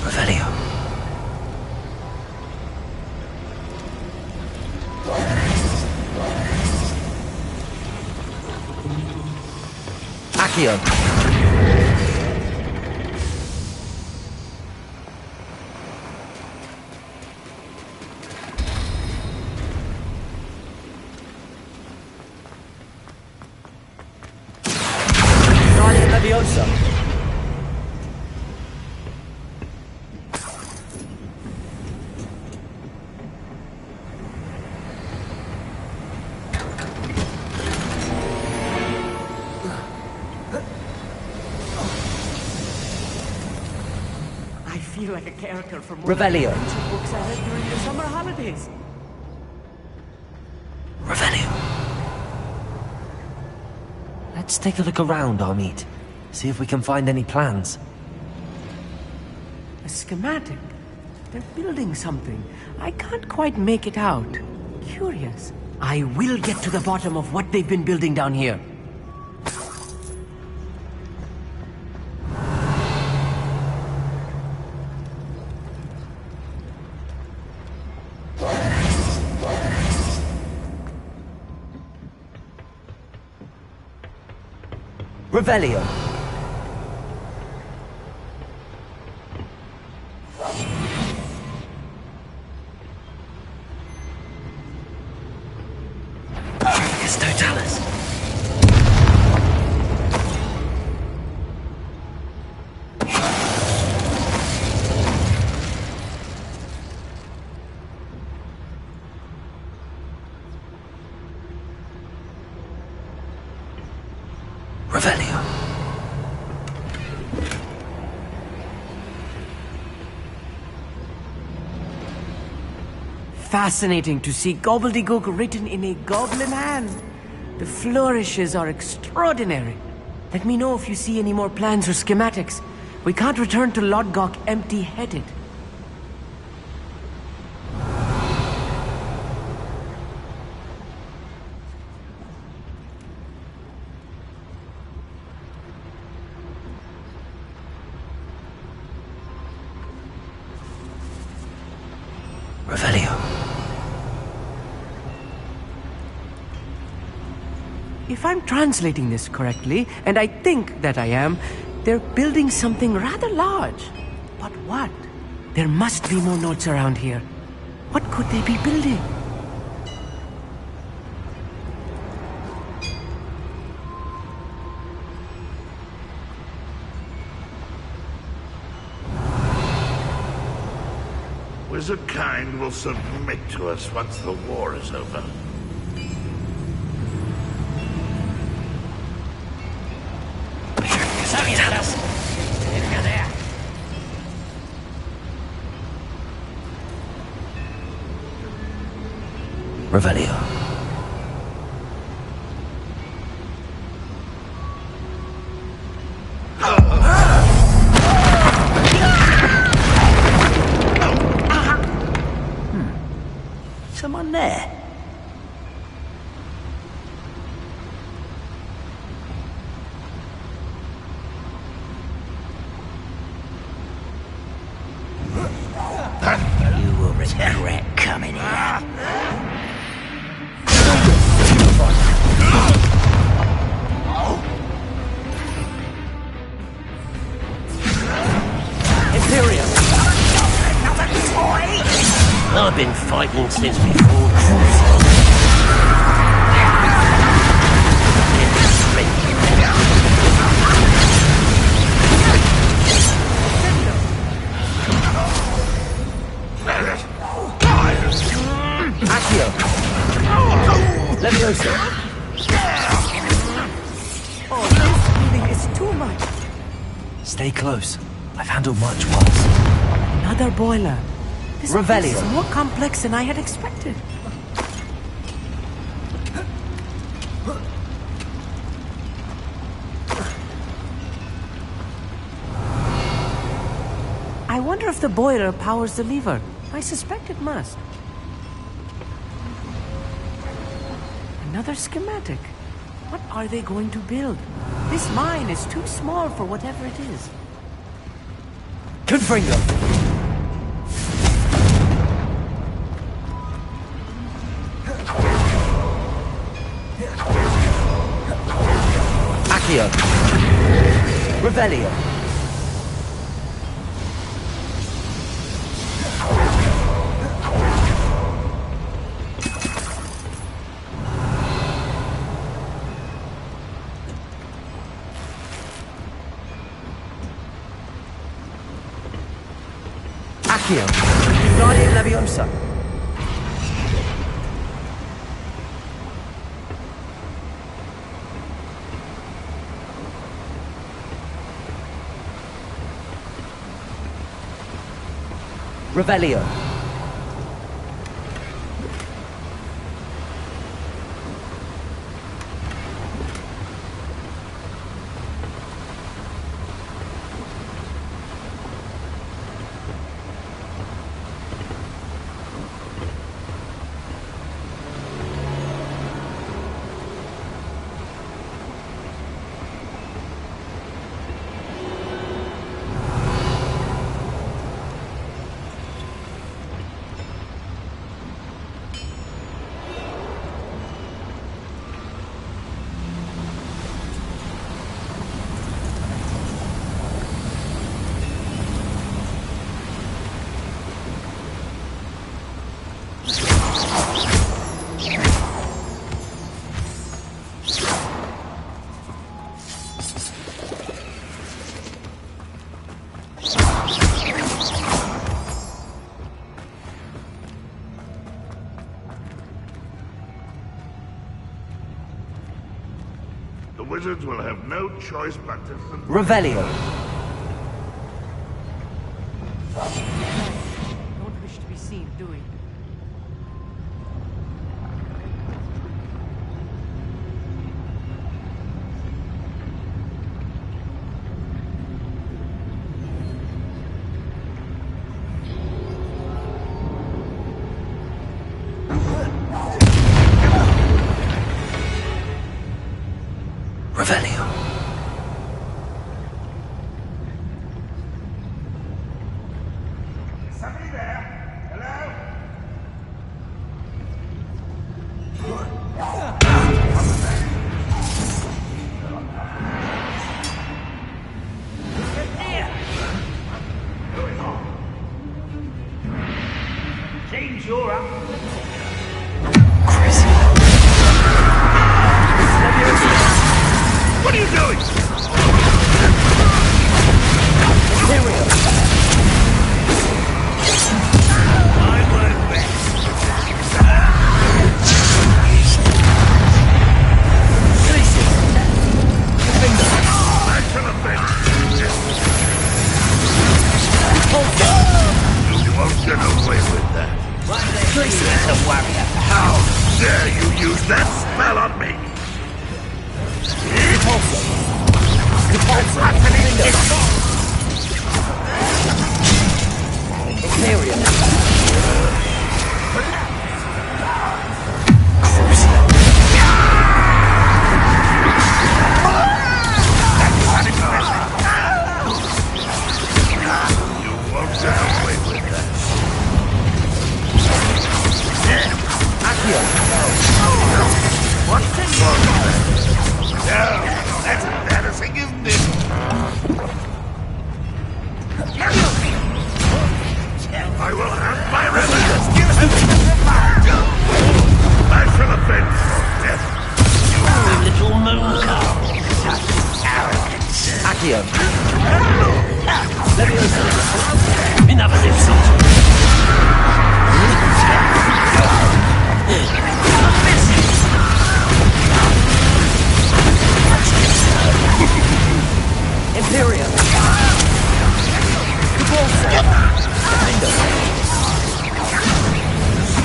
Revelio. Accio. Leviosa. I feel like a character from Revelio. one of the books I read during the summer holidays. Revelio. Let's take a look around, Hogsmeade. See if we can find any plans. A schematic. They're building something. I can't quite make it out. Curious. I will get to the bottom of what they've been building down here. Revelio. Totalis. Revelio. Fascinating to see gobbledygook written in a goblin hand. The flourishes are extraordinary. Let me know if you see any more plans or schematics. We can't return to Lodgok empty-headed. Revelio. If I'm translating this correctly, and I think that I am, they're building something rather large. But what? There must be more notes around here. What could they be building? Wizardkind will submit to us once the war is over. Revelio. Someone there? You will regret coming here. Imperium! Another toy! I've been fighting since before Jerusalem. Accio. Leviosa! Oh, this really is too much. Stay close. I've handled much worse. Another boiler. This Revelio. place is more complex than I had expected. I wonder if the boiler powers the lever. I suspect it must. Another schematic. What are they going to build? This mine is too small for whatever it is. Confringo! Accio! Revelio! Accio! Guardian Leviosa! Revelio! The wizards will have no choice but to... Revelio! Don't wish to be seen, do we? Revelio! Somebody there? Hello? James, you're up. What are you doing? Here we are! I work best. Back to the bench. You won't get away with that. There's a warrior. How dare you use that spell on me? You won't get away with that. What's the no, that's embarrassing, isn't it? I will have my revenge! Back to the bench, You little moon cow. Arrogance. Accio! Enough of this.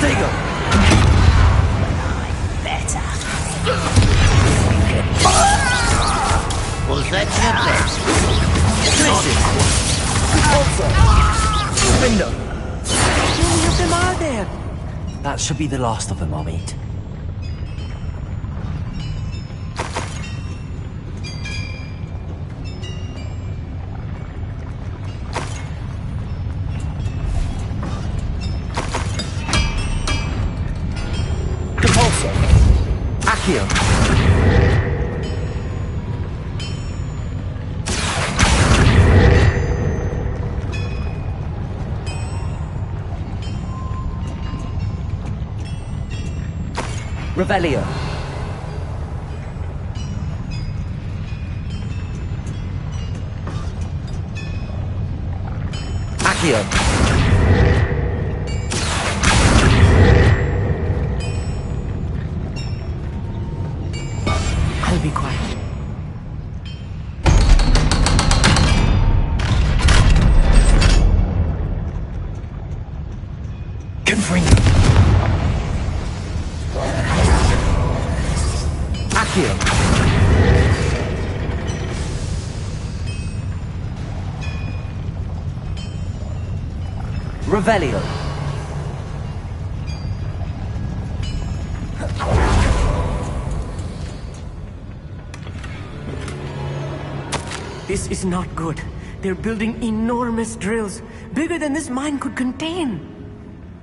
Digger! Better. Was that your best? Window! How many of them are there? That should be the last of them, Hogsmeade. Accio. Revelio. Accio. Be quiet. Confringo. Accio. Revelio. This is not good. They're building enormous drills, bigger than this mine could contain.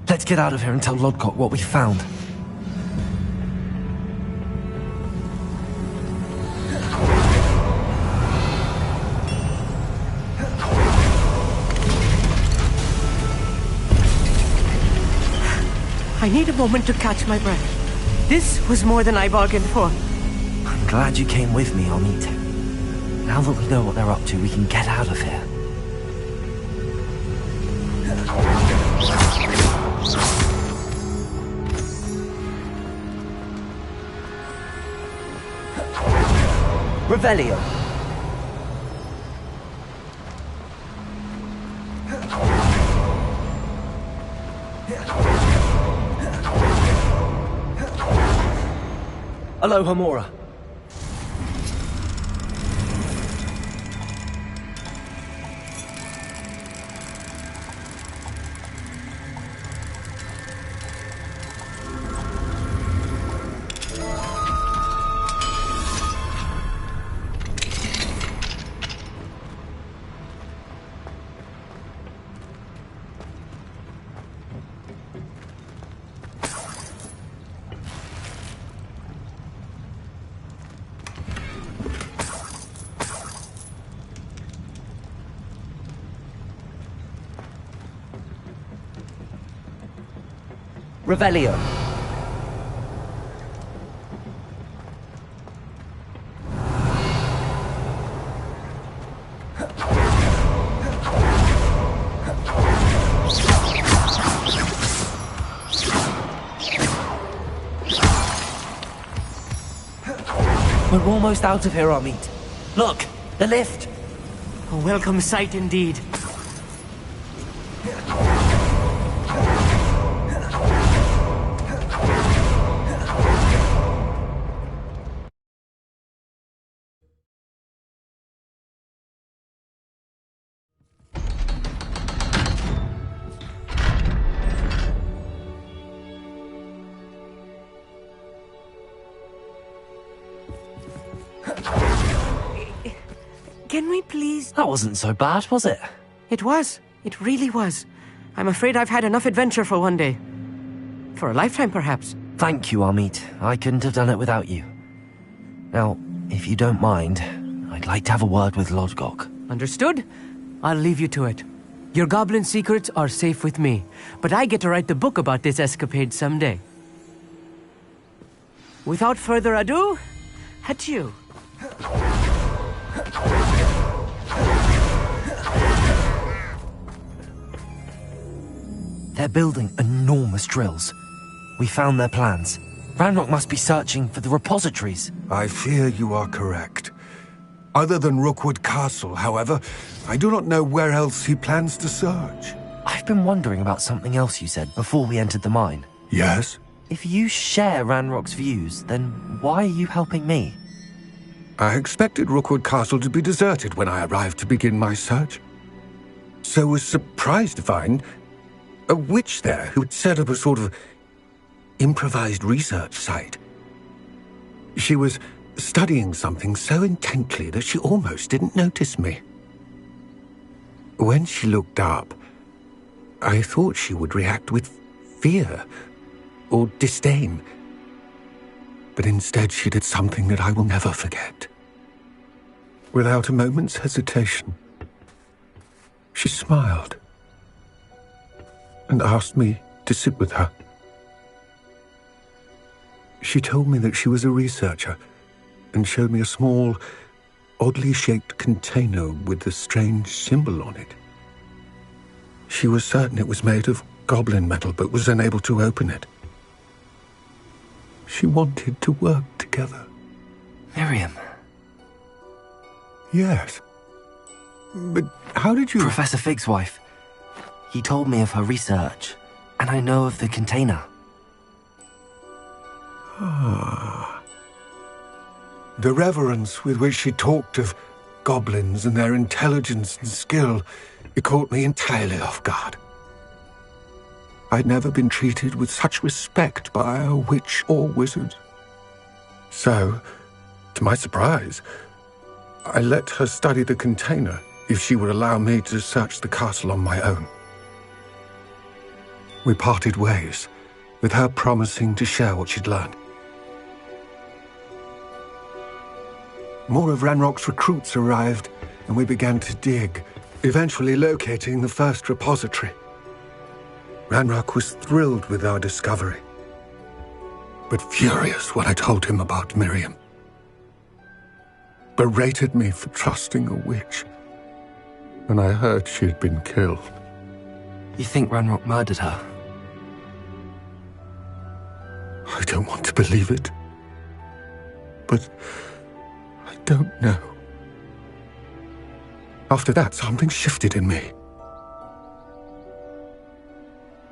Let's get out of here and tell Lodgok what we found. I need a moment to catch my breath. This was more than I bargained for. I'm glad you came with me, Hogsmeade. Now that we know what they're up to, we can get out of here. Revelio. Aloha Mora. Revelio. We're almost out of here, Hogsmeade. Look, the lift. A welcome sight indeed. Can we please... That wasn't so bad, was it? It was. It really was. I'm afraid I've had enough adventure for one day. For a lifetime, perhaps. Thank you, Hogsmeade. I couldn't have done it without you. Now, if you don't mind, I'd like to have a word with Lodgok. Understood? I'll leave you to it. Your goblin secrets are safe with me, but I get to write the book about this escapade someday. Without further ado, adieu. They're building enormous drills. We found their plans. Ranrock must be searching for the repositories. I fear you are correct. Other than Rookwood Castle, however, I do not know where else he plans to search. I've been wondering about something else you said before we entered the mine. Yes? If you share Ranrock's views, then why are you helping me? I expected Rookwood Castle to be deserted when I arrived to begin my search. So was surprised to find a witch there who'd set up a sort of improvised research site. She was studying something so intently that she almost didn't notice me. When she looked up, I thought she would react with fear or disdain. But instead she did something that I will never forget. Without a moment's hesitation, she smiled and asked me to sit with her. She told me that she was a researcher and showed me a small, oddly shaped container with a strange symbol on it. She was certain it was made of goblin metal, but was unable to open it. She wanted to work together. Miriam. Yes. But how did you... Professor Fig's wife. He told me of her research, and I know of the container. Ah. The reverence with which she talked of goblins and their intelligence and skill, it caught me entirely off guard. I'd never been treated with such respect by a witch or wizard. So, to my surprise, I let her study the container if she would allow me to search the castle on my own. We parted ways, with her promising to share what she'd learned. More of Ranrock's recruits arrived, and we began to dig, eventually locating the first repository. Ranrock was thrilled with our discovery, but furious when I told him about Miriam. Berated me for trusting a witch when I heard she had been killed. You think Ranrock murdered her? I don't want to believe it, but I don't know. After that, something shifted in me.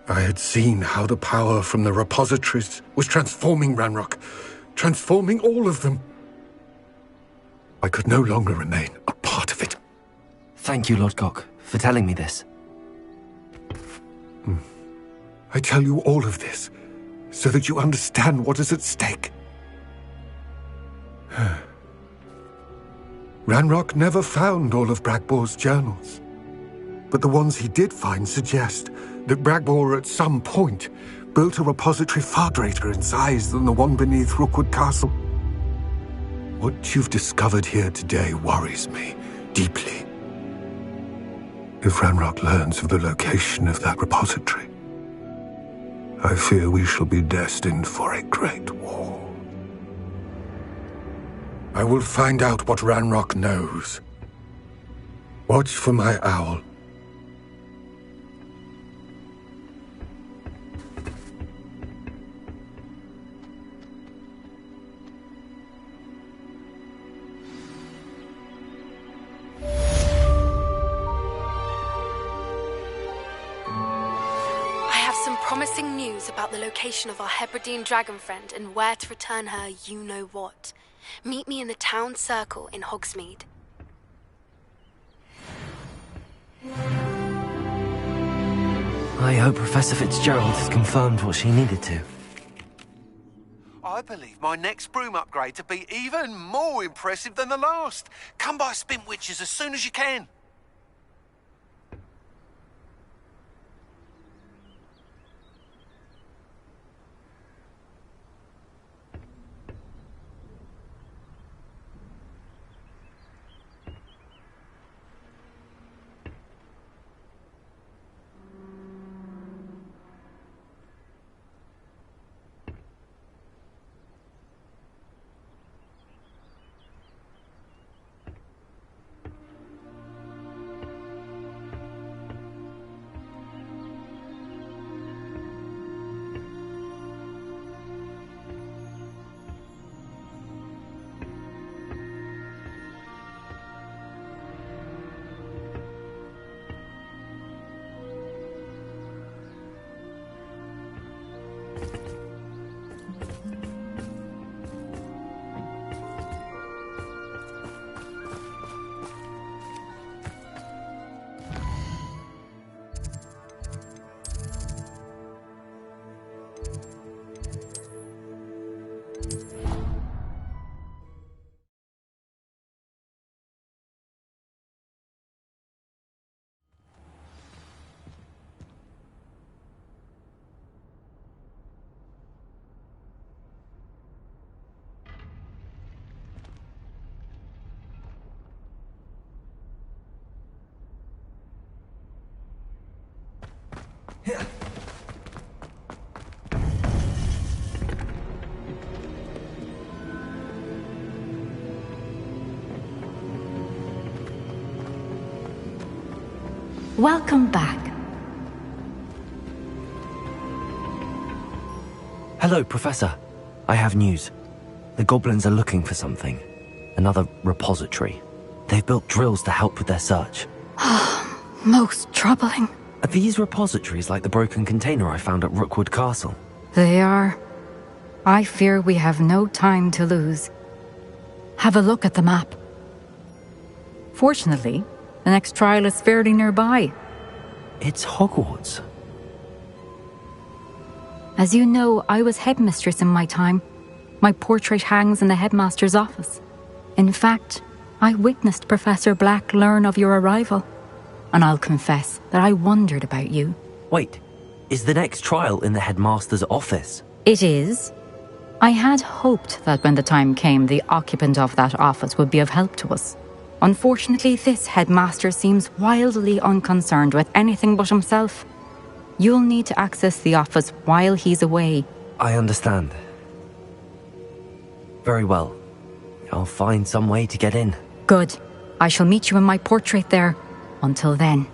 I had seen how the power from the repositories was transforming Ranrock, transforming all of them. I could no longer remain a part of it. Thank you, Lord Cock, for telling me this. I tell you all of this so that you understand what is at stake. Ranrock never found all of Bragbor's journals, but the ones he did find suggest that Bragbor at some point built a repository far greater in size than the one beneath Rookwood Castle. What you've discovered here today worries me deeply. If Ranrock learns of the location of that repository, I fear we shall be destined for a great war. I will find out what Ranrock knows. Watch for my owl. Promising news about the location of our Hebridean dragon friend and where to return her you-know-what. Meet me in the town circle in Hogsmeade. I hope Professor Fitzgerald has confirmed what she needed to. I believe my next broom upgrade to be even more impressive than the last. Come by Spin Witches as soon as you can. Welcome back. Hello, Professor. I have news. The goblins are looking for something. Another repository. They've built drills to help with their search. Most troubling. Are these repositories like the broken container I found at Rookwood Castle? They are. I fear we have no time to lose. Have a look at the map. Fortunately, the next trial is fairly nearby. It's Hogwarts. As you know, I was headmistress in my time. My portrait hangs in the headmaster's office. In fact, I witnessed Professor Black learn of your arrival. And I'll confess that I wondered about you. Wait, is the next trial in the headmaster's office? It is. I had hoped that when the time came, the occupant of that office would be of help to us. Unfortunately, this headmaster seems wildly unconcerned with anything but himself. You'll need to access the office while he's away. I understand. Very well. I'll find some way to get in. Good. I shall meet you in my portrait there. Until then.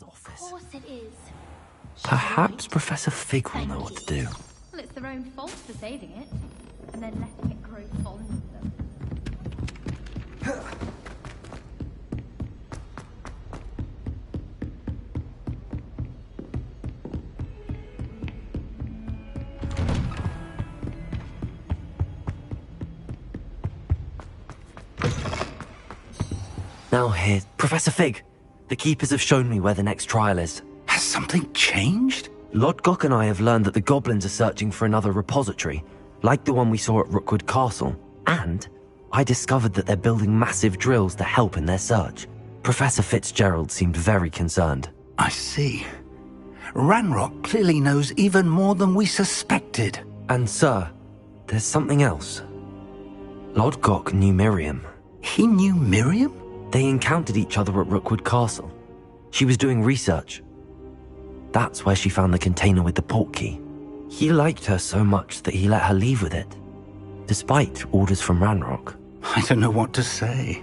Office. Of course it is. Perhaps Professor Fig will know what to do. Well, it's their own fault for saving it, and then letting it grow fond of them. Now here, Professor Fig. The Keepers have shown me where the next trial is. Has something changed? Lodgok and I have learned that the goblins are searching for another repository, like the one we saw at Rookwood Castle. And I discovered that they're building massive drills to help in their search. Professor Fitzgerald seemed very concerned. I see. Ranrock clearly knows even more than we suspected. And sir, there's something else. Lodgok knew Miriam. He knew Miriam? They encountered each other at Rookwood Castle. She was doing research. That's where she found the container with the portkey. He liked her so much that he let her leave with it, despite orders from Ranrock. I don't know what to say.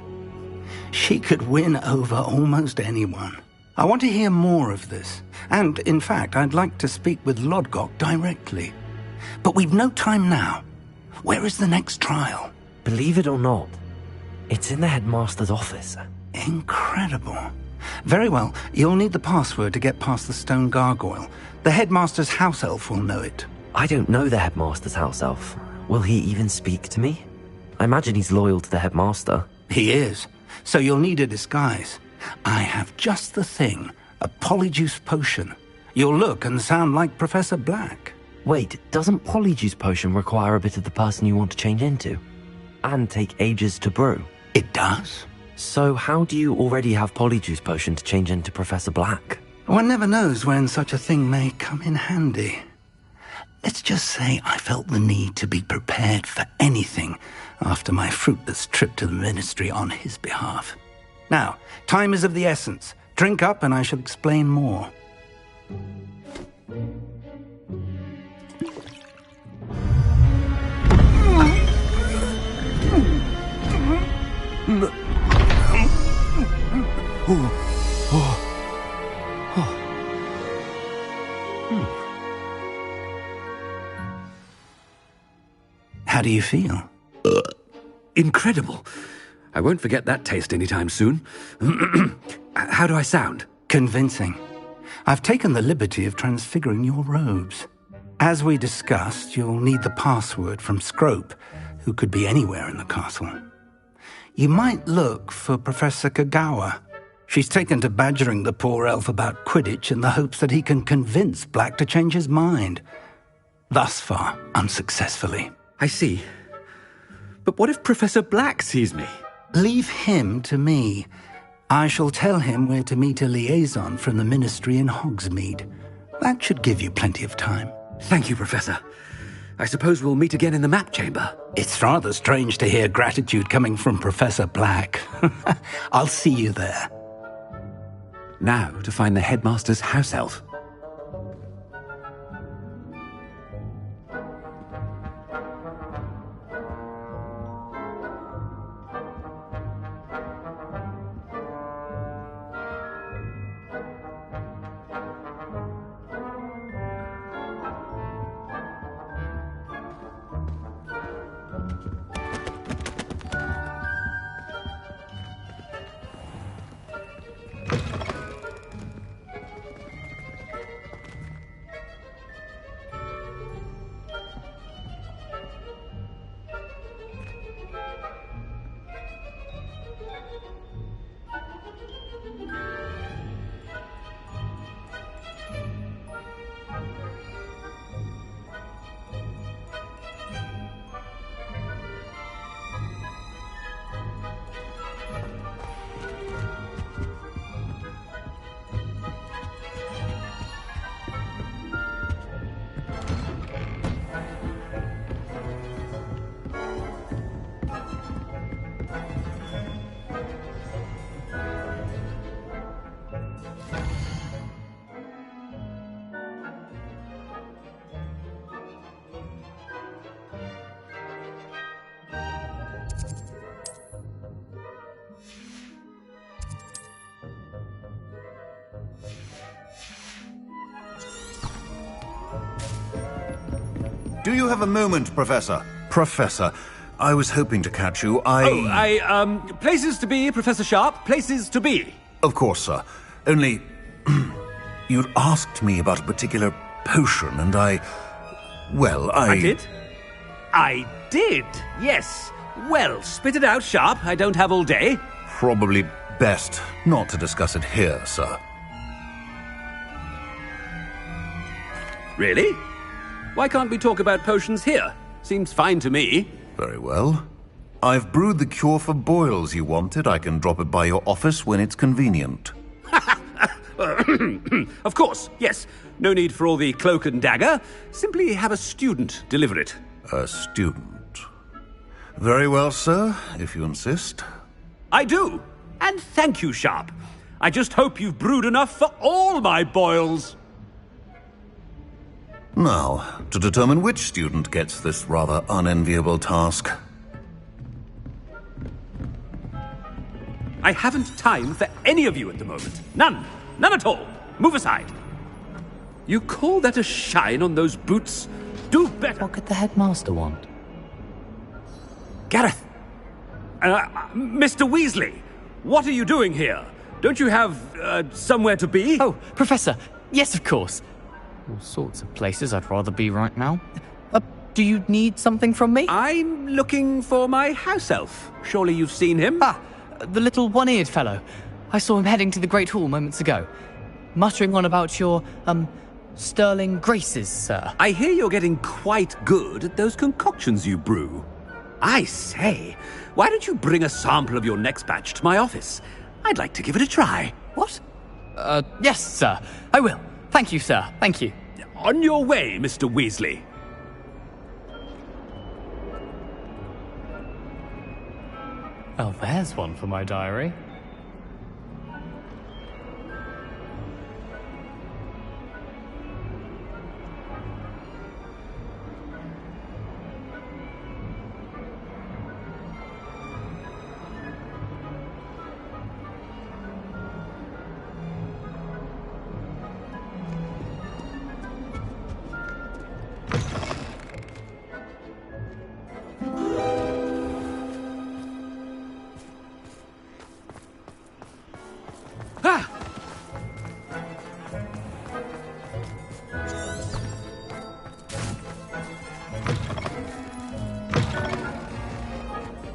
She could win over almost anyone. I want to hear more of this. And, in fact, I'd like to speak with Lodgok directly. But we've no time now. Where is the next trial? Believe it or not, it's in the headmaster's office. Incredible. Very well, you'll need the password to get past the stone gargoyle. The headmaster's house elf will know it. I don't know the headmaster's house elf. Will he even speak to me? I imagine he's loyal to the headmaster. He is. So you'll need a disguise. I have just the thing. A polyjuice potion. You'll look and sound like Professor Black. Wait, doesn't polyjuice potion require a bit of the person you want to change into? And take ages to brew? It does. So how do you already have polyjuice potion to change into Professor Black? One never knows when such a thing may come in handy. Let's just say I felt the need to be prepared for anything after my fruitless trip to the Ministry on his behalf. Now, time is of the essence. Drink up and I shall explain more. How do you feel? Incredible. I won't forget that taste anytime soon. How do I sound? Convincing. I've taken the liberty of transfiguring your robes. As we discussed, you'll need the password from Scrope, who could be anywhere in the castle. You might look for Professor Kagawa. She's taken to badgering the poor elf about Quidditch in the hopes that he can convince Black to change his mind. Thus far, unsuccessfully. I see. But what if Professor Black sees me? Leave him to me. I shall tell him where to meet a liaison from the Ministry in Hogsmeade. That should give you plenty of time. Thank you, Professor. I suppose we'll meet again in the map chamber. It's rather strange to hear gratitude coming from Professor Black. I'll see you there. Now to find the headmaster's house elf. Do you have a moment, Professor? Professor, I was hoping to catch you. Places to be, Professor Sharp. Places to be. Of course, sir. Only, you'd asked me about a particular potion, and I did? I did, yes. Well, spit it out, Sharp. I don't have all day. Probably best not to discuss it here, sir. Really? Why can't we talk about potions here? Seems fine to me. Very well. I've brewed the cure for boils you wanted. I can drop it by your office when it's convenient. Of course, yes. No need for all the cloak and dagger. Simply have a student deliver it. A student? Very well, sir, if you insist. I do. And thank you, Sharp. I just hope you've brewed enough for all my boils. Now, to determine which student gets this rather unenviable task. I haven't time for any of you at the moment. None. None at all. Move aside. You call that a shine on those boots? Do better. What could the headmaster want? Gareth. Mr. Weasley, what are you doing here? Don't you have, somewhere to be? Oh, Professor. Yes, of course. All sorts of places I'd rather be right now. Do you need something from me? I'm looking for my house elf. Surely you've seen him? Ah, the little one-eared fellow. I saw him heading to the Great Hall moments ago, muttering on about your, sterling graces, sir. I hear you're getting quite good at those concoctions you brew. I say, why don't you bring a sample of your next batch to my office? I'd like to give it a try. What? Yes, sir. I will. Thank you, sir. Thank you. On your way, Mr. Weasley. Well, there's one for my diary.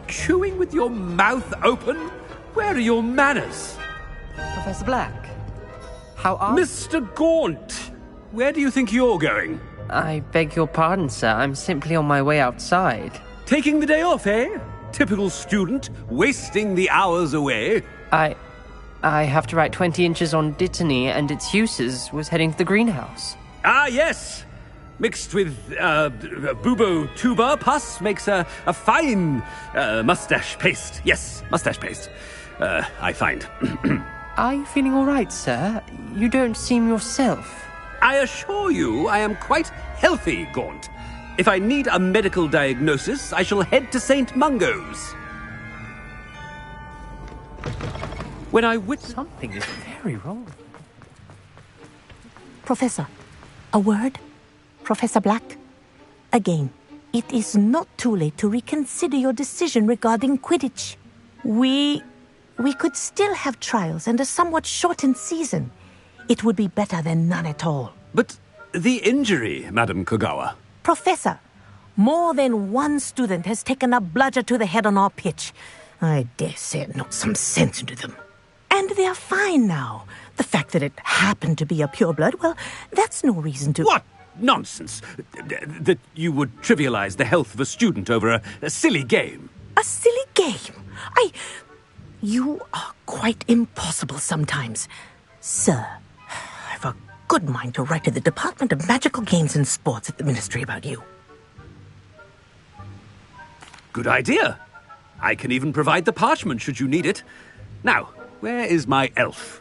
Chewing with your mouth open? Where are your manners? Professor Black, how are... Mr. Gaunt, where do you think you're going? I beg your pardon, sir. I'm simply on my way outside. Taking the day off, eh? Typical student, wasting the hours away. I have to write 20 inches on Dittany and its uses. Was heading to the greenhouse. Ah, yes! Mixed with bubo tuber pus makes a fine mustache paste. Yes, mustache paste. I find. Are you feeling all right, sir? You don't seem yourself. I assure you I am quite healthy, Gaunt. If I need a medical diagnosis, I shall head to St. Mungo's. When I Something is very wrong. Professor, a word? Professor Black? Again, it is not too late to reconsider your decision regarding Quidditch. We could still have trials and a somewhat shortened season. It would be better than none at all. But the injury, Madam Kogawa. Professor, more than one student has taken a bludger to the head on our pitch. I dare say it knocked some sense into them. And they're fine now. The fact that it happened to be a pureblood, well, that's no reason to... What nonsense! That you would trivialize the health of a student over a silly game. A silly game? You are quite impossible sometimes. Sir, I've a good mind to write to the Department of Magical Games and Sports at the Ministry about you. Good idea. I can even provide the parchment should you need it. Now, where is my elf?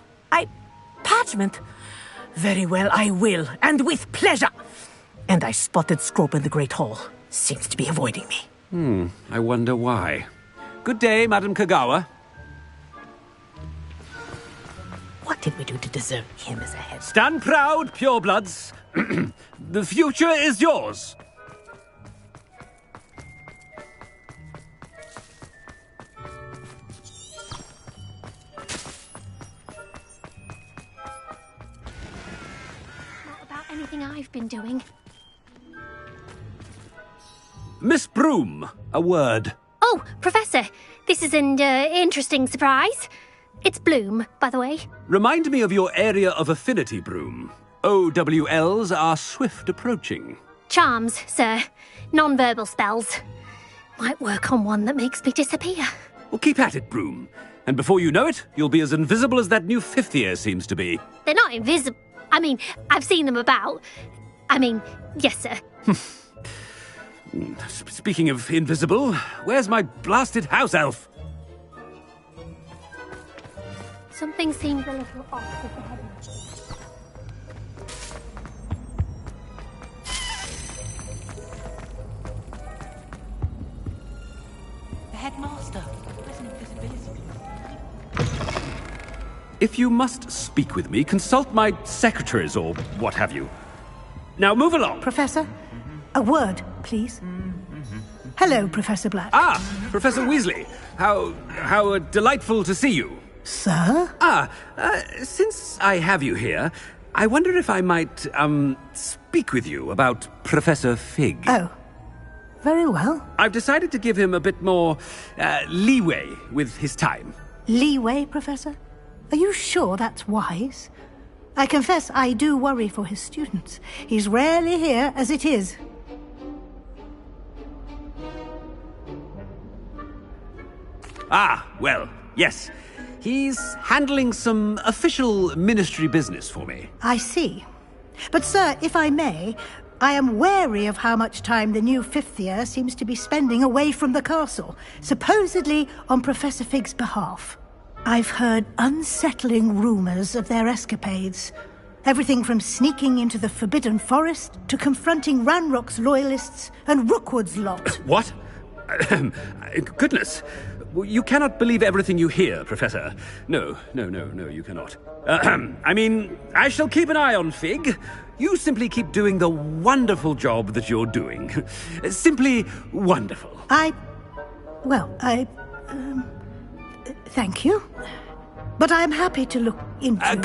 Parchment? Very well, I will, and with pleasure. And I spotted Scrope in the Great Hall. Seems to be avoiding me. I wonder why. Good day, Madam Kogawa. What did we do to deserve him as a head? Stand proud, purebloods. The future is yours. Anything I've been doing. Miss Broom, a word. Oh, Professor, this is an interesting surprise. It's Bloom, by the way. Remind me of your area of affinity, Broom. OWLs are swift approaching. Charms, sir. Non-verbal spells. Might work on one that makes me disappear. Well, keep at it, Broom. And before you know it, you'll be as invisible as that new fifth year seems to be. They're not invisible. I mean, I've seen them about. Yes, sir. Speaking of invisible, where's my blasted house elf? Something seems a little off with the headmaster. The headmaster has an invisibility. If you must speak with me, consult my secretaries or what have you. Now move along. Professor, a word, please. Hello, Professor Black. Ah, Professor Weasley. How delightful to see you. Sir? Since I have you here, I wonder if I might, speak with you about Professor Fig. Oh, very well. I've decided to give him a bit more, leeway with his time. Leeway, Professor? Are you sure that's wise? I confess I do worry for his students. He's rarely here as it is. Ah, well, yes. He's handling some official ministry business for me. I see. But, sir, if I may, I am wary of how much time the new fifth year seems to be spending away from the castle, supposedly on Professor Fig's behalf. I've heard unsettling rumors of their escapades. Everything from sneaking into the Forbidden Forest to confronting Ranrock's loyalists and Rookwood's lot. What? Goodness. You cannot believe everything you hear, Professor. No, you cannot. I mean, I shall keep an eye on Fig. You simply keep doing the wonderful job that you're doing. Simply wonderful. Thank you. But I'm happy to look into...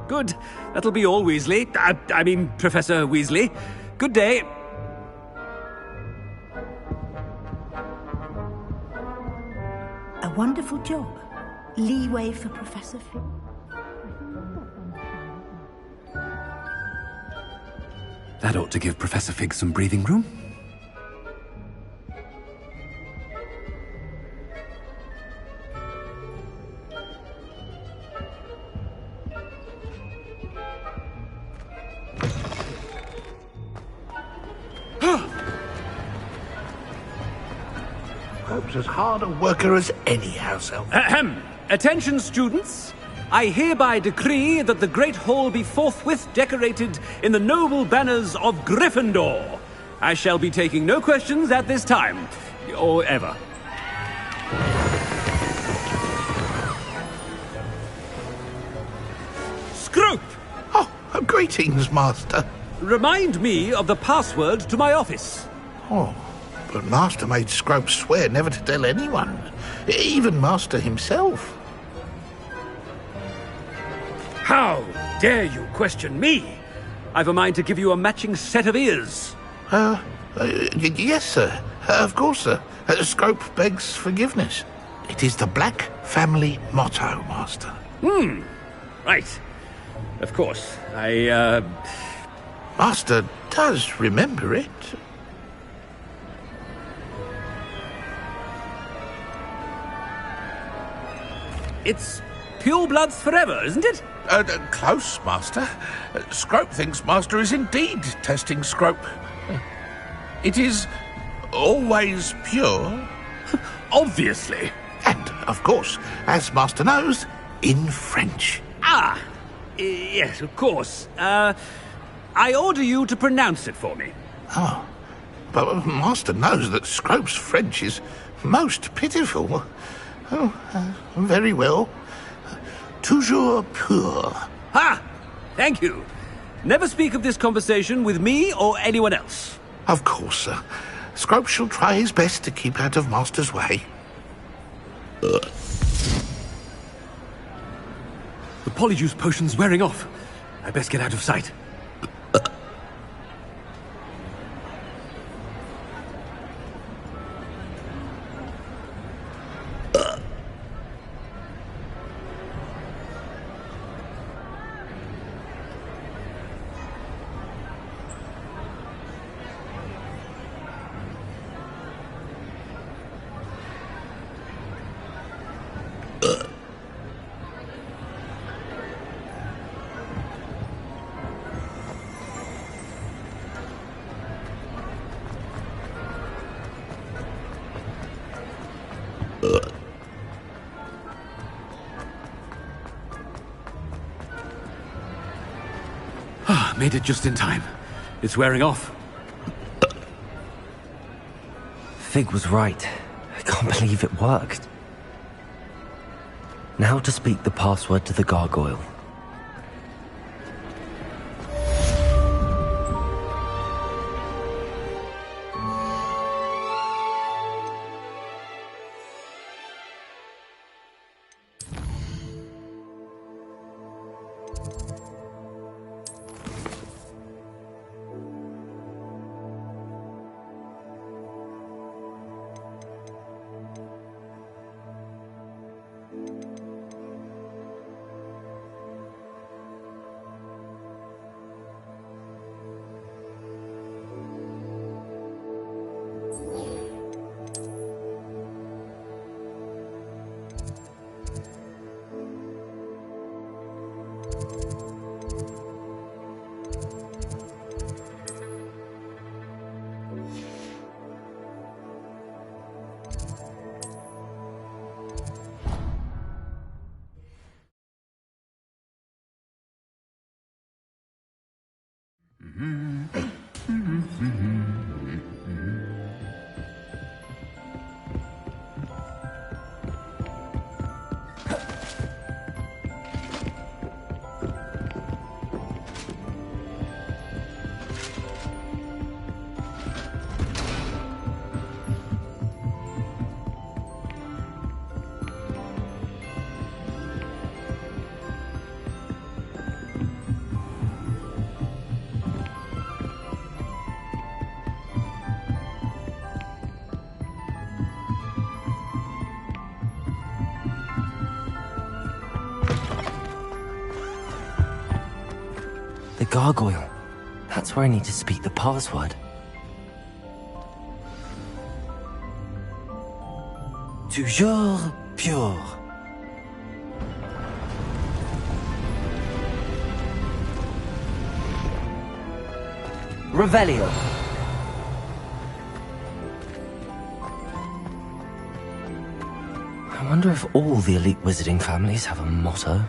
Good. That'll be all, Weasley. I mean, Professor Weasley. Good day. A wonderful job. Leeway for Professor Fig. That ought to give Professor Fig some breathing room. Hope's as hard a worker as any house elf. Attention, students. I hereby decree that the Great Hall be forthwith decorated in the noble banners of Gryffindor. I shall be taking no questions at this time, or ever. Scrope! Oh, greetings, Master. Remind me of the password to my office. Oh, but Master made Scrope swear never to tell anyone, even Master himself. How dare you question me? I've a mind to give you a matching set of ears. Yes, sir. Of course, sir. Scrope begs forgiveness. It is the Black family motto, Master. Right. Of course. Master does remember it. It's purebloods forever, isn't it? Close, Master. Scrope thinks Master is indeed testing Scrope. It is always pure. Obviously. And, of course, as Master knows, in French. Yes, of course. I order you to pronounce it for me. Oh, but Master knows that Scrope's French is most pitiful. Oh, very well. Toujours pur. Ha! Thank you. Never speak of this conversation with me or anyone else. Of course, sir. Scrope shall try his best to keep out of Master's way. The polyjuice potion's wearing off. I best get out of sight. Made it just in time. It's wearing off. Fig was right. I can't believe it worked. Now to speak the password to the gargoyle. The gargoyle. That's where I need to speak the password. Toujours pure. Revelio. I wonder if all the elite wizarding families have a motto.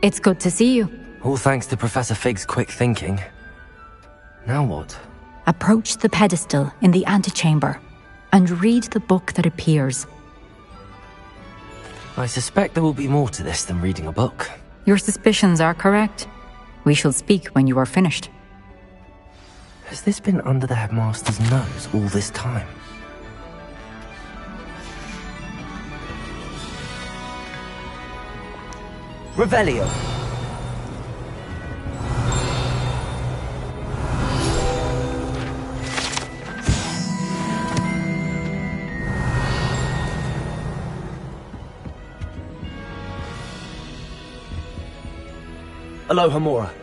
It's good to see you. All thanks to Professor Fig's quick thinking. Now what? Approach the pedestal in the antechamber and read the book that appears. I suspect there will be more to this than reading a book. Your suspicions are correct. We shall speak when you are finished. Has this been under the headmaster's nose all this time? Revelio. Aloha Mora.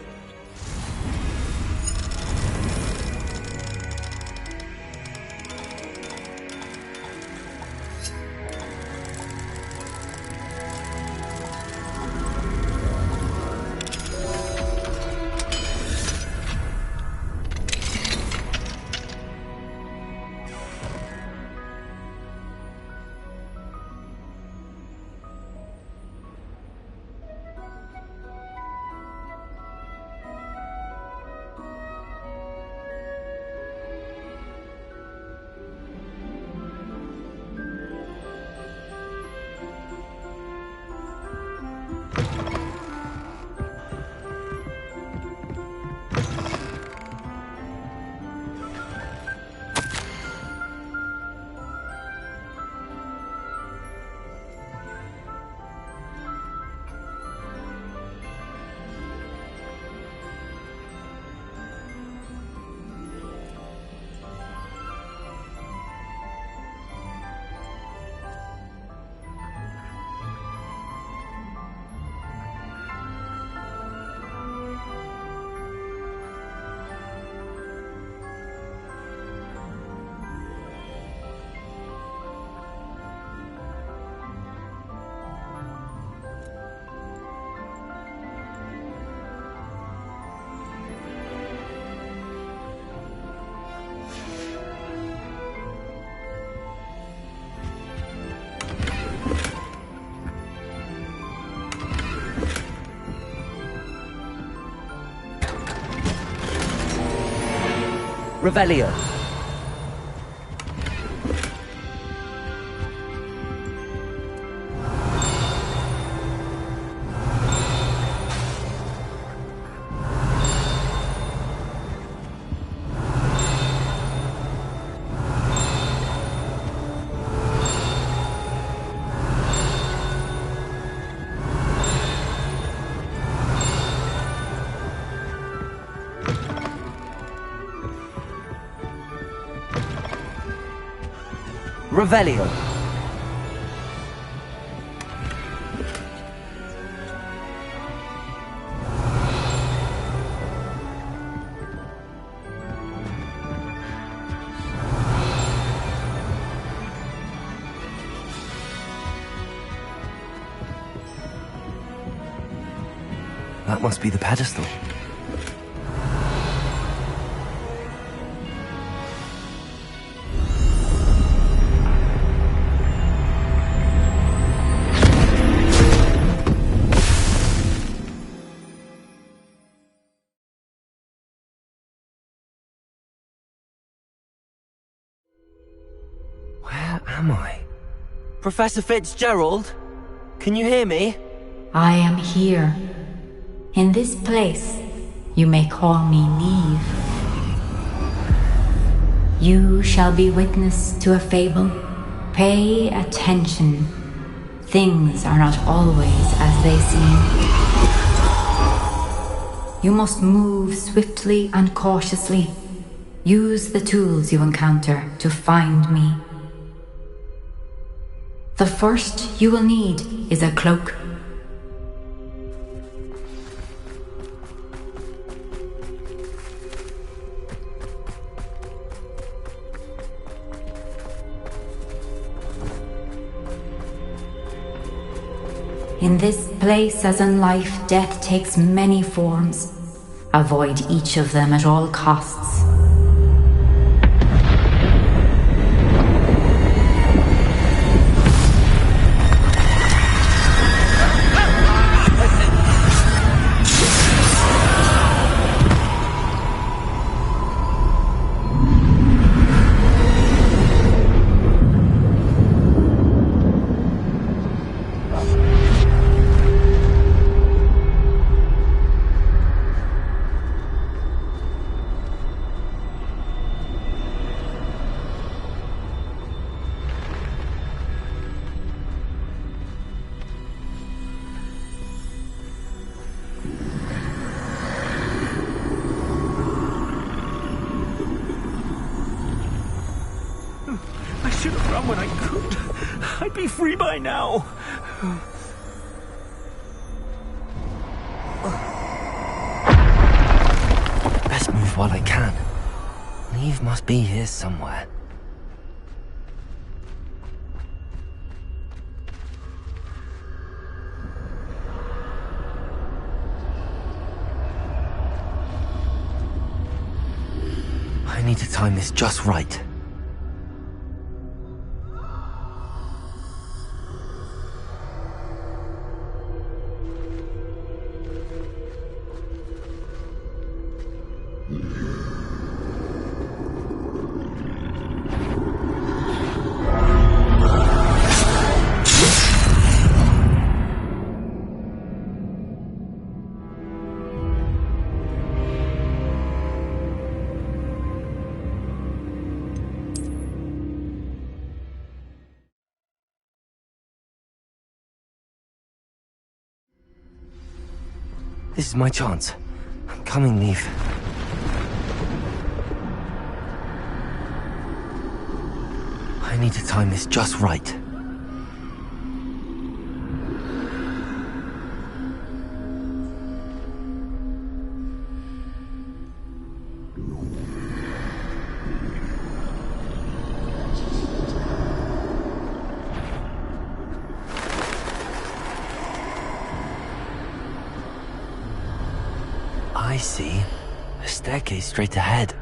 Revelio. Revelio. That must be the pedestal. Where am I? Professor Fitzgerald? Can you hear me? I am here. In this place, you may call me Neve. You shall be witness to a fable. Pay attention. Things are not always as they seem. You must move swiftly and cautiously. Use the tools you encounter to find me. The first you will need is a cloak. In this place, as in life, death takes many forms. Avoid each of them at all costs. When I could, I'd be free by now. Best move while I can. Neve must be here somewhere. I need to time this just right. This is my chance. I'm coming, Neve. I need to time this just right. I see. A staircase straight ahead.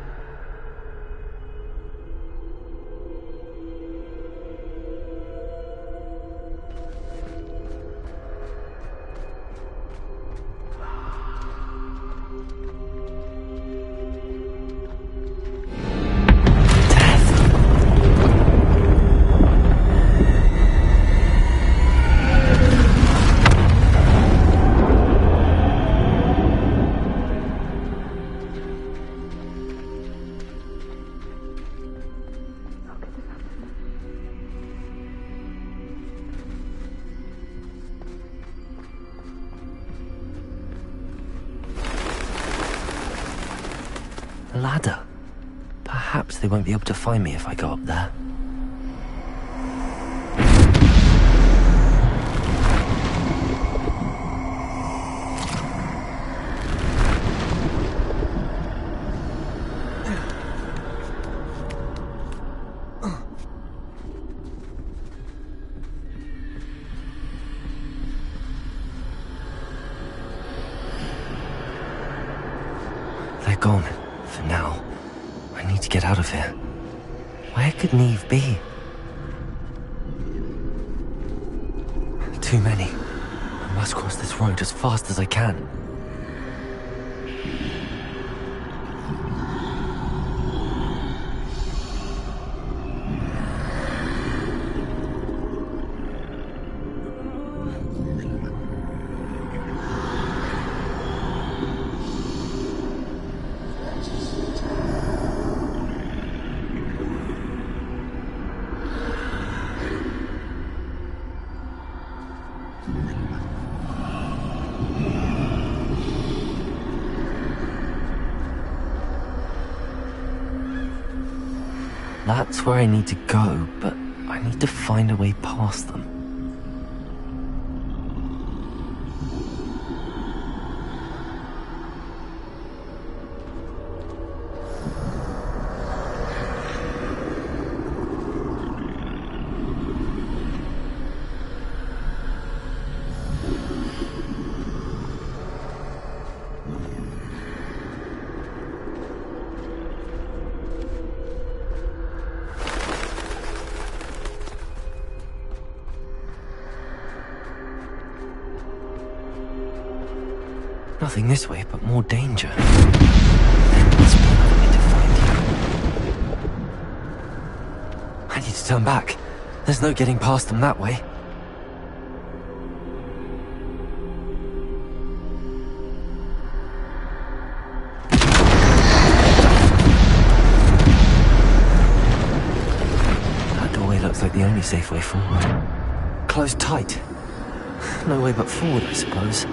A ladder. Perhaps they won't be able to find me if I go up there. gone. For now. I need to get out of here. Where could Neve be? Too many. I must cross this road as fast as I can. That's where I need to go, but I need to find a way past them. Nothing this way, but more danger. There must be another way to find you. I need to turn back. There's no getting past them that way. That doorway looks like the only safe way forward. Closed tight. No way but forward, I suppose.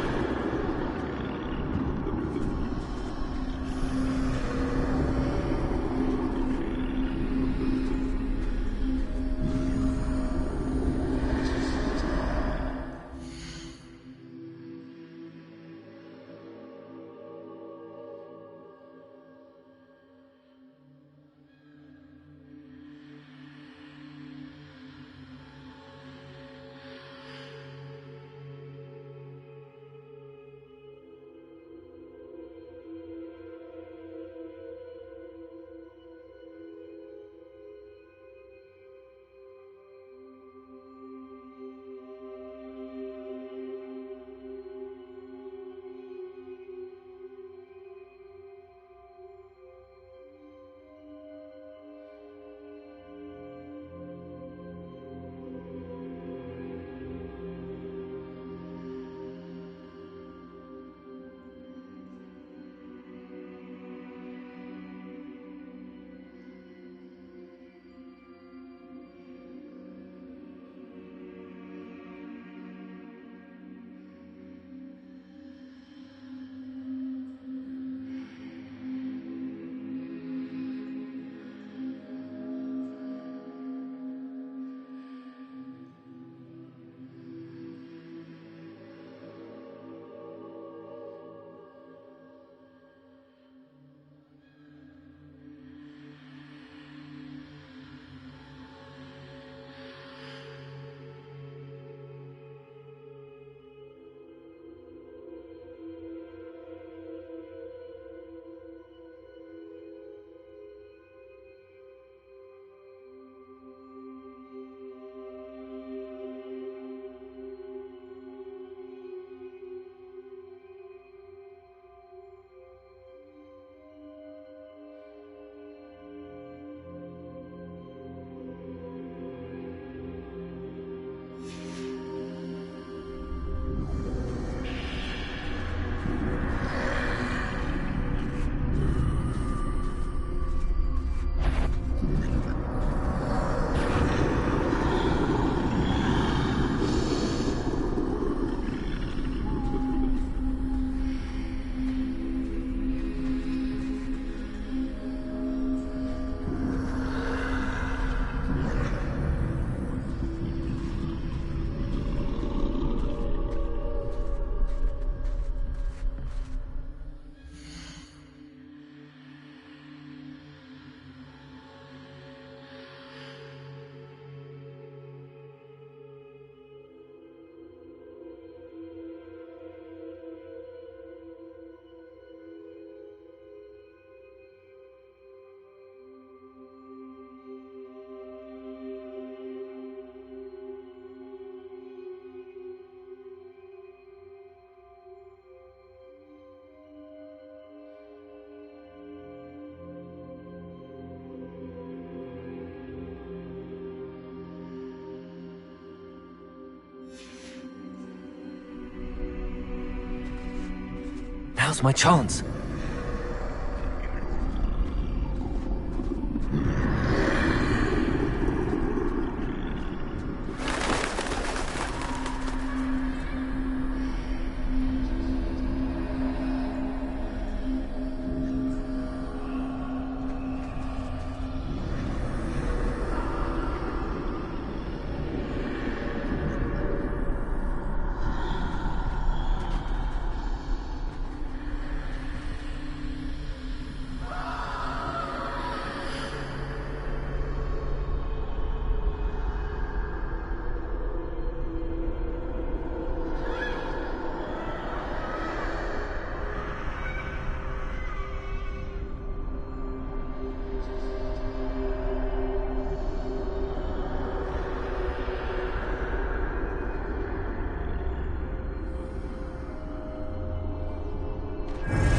Now's my chance.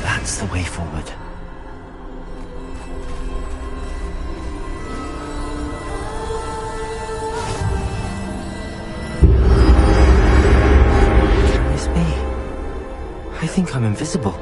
That's the way forward. Can this be? I think I'm invisible.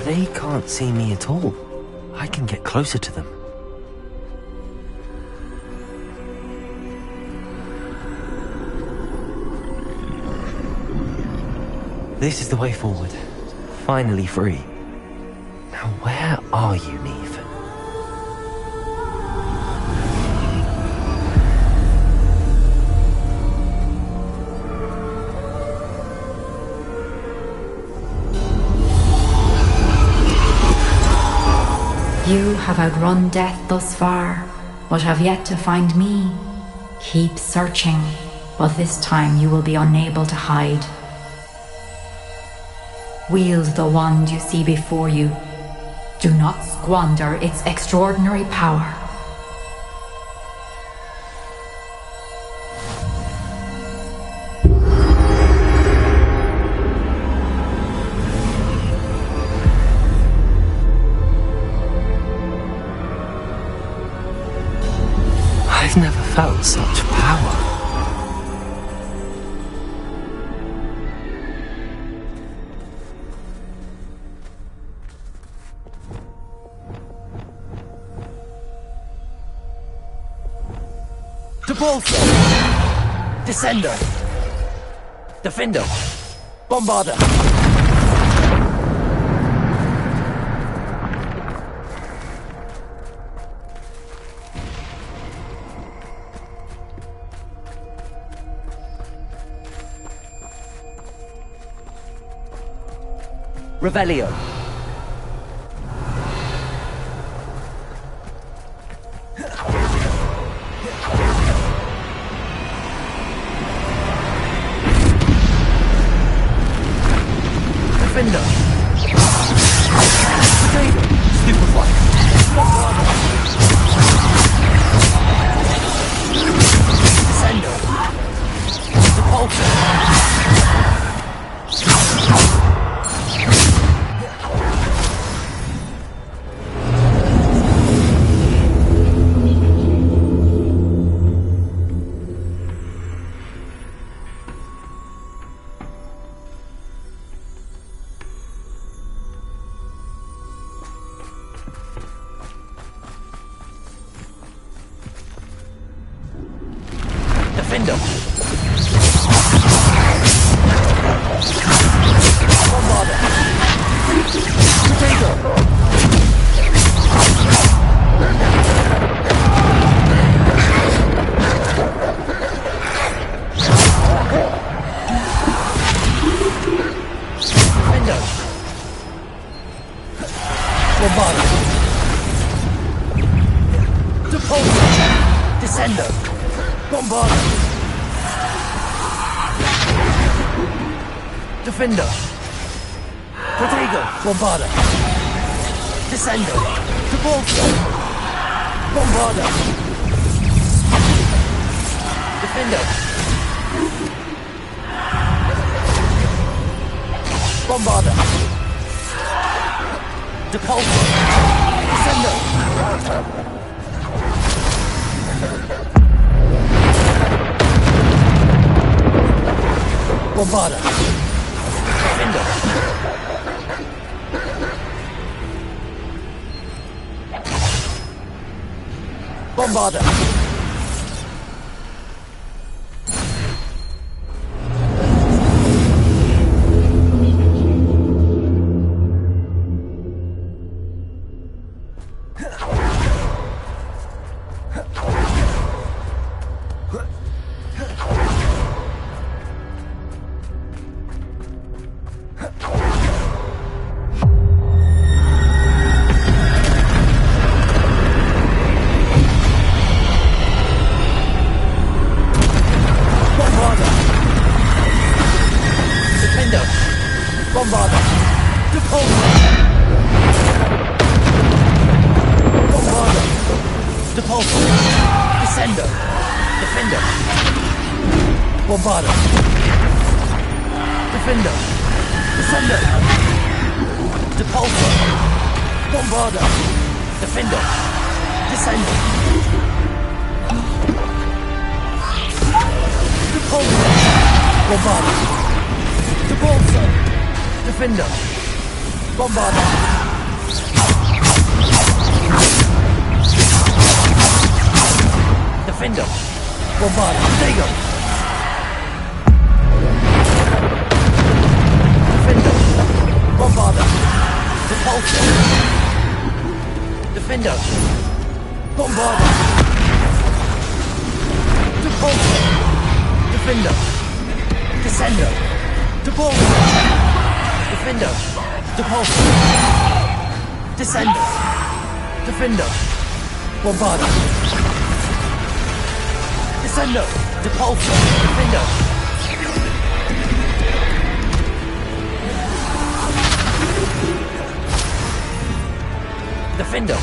They can't see me at all. I can get closer to them. This is the way forward. Finally free. Now where are you, Neve? You have outrun death thus far, but have yet to find me. Keep searching, but this time you will be unable to hide. Wield the wand you see before you. Do not squander its extraordinary power. I've never felt such power. Depulso! Descender! Defender! Bombarder! Revelio. Defender. Potato. Stupefy. Descender. Depulso. Defender. Bombarder. Potato. Defender. Bombarder. Depulso. Descender. Bombarder. Defender. Protego. Bombarda. Descender. Depulso. Bombarda. Defender. Bombarda. Depulso. Descender. Bombarda. Defender. Bombarda. Bombarda. Defender. Descender. Depulso. Bombarda. Defender. Descender. Depulso. Bombarda. Depulso. Defender. Bombarda. Defender. Bombarda. Protego. Bombarda. Depulso. Defender. Bombarda. Depulso. Defender. Descender. Depulso. Defender. Depulso. Descender. Defender. Bombarda. Descender. Depulso. Defender. Defender.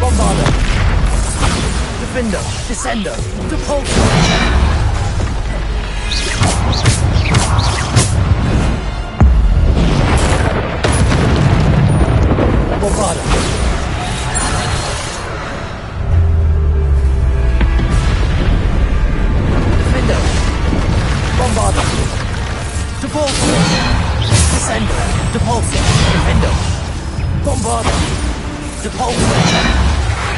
Bombarda. Defender. Descender. Depulso. Bombarda. Defender. Bombarda. Depulso. Descender. Depulso. Defender. Bombarda. Depulso.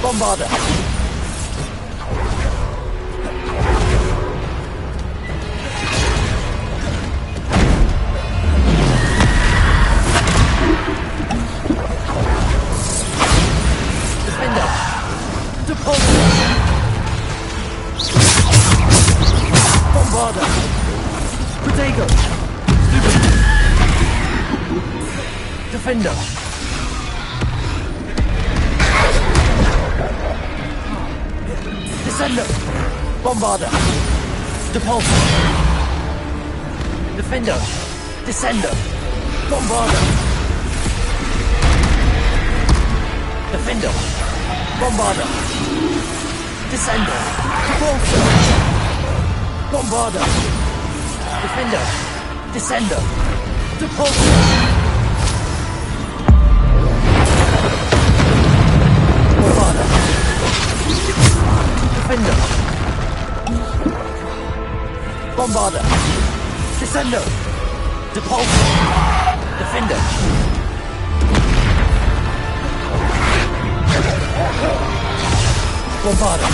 Bombarda. Defender. Depulso. Bombarda. Protego. Defender. Descender. Bombarda. Depulso. Defender. Descender. Bombarda. Defender. Bombarda. Descender. Depulso. Bombarda. Defender. Descender. Depulso. Bombarda. Defender. Bombarda. Descender. Depulso. Defender. Bombarda.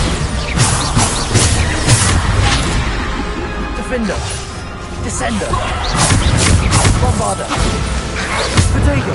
Defender. Descender. Bombarda. Protego.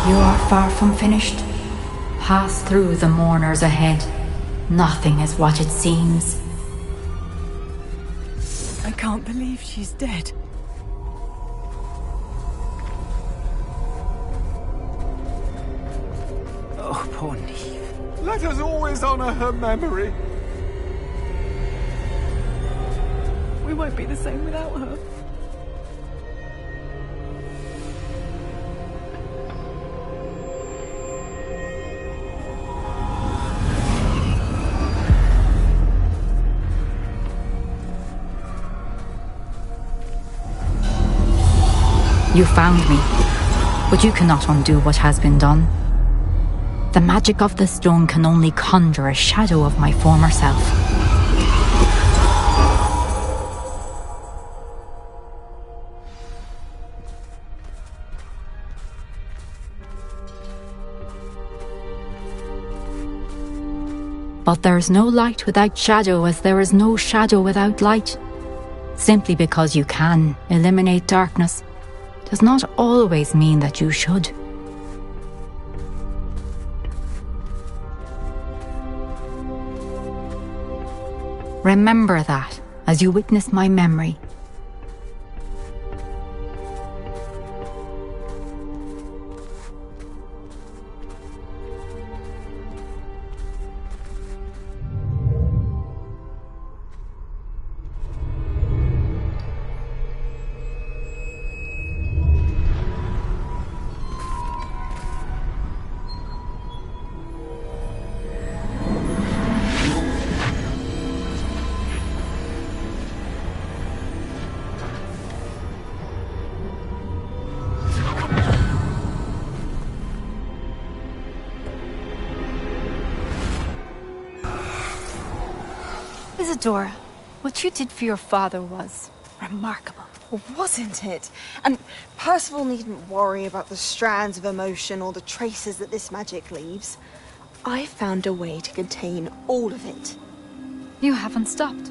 You are far from finished. Pass through the mourners ahead. Nothing is what it seems. I can't believe she's dead. Oh, poor Neve. Let us always honor her memory. We won't be the same without her. You found me, but you cannot undo what has been done. The magic of the stone can only conjure a shadow of my former self. But there is no light without shadow, as there is no shadow without light. Simply because you can eliminate darkness does not always mean that you should. Remember that as you witness my memory. Isadora, what you did for your father was remarkable. Wasn't it? And Percival needn't worry about the strands of emotion or the traces that this magic leaves. I found a way to contain all of it. You haven't stopped.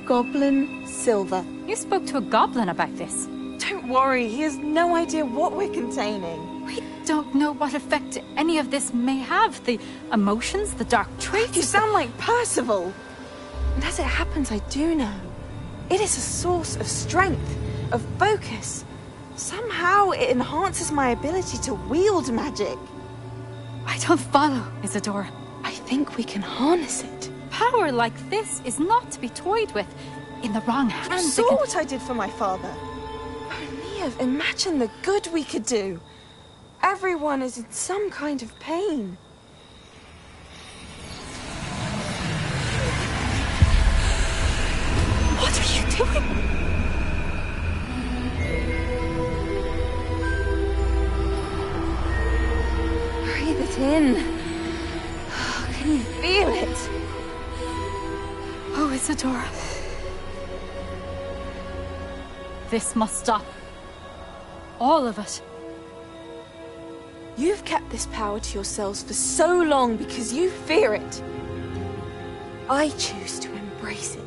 Goblin Silver. You spoke to a goblin about this. Don't worry, he has no idea what we're containing. We don't know what effect any of this may have. The emotions, the dark traits. You sound like Percival. And as it happens, I do know. It is a source of strength, of focus. Somehow it enhances my ability to wield magic. I don't follow, Isadora. I think we can harness it. Power like this is not to be toyed with. In the wrong hands. You saw what I did for my father. Oh, Neve, imagine the good we could do. Everyone is in some kind of pain. What are you doing? Breathe it in. Can you feel it? Oh, Isadora. This must stop. All of it. You've kept this power to yourselves for so long because you fear it. I choose to embrace it.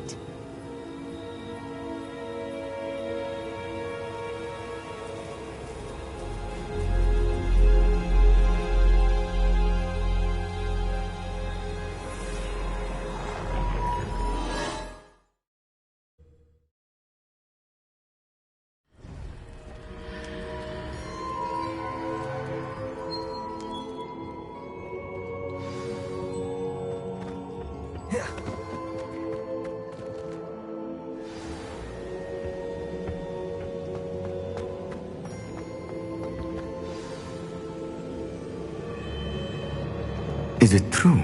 Is it true?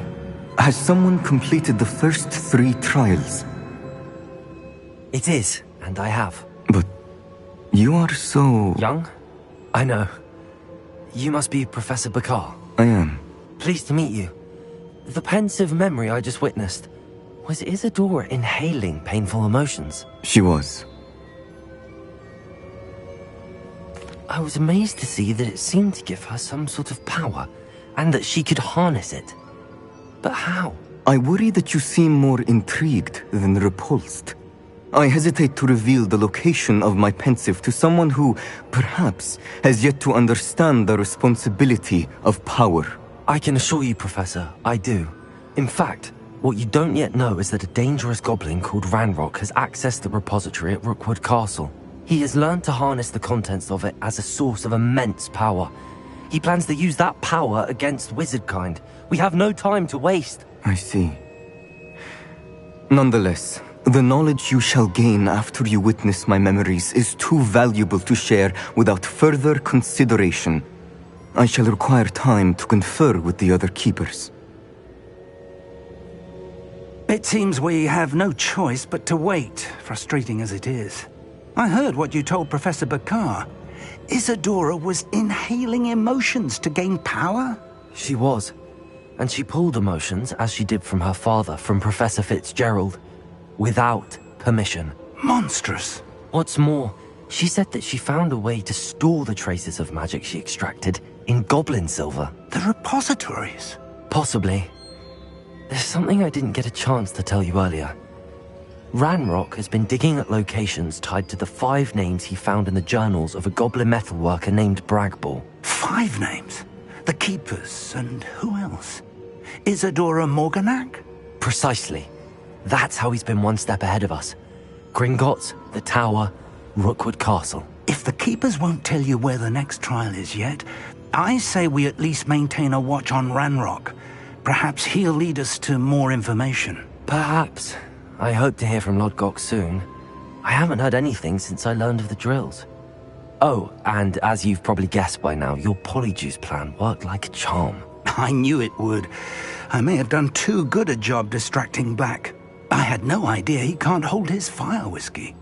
Has someone completed the first 3 trials? It is, and I have. But you are so... young? I know. You must be Professor Bakar. I am. Pleased to meet you. The pensive memory I just witnessed, was Isadora inhaling painful emotions? She was. I was amazed to see that it seemed to give her some sort of power, and that she could harness it. But how? I worry that you seem more intrigued than repulsed. I hesitate to reveal the location of my pensive to someone who, perhaps, has yet to understand the responsibility of power. I can assure you, Professor, I do. In fact, what you don't yet know is that a dangerous goblin called Ranrock has accessed the repository at Rookwood Castle. He has learned to harness the contents of it as a source of immense power. He plans to use that power against wizardkind. We have no time to waste. I see. Nonetheless, the knowledge you shall gain after you witness my memories is too valuable to share without further consideration. I shall require time to confer with the other keepers. It seems we have no choice but to wait, frustrating as it is. I heard what you told Professor Bakar. Isadora was inhaling emotions to gain power? She was. And she pulled emotions, as she did from her father, from Professor Fitzgerald. Without permission. Monstrous. What's more, she said that she found a way to store the traces of magic she extracted in goblin silver. The repositories? Possibly. There's something I didn't get a chance to tell you earlier. Ranrock has been digging at locations tied to the 5 names he found in the journals of a goblin metalworker named Bragball. 5 names? The Keepers, and who else? Isadora Morganac? Precisely. That's how he's been one step ahead of us. Gringotts, the Tower, Rookwood Castle. If the Keepers won't tell you where the next trial is yet, I say we at least maintain a watch on Ranrock. Perhaps he'll lead us to more information. Perhaps. I hope to hear from Lodgok soon. I haven't heard anything since I learned of the drills. Oh, and as you've probably guessed by now, your polyjuice plan worked like a charm. I knew it would. I may have done too good a job distracting Black. I had no idea he can't hold his fire whiskey.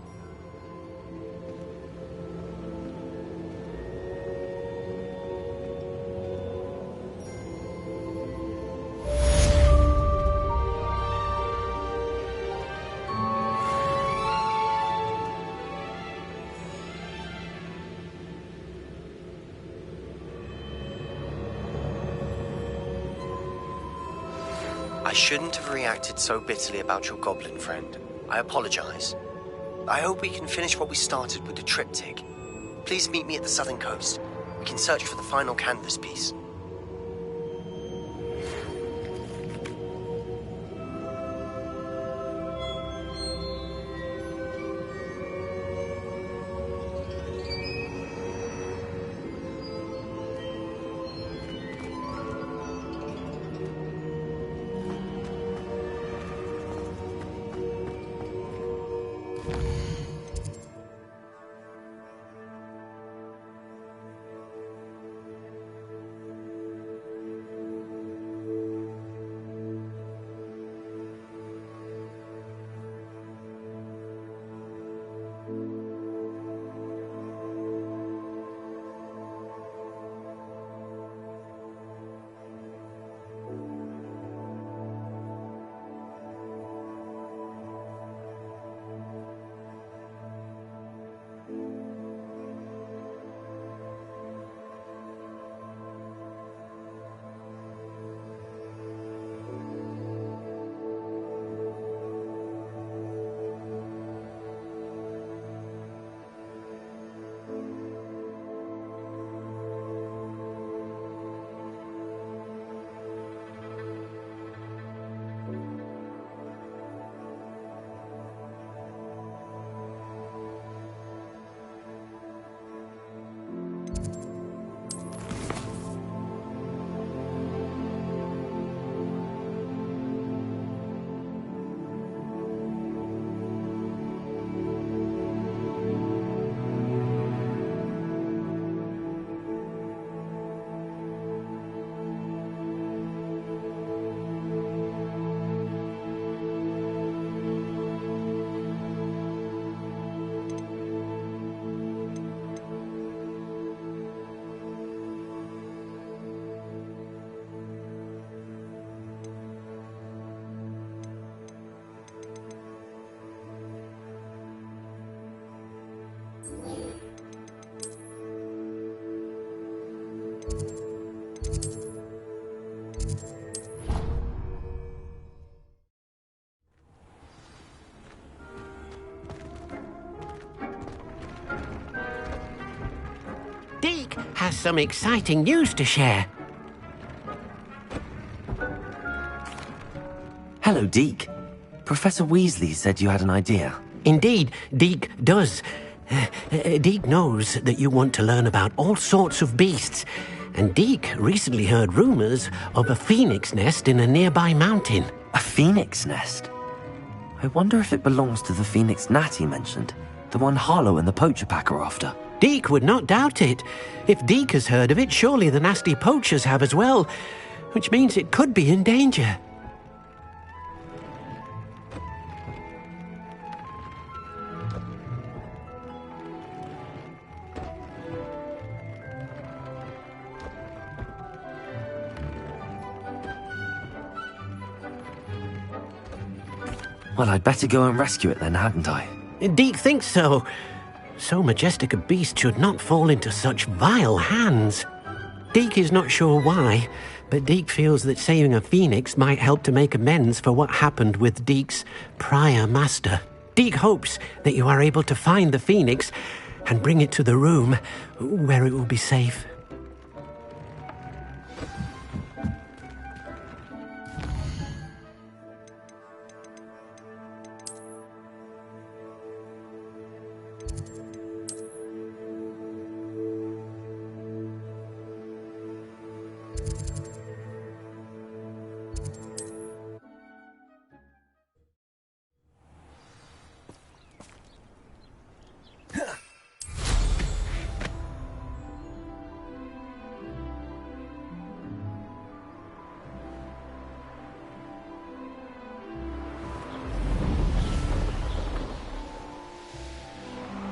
I shouldn't have reacted so bitterly about your goblin friend. I apologize. I hope we can finish what we started with the triptych. Please meet me at the southern coast. We can search for the final canvas piece. Deke has some exciting news to share. Hello, Deke. Professor Weasley said you had an idea. Indeed, Deke does. Deke knows that you want to learn about all sorts of beasts, and Deke recently heard rumors of a phoenix nest in a nearby mountain. A phoenix nest? I wonder if it belongs to the phoenix gnat he mentioned, the one Harlow and the poacher pack are after. Deke would not doubt it. If Deke has heard of it, surely the nasty poachers have as well, which means it could be in danger. Well, I'd better go and rescue it then, hadn't I? Deke thinks so. So majestic a beast should not fall into such vile hands. Deke is not sure why, but Deke feels that saving a phoenix might help to make amends for what happened with Deke's prior master. Deke hopes that you are able to find the phoenix and bring it to the room where it will be safe.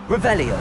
Revelio.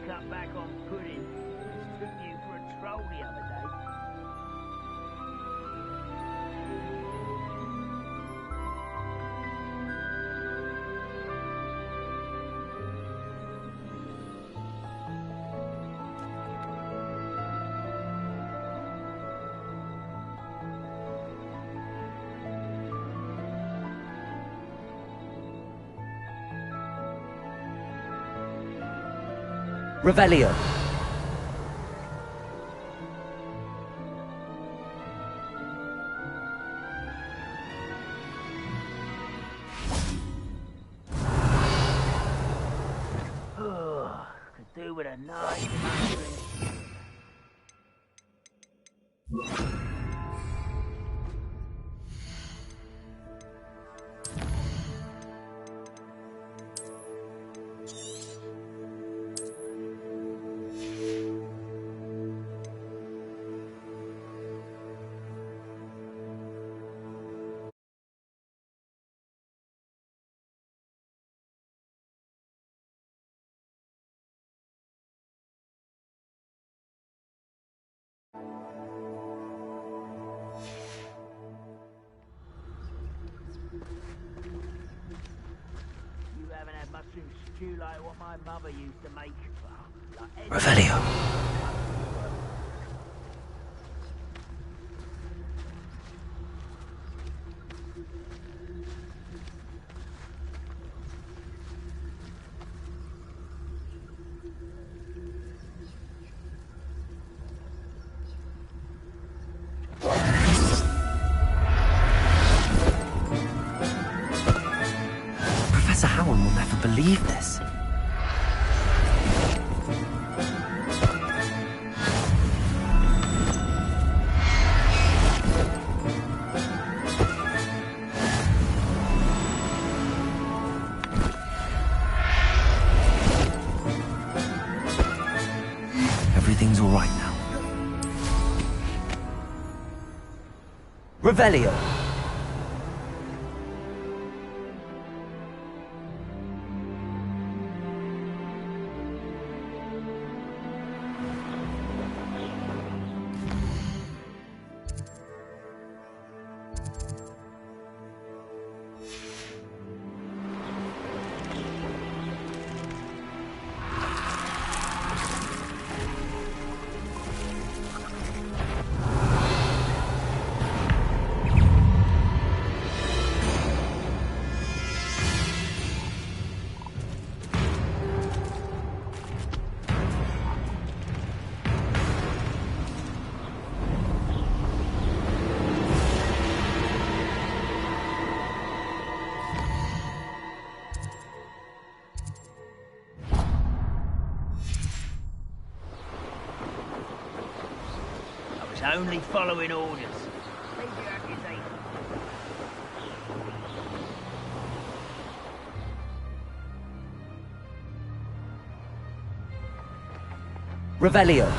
Cut back on pudding. Took you for a troll the other day. Revelio. Could do with a nice mushroom. Mushroom stew like what my mother used to make. Revelio. Professor Howard will never believe this. Revelio. Only following orders. Leave your accusation. Revelio.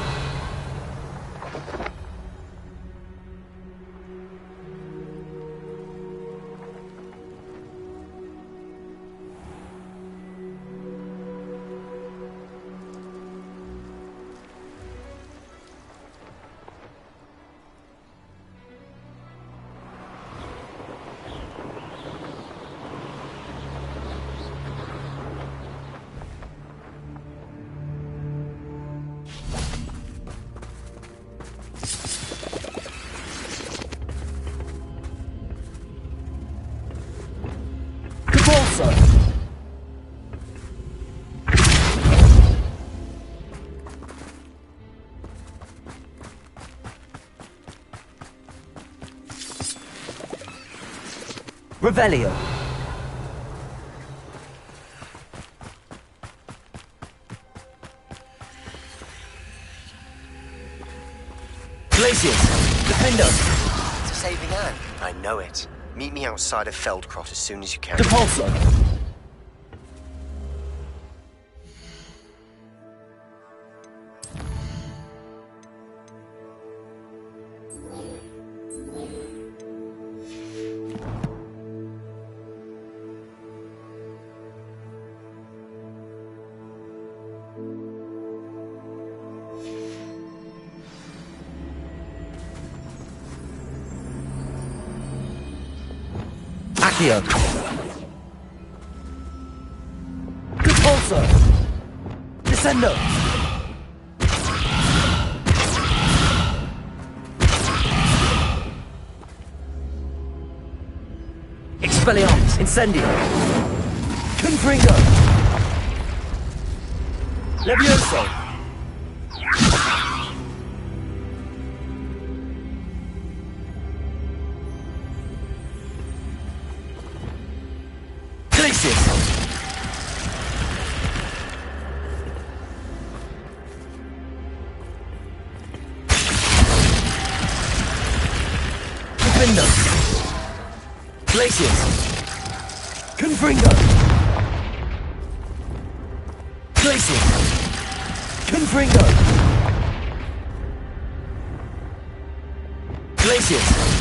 Revelio. Glacius, defend us. It's a saving hand. I know it. Meet me outside of Feldcroft as soon as you can. Depulso. Accio. Depulso. Descendo. Expelliarmus. Incendio. Confringo. Levioso. Glacius. Confringo. Glacius. Confringo. Glacius.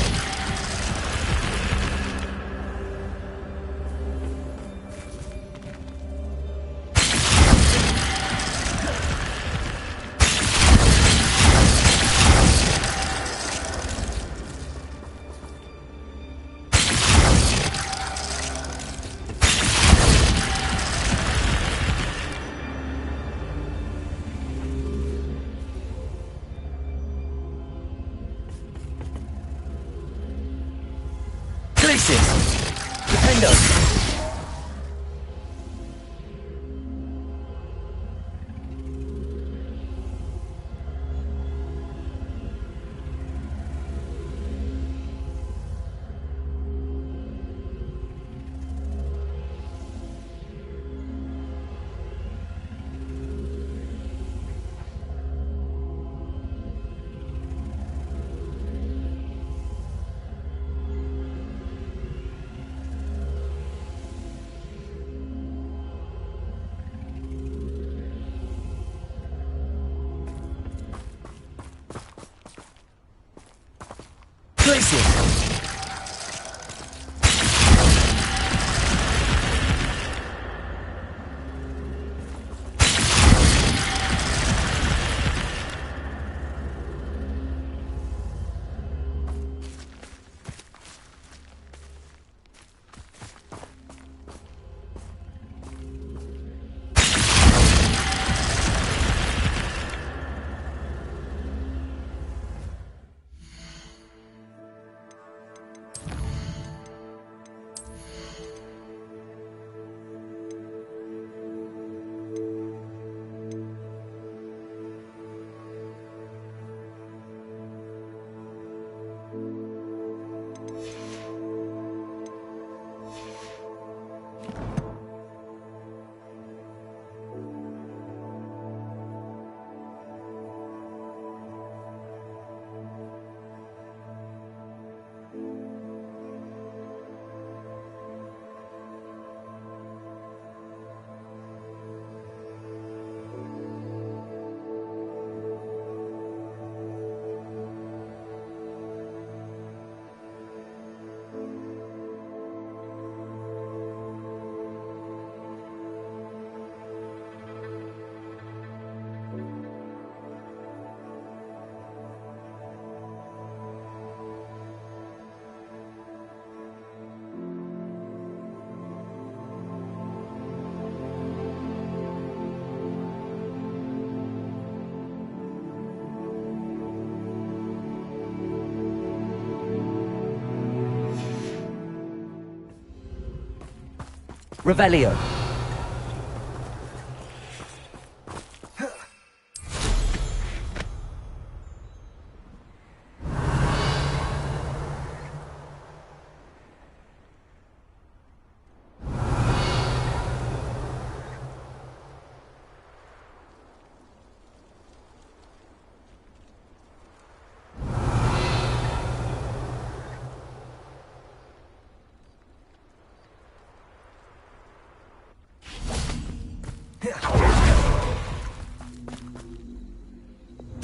Revelio.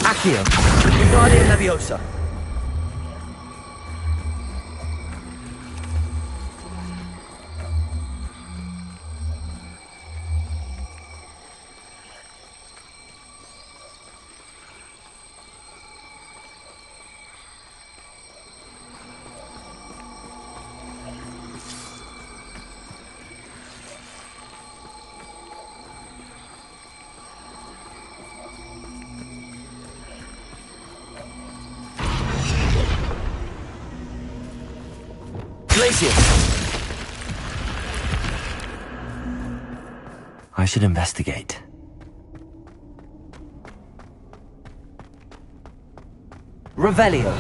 Accio. Guardian Leviosa. I should investigate. Revelio.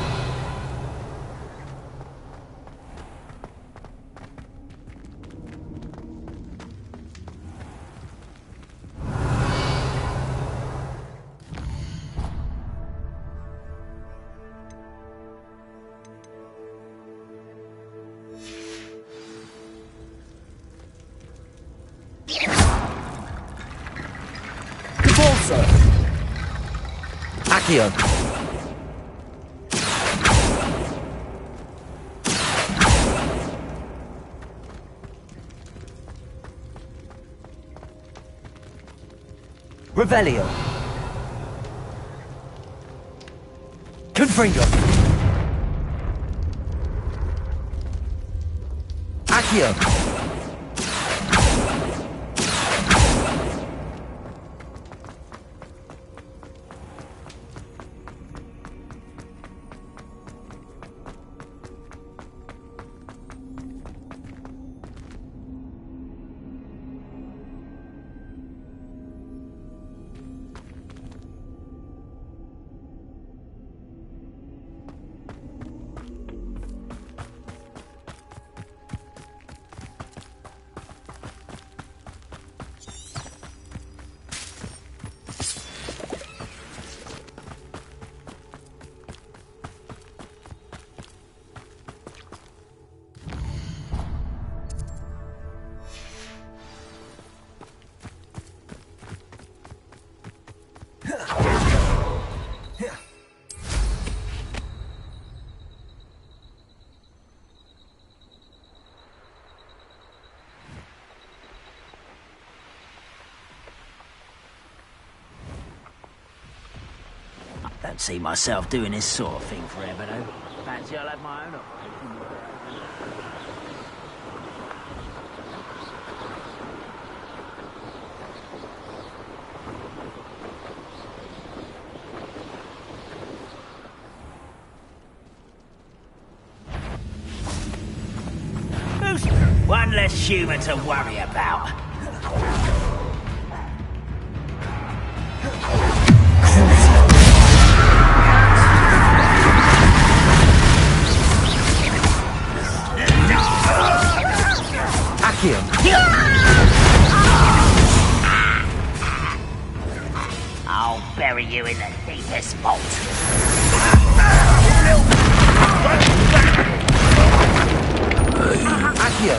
Accio. Revelio. Confringo. Accio. Don't see myself doing this sort of thing forever, though. Fancy I'll have my own operation. One less human to worry about. I'll bury you in the deepest vault. Accio.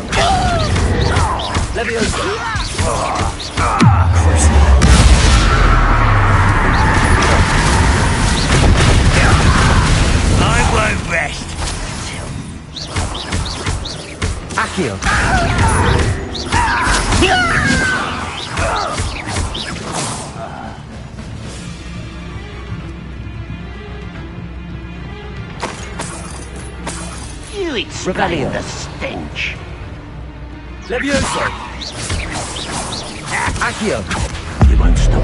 Leviosa. I won't rest. Accio. You explain the stench. Leviosa. Accio. You won't stop.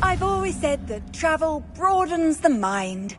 I've always said that travel broadens the mind.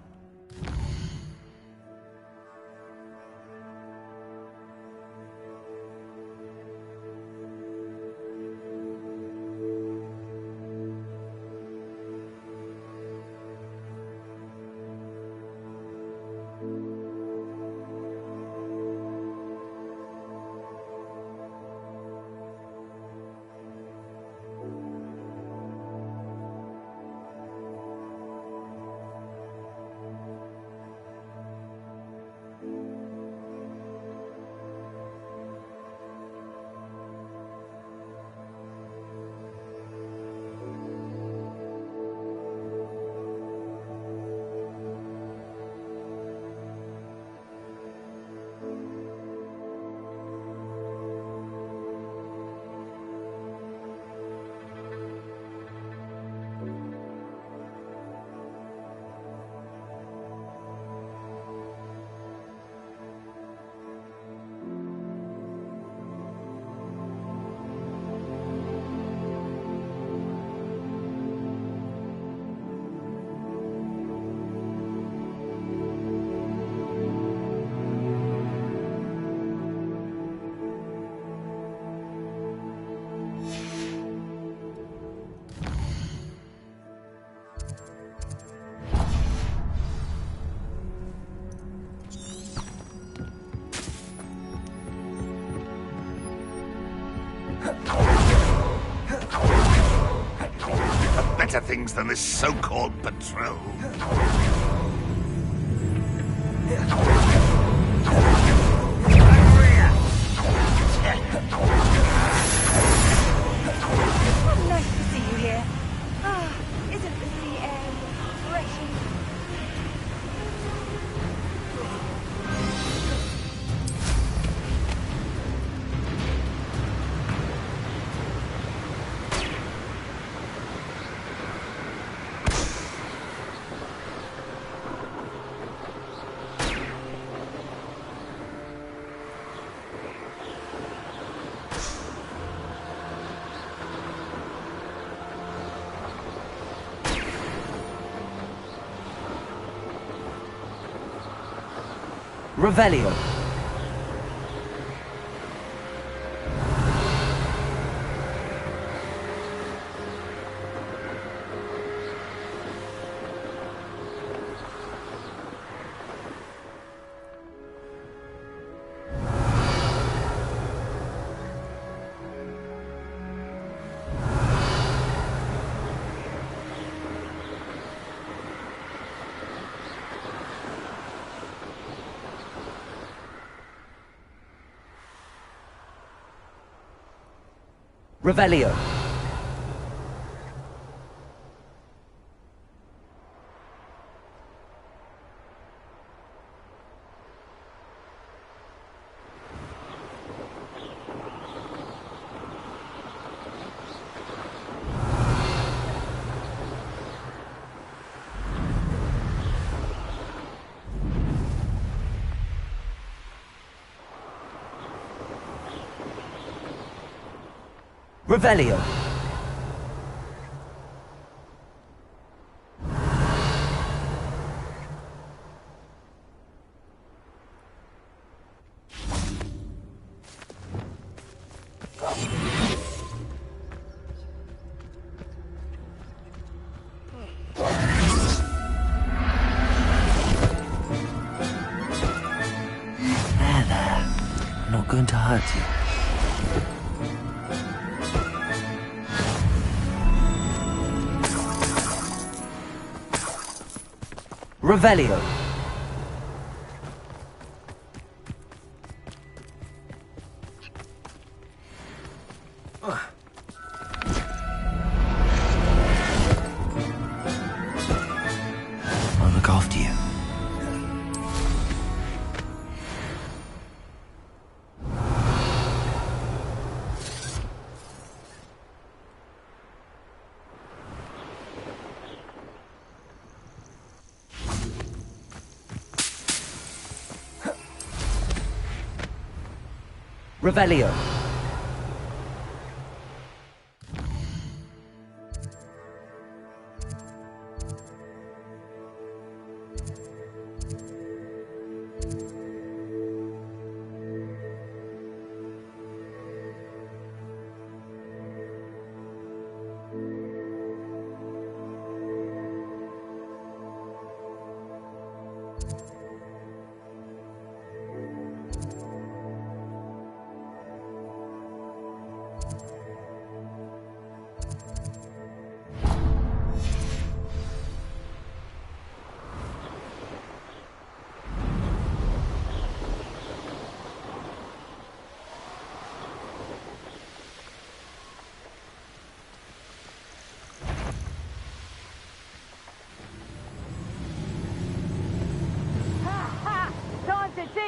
Better things than this so-called patrol. Nice to see you here. Ah, isn't the sea air refreshing? Revelio. Revelio. Revelio. There. I'm not going to hurt you. Revelio. I'll look after you. Revelio.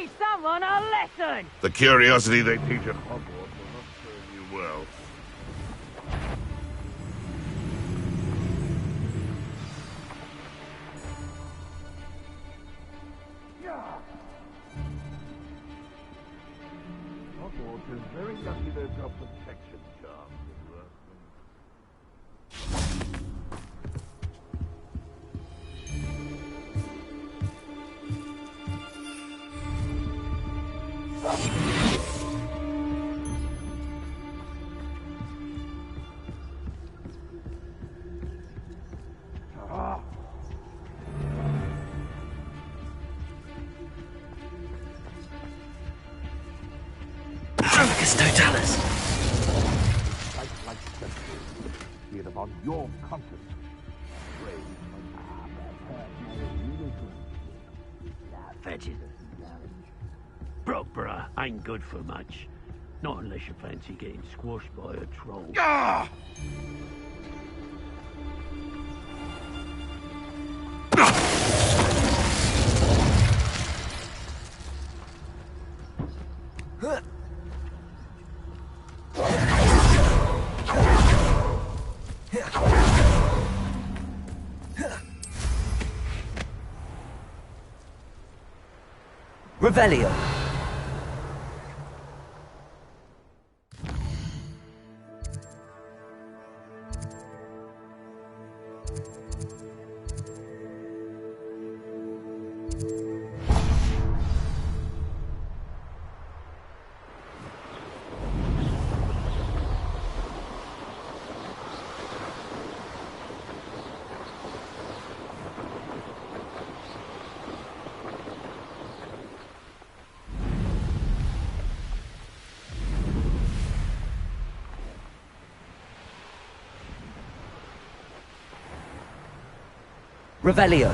teach someone a lesson! The curiosity they teach at Hogwarts will not serve you well. Hogwarts is very lucky they've got protection charms in rustling. Focus totalis. Like sentries, be it upon your conscience. Fetch it. Brockborough ain't good for much. Not unless you fancy getting squashed by a troll. Ah! Revelio. Revelio.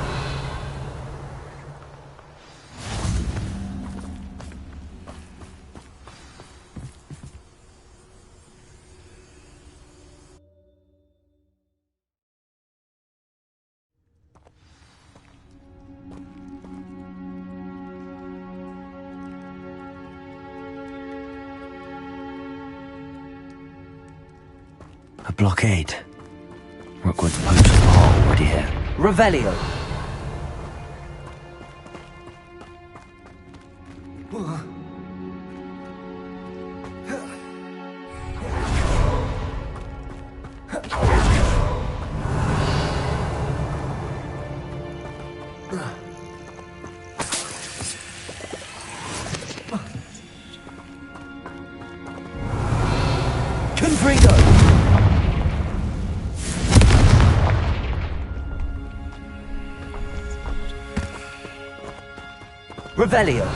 A blockade. Rookwood's poachers are already here. Revelio. Revelio.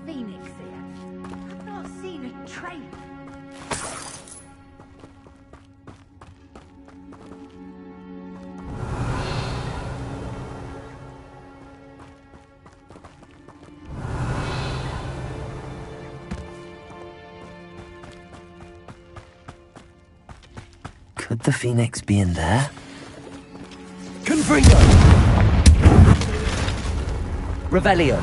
Phoenix here. I've not seen a train. Could the Phoenix be in there? Confringo! Revelio.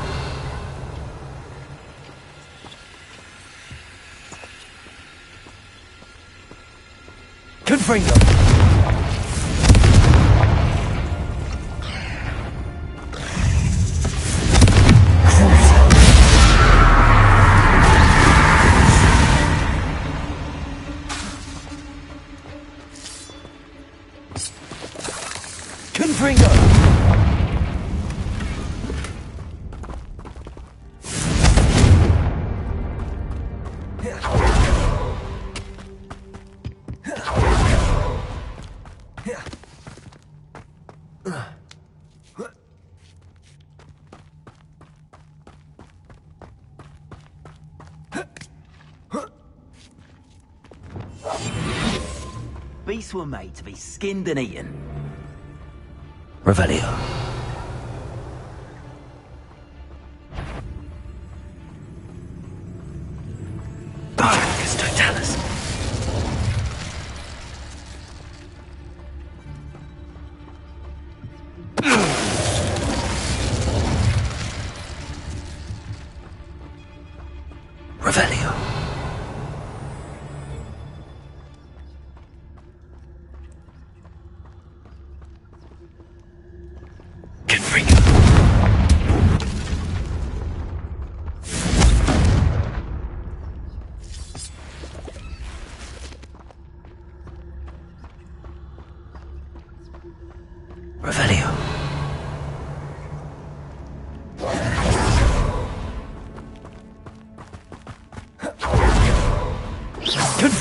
Confringo. Beasts were made to be skinned and eaten. Revelio.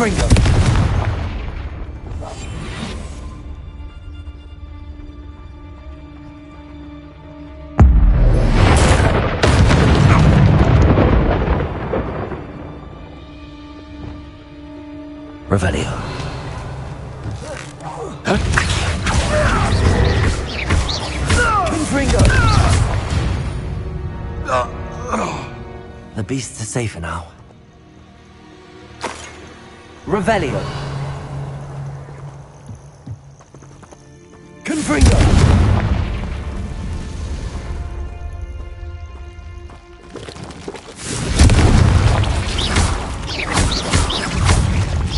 Confringo! Revelio. Confringo! The beasts are safer now. Revelio. Confringo.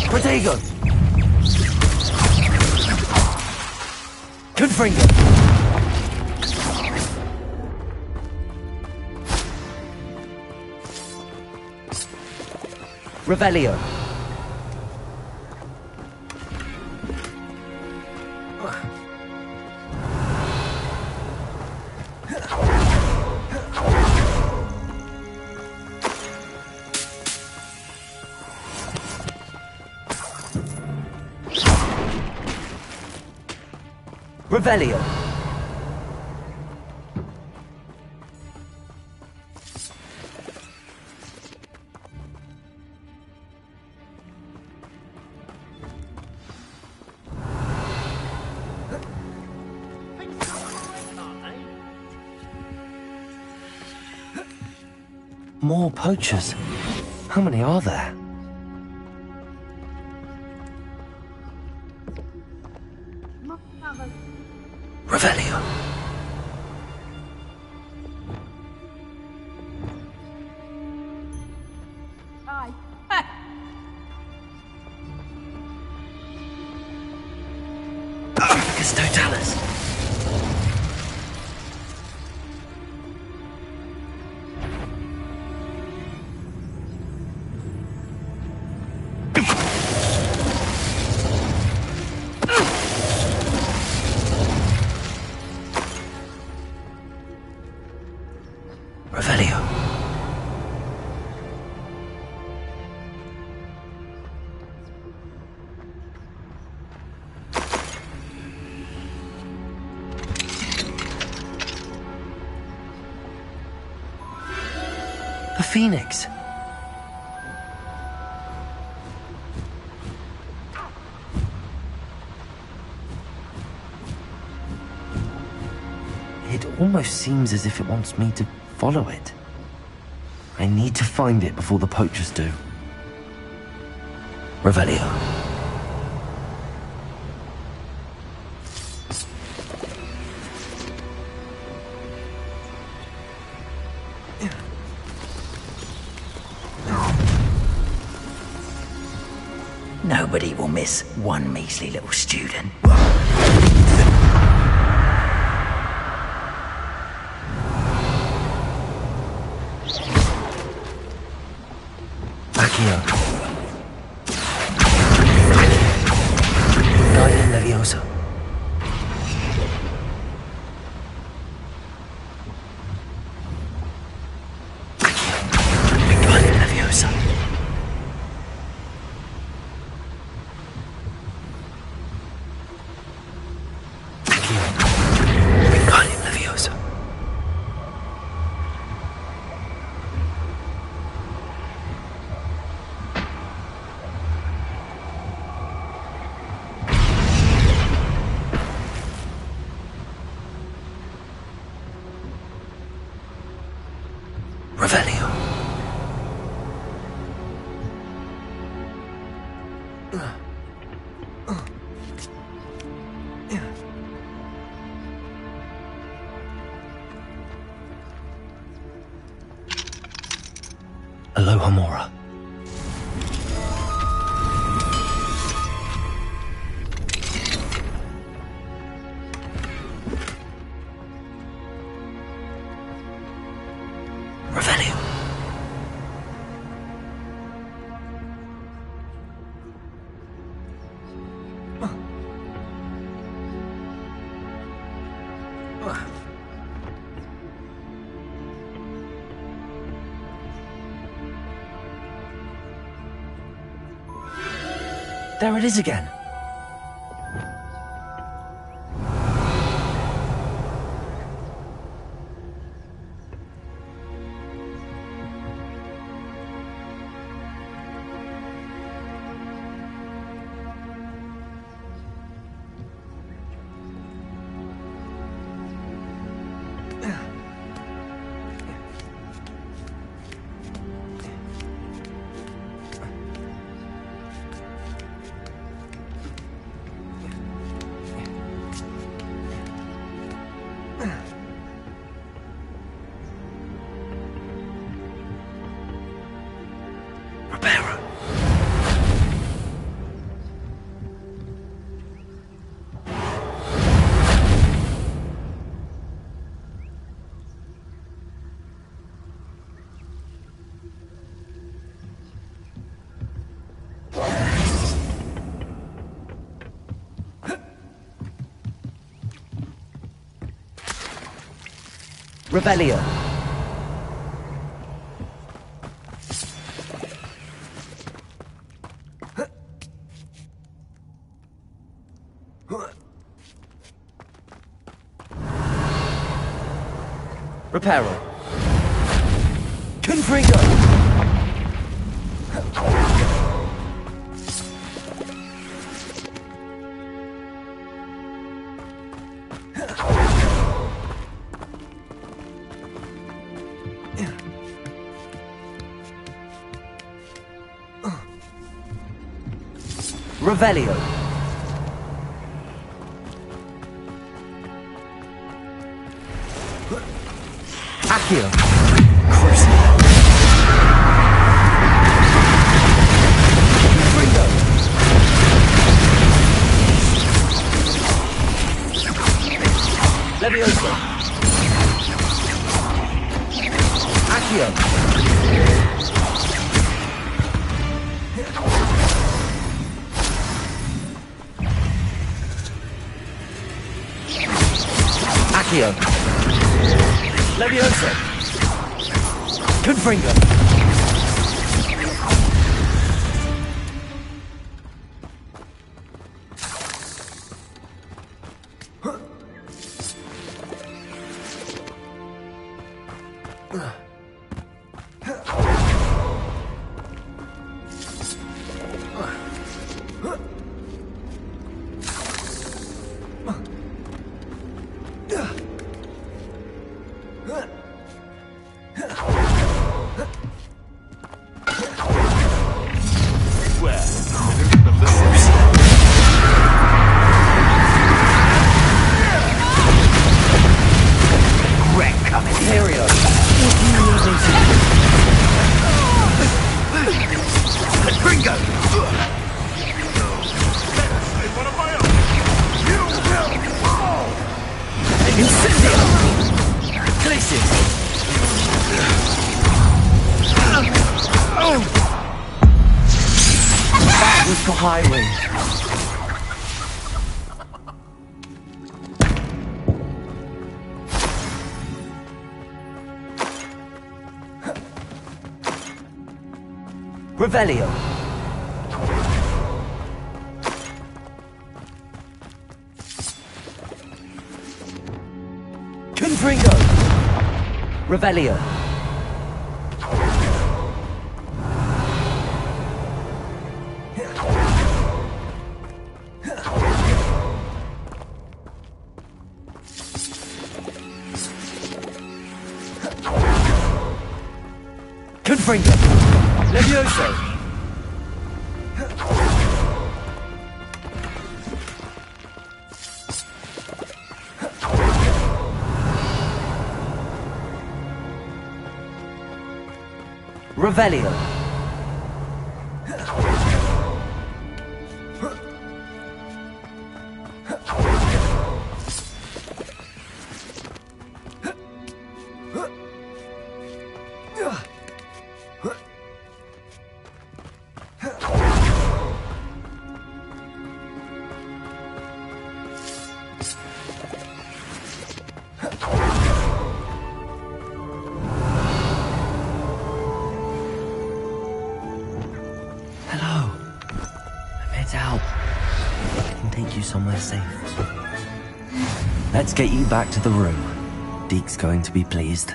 Protego. Confringo. Revelio. Revelio. More poachers. How many are there? Revelio. Arcus Totalis. Revelio. A phoenix. It almost seems as if it wants me to follow it. I need to find it before the poachers do. Revelio. Nobody will miss one measly little student. Accio. Guardian Leviosa. Accio. Guardian Leviosa. Accio. Guardian Leviosa. Revelio. Aloha Mora. Revelio. There it is again. Revelio. Reparo. Confringo. Revelio. Accio. Ringo. Levioso. Accio. Accio. Levioso. Confringo. Revelio. Confringo. Revelio. Confringo. Levioso. Revelio. take you somewhere safe. Let's get you back to the room. Deke's going to be pleased.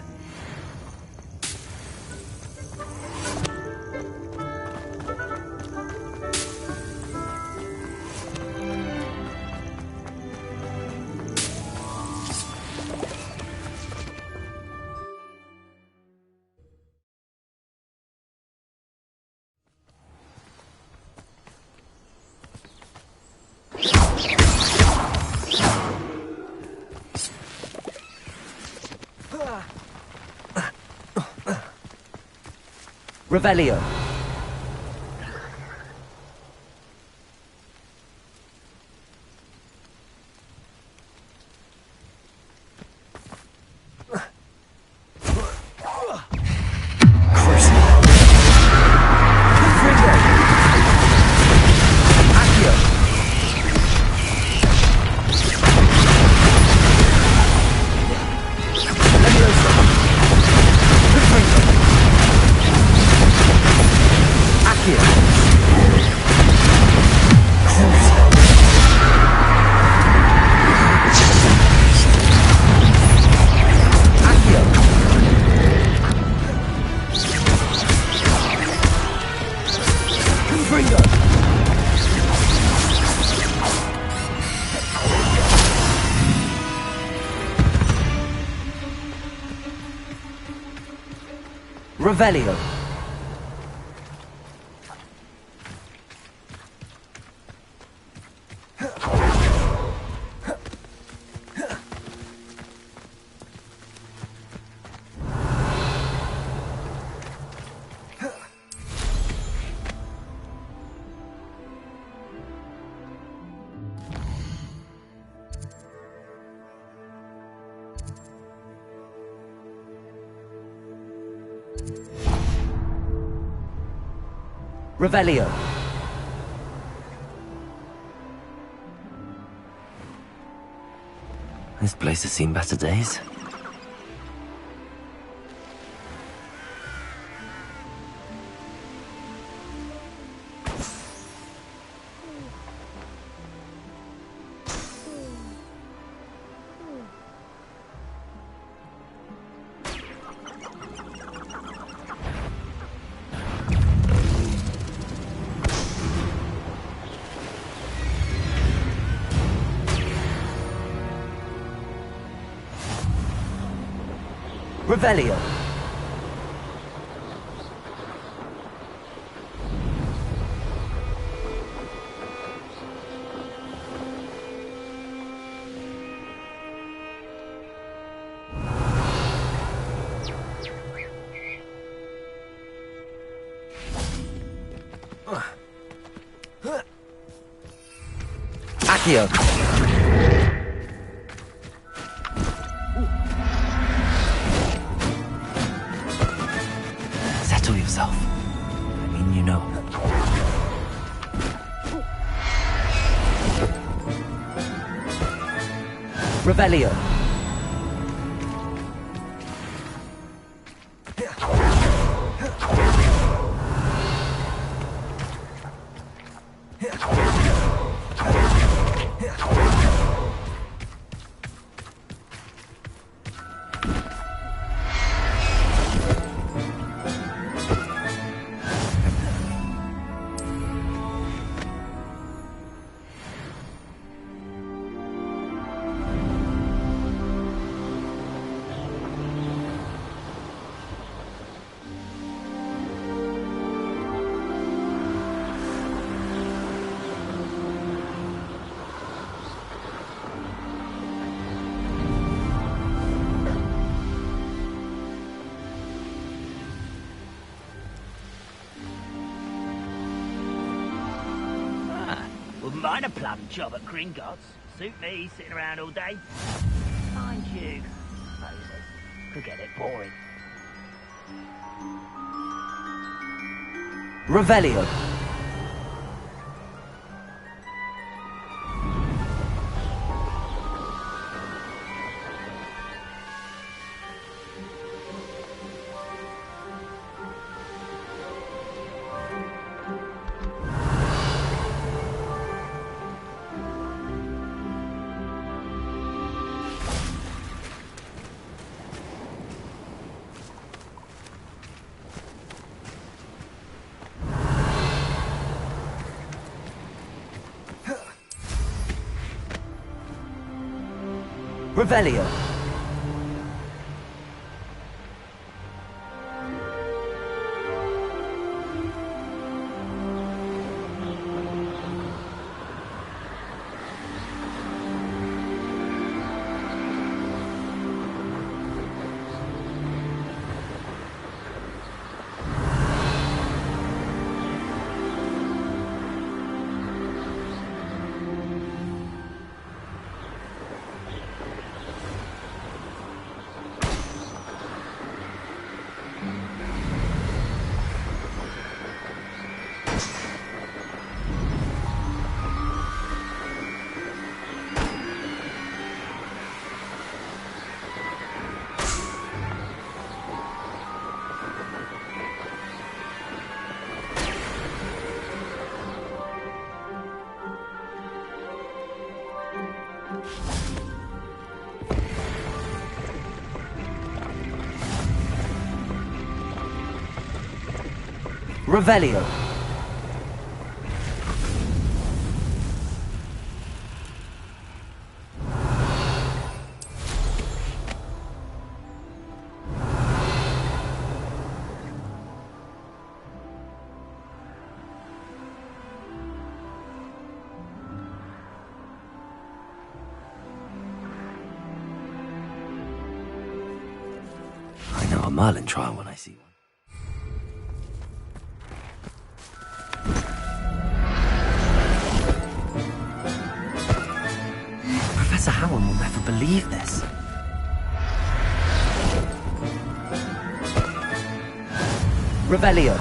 Revelio. Revelio. Revelio. This place has seen better days. Revelio. Accio. Yourself. I mean, you know. Revelio. Wouldn't mind a plum job at Gringotts. Suit me, sitting around all day. Mind you, could get a bit boring. Revelio. Revelio. Revelio. I know a Merlin trial when I see one. Professor Howard will never believe this. Revelio.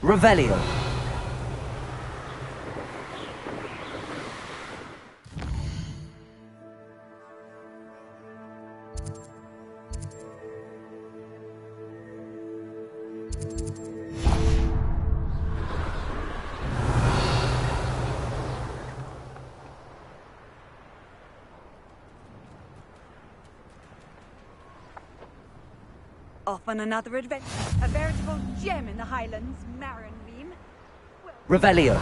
Revelio. Off on another adventure. A veritable gem in the Highlands, Marinbeam. Revelio.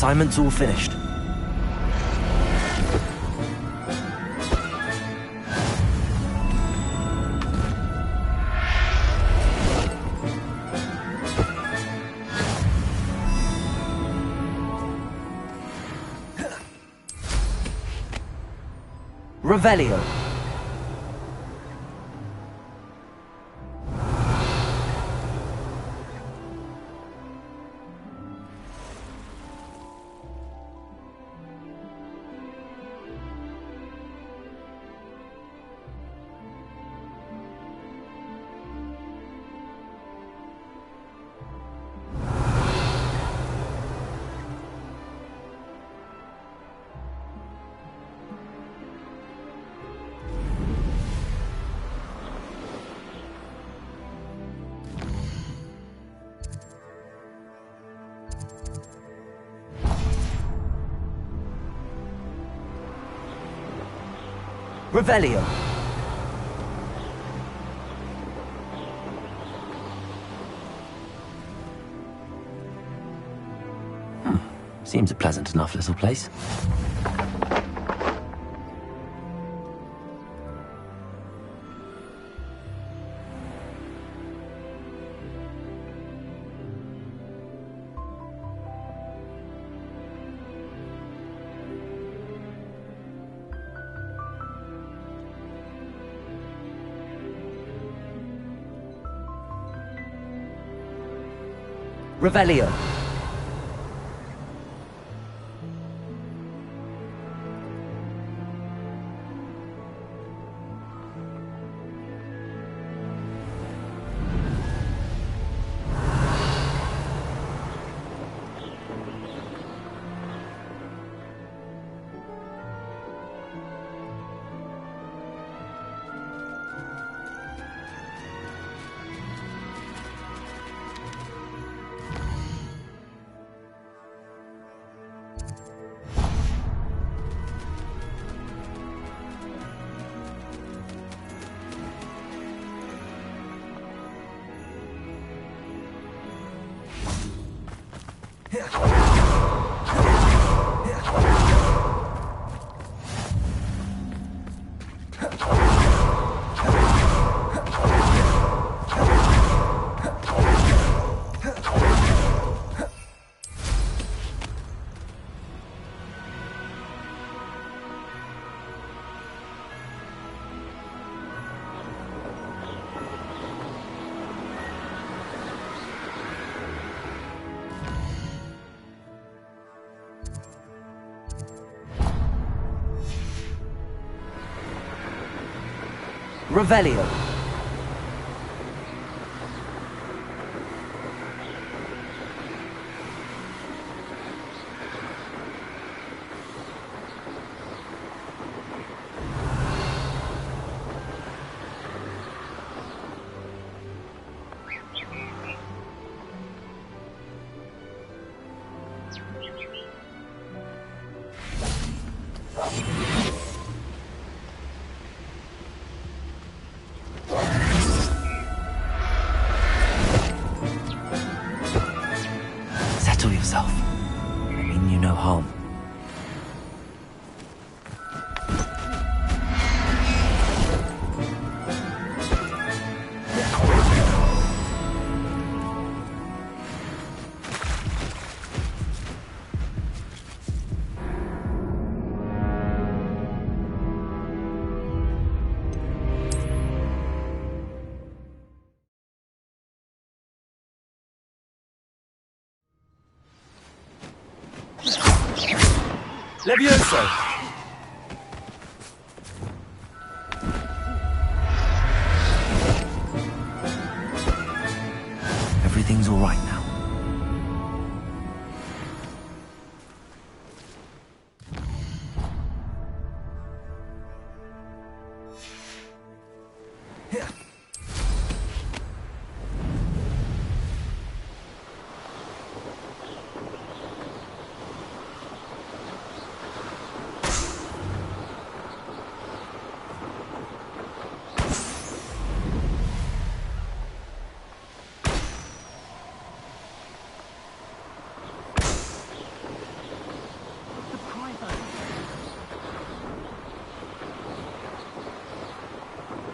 Assignment's all finished. Revelio. Revelio. Seems a pleasant enough little place. Revelio. Revelio. Settle yourself. I mean you no harm. Levioso! Everything's all right now.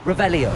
Revelio.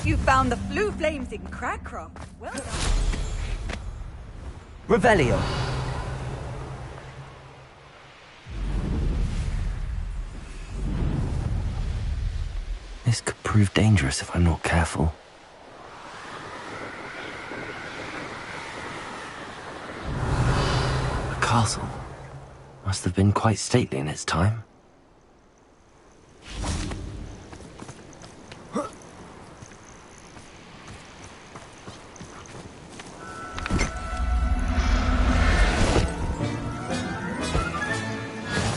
You found the blue flames in Crackrock. Well done. Revelio. This could prove dangerous if I'm not careful. A castle. Must have been quite stately in its time.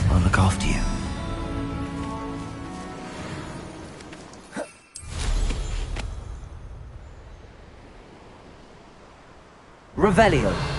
I'll look after you. Revelio.